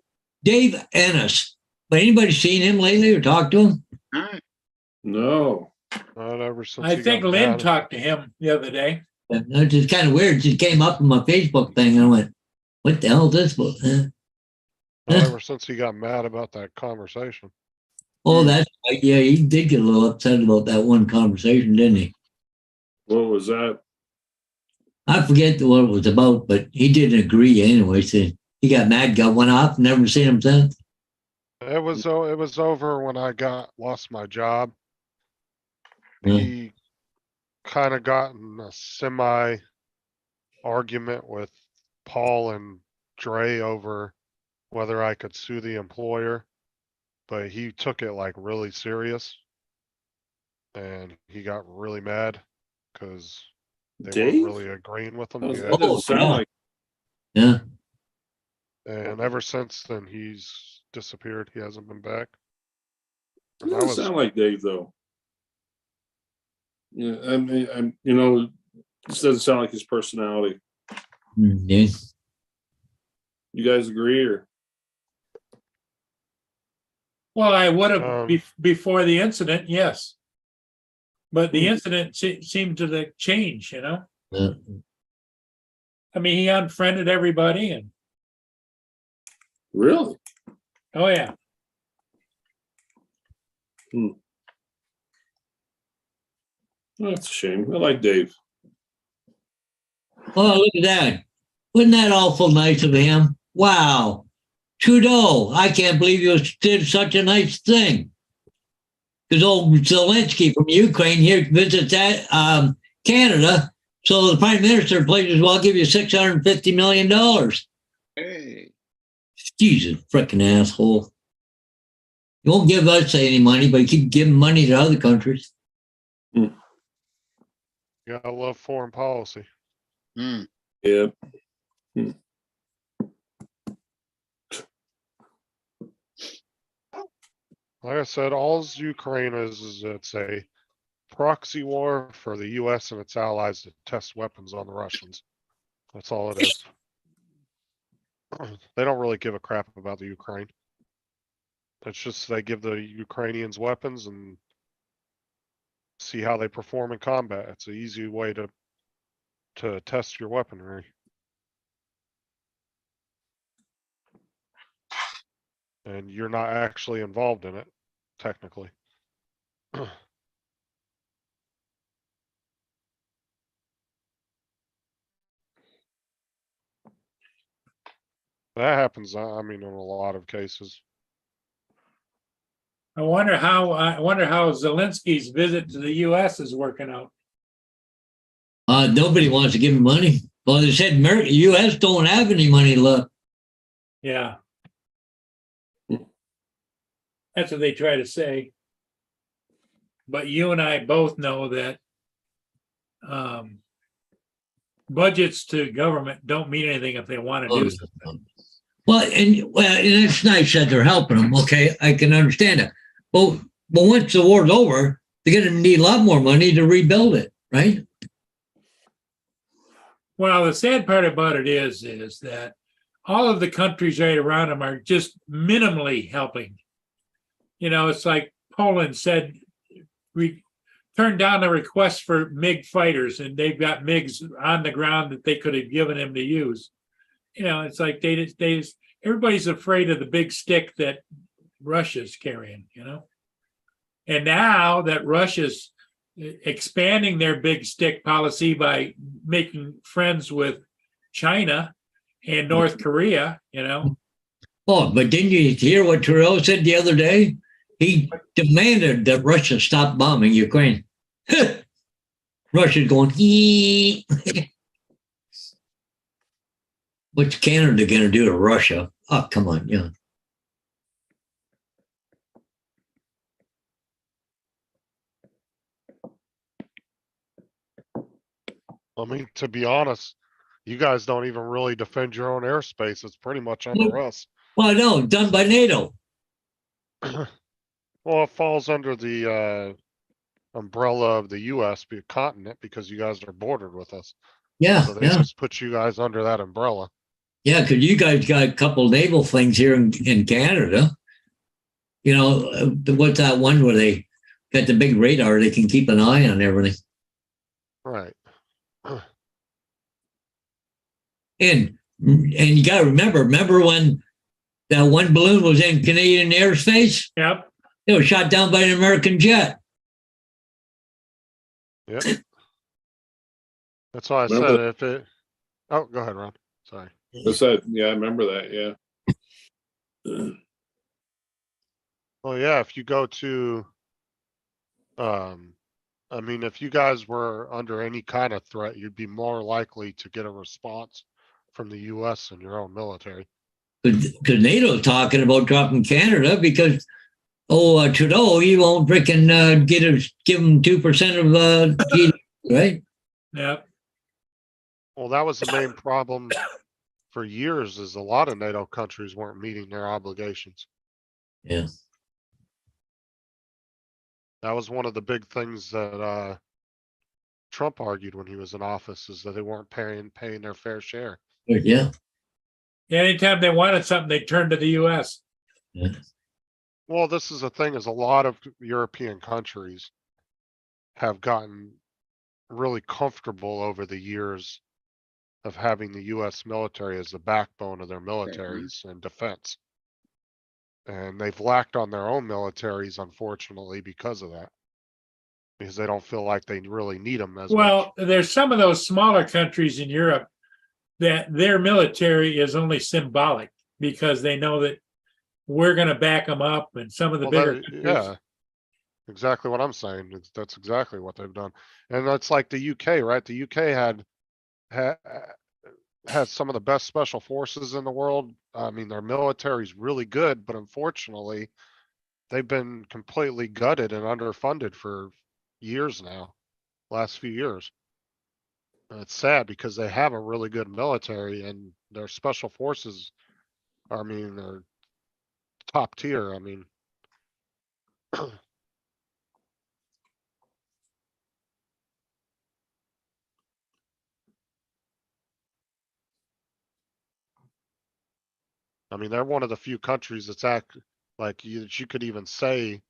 Dave Ennis. But anybody seen him lately or talked to him? No. Not ever since I he think got Lynn mad. talked to him the other day. It's just kind of weird. It just came up on my Facebook thing. And I went, what the hell is this book? Not ever since he got mad about that conversation. Oh, that's right. Yeah, he did get a little upset about that one conversation, didn't he? What was that? I forget what it was about, but he didn't agree anyway. So he got mad, got one off, never seen him since. It was over when I lost my job. Yeah. He kind of got in a semi argument with Paul and Dre over whether I could sue the employer, but he took it like really serious. And he got really mad because they Dave? weren't really agreeing with him. That Yeah. doesn't sound yeah. like. Yeah. And ever since then, he's disappeared. He hasn't been back. It And I doesn't was, sound like Dave though. Yeah, I mean, this doesn't sound like his personality. Yeah. You guys agree or? Well, I would have Um, before the incident, yes. But the incident seemed to change, you know? Yeah. I mean, he unfriended everybody and, Really? oh yeah. That's a shame. I like Dave. Oh, look at that. Wasn't that awful nice of him? Wow. Trudeau, I can't believe you did such a nice thing. Because old Zelensky from Ukraine here visits Canada. So the prime minister pledges, well, I'll give you $650 million. Hey. Jesus, frickin' asshole. You won't give us any money, but you keep giving money to other countries. you gotta love foreign policy. Yeah. Like I said, all Ukraine is it's a proxy war for the US and its allies to test weapons on the Russians. That's all it is. They don't really give a crap about the Ukraine. It's just they give the Ukrainians weapons and see how they perform in combat. It's an easy way to test your weaponry. And you're not actually involved in it, technically. That happens, I mean, in a lot of cases. I wonder how Zelensky's visit to the US is working out. Nobody wants to give him money. Well, they said U.S. don't have any money left. Yeah. That's what they try to say. But you and I both know that budgets to government don't mean anything if they want to do something. Well, and it's nice that they're helping them. Okay, I can understand it. But once the war's over, they're going to need a lot more money to rebuild it, right? Well, the sad part about it is that all of the countries right around them are just minimally helping. You know, it's like Poland said, we turned down a request for MiG fighters, and they've got MiGs on the ground that they could have given them to use. You know, it's like everybody's afraid of the big stick that Russia's carrying, you know? And now that Russia's expanding their big stick policy by making friends with China and North Korea, you know? Oh, but didn't you hear what Trudeau said the other day? He demanded that Russia stop bombing Ukraine. Russia's going, what's Canada going to do to Russia? Oh, come on, yeah. I mean, to be honest, You guys don't even really defend your own airspace. It's pretty much under us. Well, no, done by NATO. Well, it falls under the umbrella of the US continent because you guys are bordered with us. Yeah, So they yeah, just put you guys under that umbrella. yeah. Because you guys got a couple naval things here in Canada. You know, what's that one where they got the big radar? They can keep an eye on everything. Right. And you got to remember when that one balloon was in Canadian airspace? Yep. It was shot down by an American jet. Yep. That's why I Remember said if it. Oh, go ahead, Ron. Sorry. That's that. Yeah, I remember that. Yeah. Well, yeah, if you go to, I mean, if you guys were under any kind of threat, you'd be more likely to get a response from the US and your own military. Because NATO's talking about dropping Canada because, Trudeau, he won't freaking give him 2% of GDP, right? Yep. Well, that was the main problem for years is a lot of NATO countries weren't meeting their obligations. Yeah. That was one of the big things that Trump argued when he was in office is that they weren't paying their fair share. Yeah. Anytime they wanted something, they turned to the US. Yeah. Well, this is the thing is a lot of European countries have gotten really comfortable over the years of having the US military as the backbone of their militaries and defense. And they've lacked on their own militaries, unfortunately, because of that. Because they don't feel like they really need them as Well, much. there's some of those smaller countries in Europe that their military is only symbolic because they know that we're going to back them up, and some of the Well, bigger that- countries- yeah, exactly what I'm saying. That's exactly what they've done. And that's like the UK, right? The UK has some of the best special forces in the world. I mean, their military is really good, but unfortunately, they've been completely gutted and underfunded for years now, last few years. And it's sad because they have a really good military and their special forces, I mean, are top tier. I mean, they're one of the few countries that's like you could even say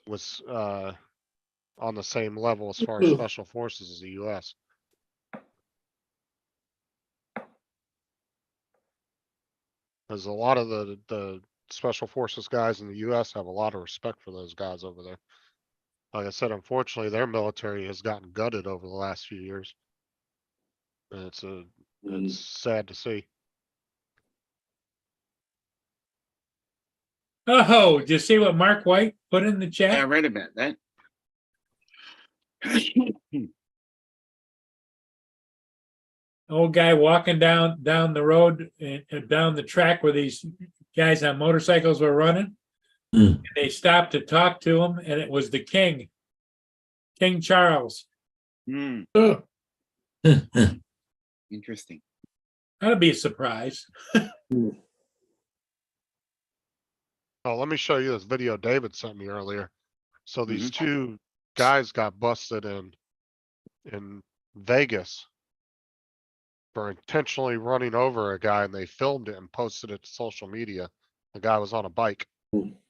was on the same level as far as special forces as the US. Because a lot of the special forces guys in the US have a lot of respect for those guys over there. Like I said, unfortunately, their military has gotten gutted over the last few years. And it's sad to see. Oh, did you see what Mark White put in the I chat? read about that. Old guy walking down the road and down the track where these guys on motorcycles were running. Mm. And they stopped to talk to him, and it was the king, King Charles. Hmm, Ugh, interesting. that'd be a surprise. Oh, let me show you this video David sent me earlier. So these two guys got busted in Vegas for intentionally running over a guy, and they filmed it and posted it to social media. The guy was on a bike.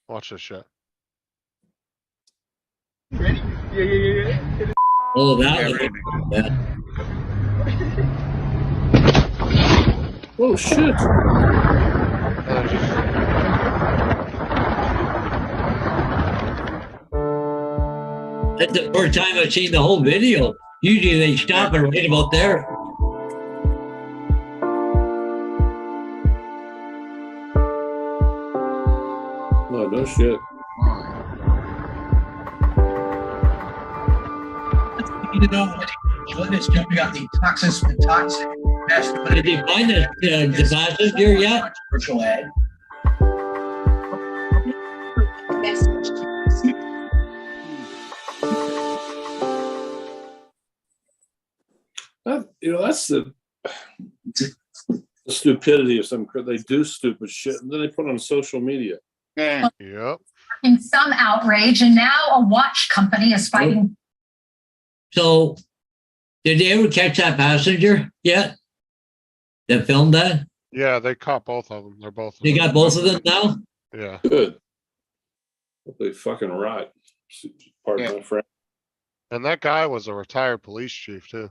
Watch this shit. Oh, Yeah, I that read about that. Oh shit! And it just- that's the first time I've seen the whole video. Usually they stop and right about there. No, no shit. You know what is jumping out the toxic. Did they find the devices here yet? Virtual ad. That's the the stupidity of some, they do stupid shit and then they put it on social media. Yeah. Yep. In some outrage, and now a watch company is fighting. So, did they ever catch that passenger yet? That filmed that? Yeah, they caught both of them. They're both. They got both of them now? Yeah. Good. Hope they fucking rot. Pardon my friend. And that guy was a retired police chief too.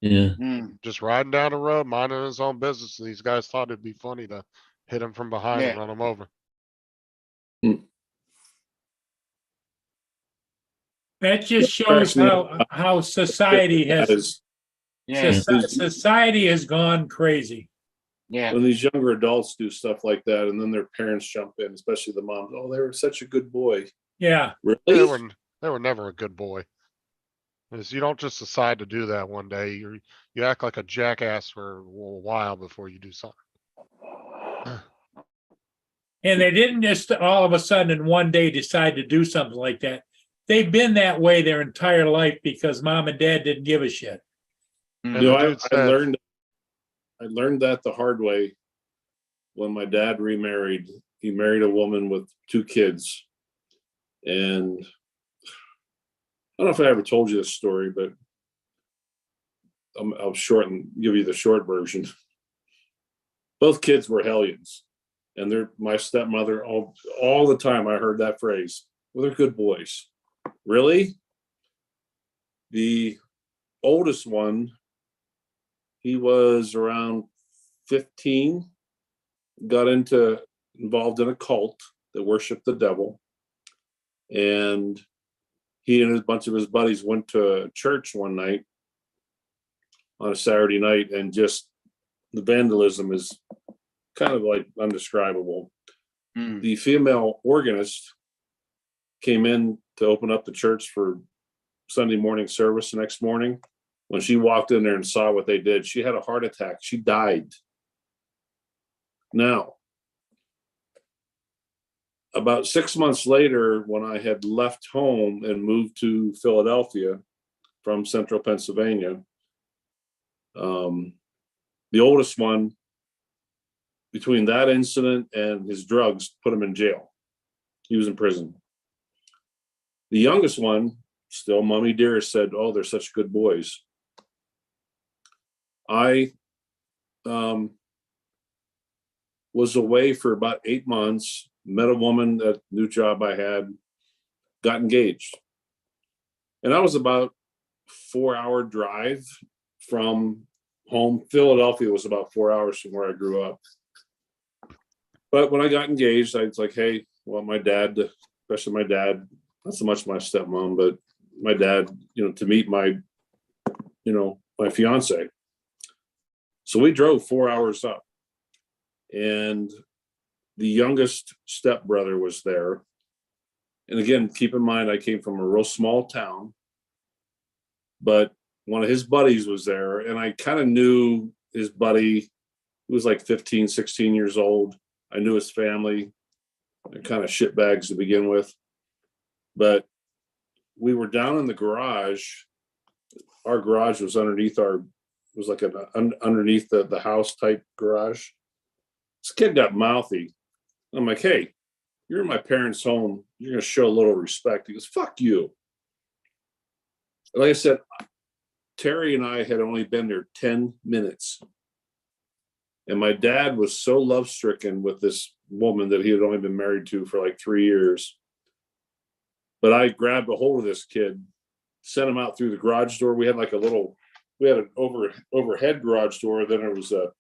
Yeah. Just riding down the road, minding his own business. And these guys thought it'd be funny to hit him from behind and Yeah. run him over. That just shows how society has, Yeah. society has gone crazy. Yeah. When these younger adults do stuff like that and then their parents jump in, especially the moms, oh, they were such a good boy. Yeah. Really? They were never a good boy. Because you don't just decide to do that one day. You act like a jackass for a while before you do something. And they didn't just all of a sudden in one day decide to do something like that. They've been that way their entire life because mom and dad didn't give a shit. You know, I learned that the hard way when my dad remarried. He married a woman with 2 kids. And I don't know if I ever told you this story, but I'll shorten, give you the short version. Both kids were hellions. And my stepmother, all the time I heard that phrase, well, they're good boys. Really? The oldest one, he was around 15, got involved in a cult that worshiped the devil. And he and a bunch of his buddies went to church one night on a Saturday night, and just the vandalism is kind of like undescribable. The female organist came in to open up the church for Sunday morning service the next morning. When she walked in there and saw what they did, she had a heart attack. She died. Now, about 6 months later, when I had left home and moved to Philadelphia from central Pennsylvania, the oldest one, between that incident and his drugs, put him in jail. He was in prison. The youngest one, still Mommy Dearest, said, oh, they're such good boys. I was away for about 8 months, met a woman, that new job I had, got engaged. And I was about 4-hour drive from home. Philadelphia was about 4 hours from where I grew up. But when I got engaged, I was like, hey, well, my dad, especially my dad, not so much my stepmom, but my dad, to meet my fiance. So we drove 4 hours up, and the youngest stepbrother was there. And again, keep in mind, I came from a real small town, but one of his buddies was there, and I kind of knew his buddy, who was like 15, 16 years old. I knew his family. They're kind of shitbags to begin with. But we were down in the garage. Our garage was underneath underneath the house type garage. This kid got mouthy. I'm like, hey, you're in my parents' home. You're going to show a little respect. He goes, fuck you. Like I said, Terry and I had only been there 10 minutes. And my dad was so love-stricken with this woman that he had only been married to for like 3 years. But I grabbed a hold of this kid, sent him out through the garage door. We had an overhead garage door. Then there was a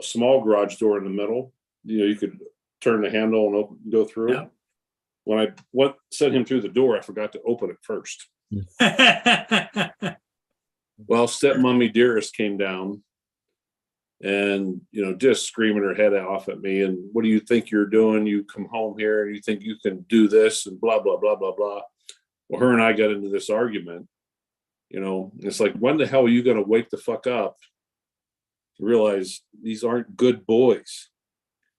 small garage door in the middle. You could turn the handle and go through. Yeah. When I sent him through the door, I forgot to open it first. Well, stepmommy Dearest came down and, just screaming her head off at me. And what do you think you're doing? You come home here and you think you can do this and blah, blah, blah, blah, blah. Well, her and I got into this argument. It's like, when the hell are you going to wake the fuck up to realize these aren't good boys?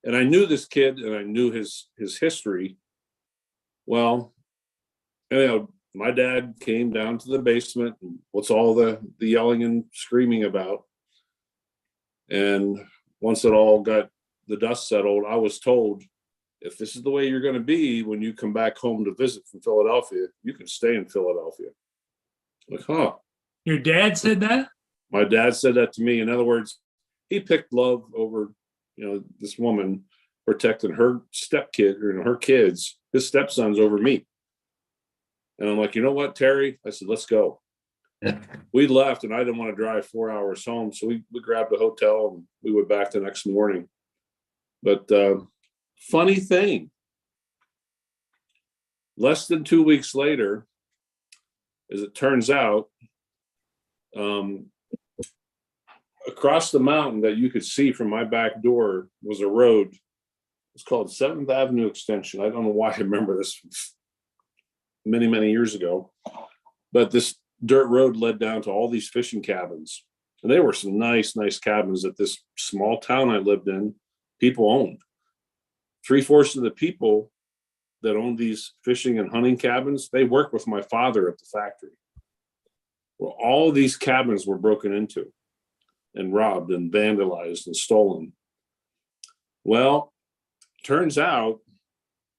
And I knew this kid and I knew his history. Well, my dad came down to the basement. And what's all the yelling and screaming about? And once it all got the dust settled, I was told, if this is the way you're going to be when you come back home to visit from Philadelphia, you can stay in Philadelphia. Like, huh? Your dad said that? My dad said that to me. In other words, he picked love over, this woman protecting her stepkid or her kids, his stepsons over me. And I'm like, you know what, Terry? I said, let's go. We left, and I didn't want to drive 4 hours home. So we grabbed a hotel and we went back the next morning. But funny thing, less than 2 weeks later, as it turns out, across the mountain that you could see from my back door was a road. It's called 7th Avenue Extension. I don't know why I remember this many, many years ago, but this dirt road led down to all these fishing cabins. And they were some nice, nice cabins that this small town I lived in, people owned. 3/4 of the people that owned these fishing and hunting cabins, they worked with my father at the factory. Well, all of these cabins were broken into and robbed and vandalized and stolen. Well, turns out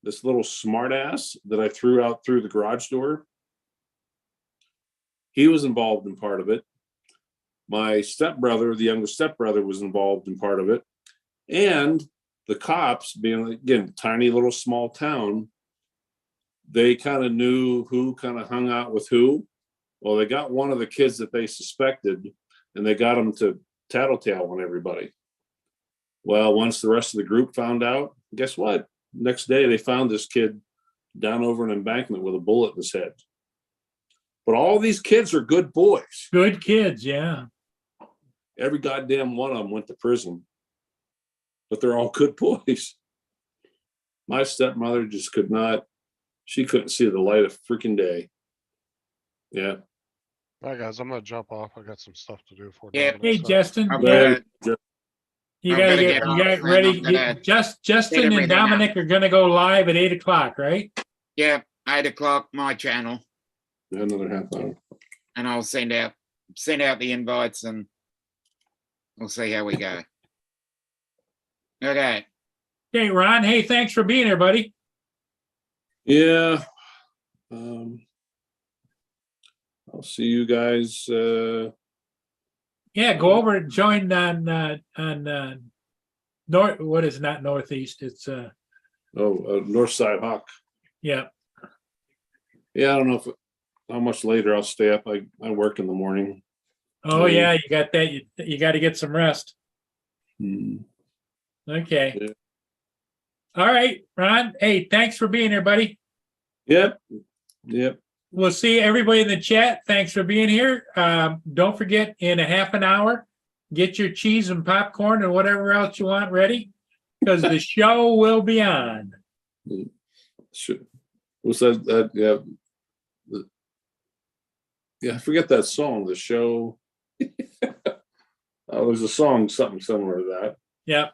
this little smartass that I threw out through the garage door, he was involved in part of it. My stepbrother, the younger stepbrother, was involved in part of it. And the cops, being, again, tiny little small town, they kind of knew who kind of hung out with who. Well, they got one of the kids that they suspected, and they got him to tattletale on everybody. Well, once the rest of the group found out, guess what? Next day, they found this kid down over an embankment with a bullet in his head. But all these kids are good boys. Good kids, yeah. Every goddamn one of them went to prison. But they're all good boys. My stepmother just could not, she couldn't see the light of freaking day. Yeah. All right, guys, I'm gonna jump off. I got some stuff to do for Yeah. Hey, Justin. I'm Yeah. gonna- You I'm gotta gonna get, get you off, got and ready. I'm gonna Justin and everything out. Dominic are gonna go live at 8 o'clock, right? Yeah, 8 o'clock, my channel, Another half hour. and I'll send out the invites, and we'll see how we go. Okay. Okay, Ron, hey, thanks for being here, buddy. Yeah. I'll see you guys. Yeah, go over and join on north, what is not northeast, it's Northside Hawk. yeah. Yeah, I don't know how much later I'll stay up. I work in the morning. Oh, yeah, you got that. You got to get some rest. Hmm. Okay. Yeah. All right, Ron. Hey, thanks for being here, buddy. Yep. We'll see everybody in the chat. Thanks for being here. Don't forget, in a half an hour, get your cheese and popcorn and whatever else you want ready, because the show will be on. Sure. What's that? Yeah. Yeah, I forget that song. The show. There's a song, something similar to that. Yep.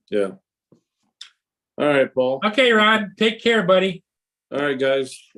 Yeah. All right, Paul. Okay, Ron. Take care, buddy. All right, guys.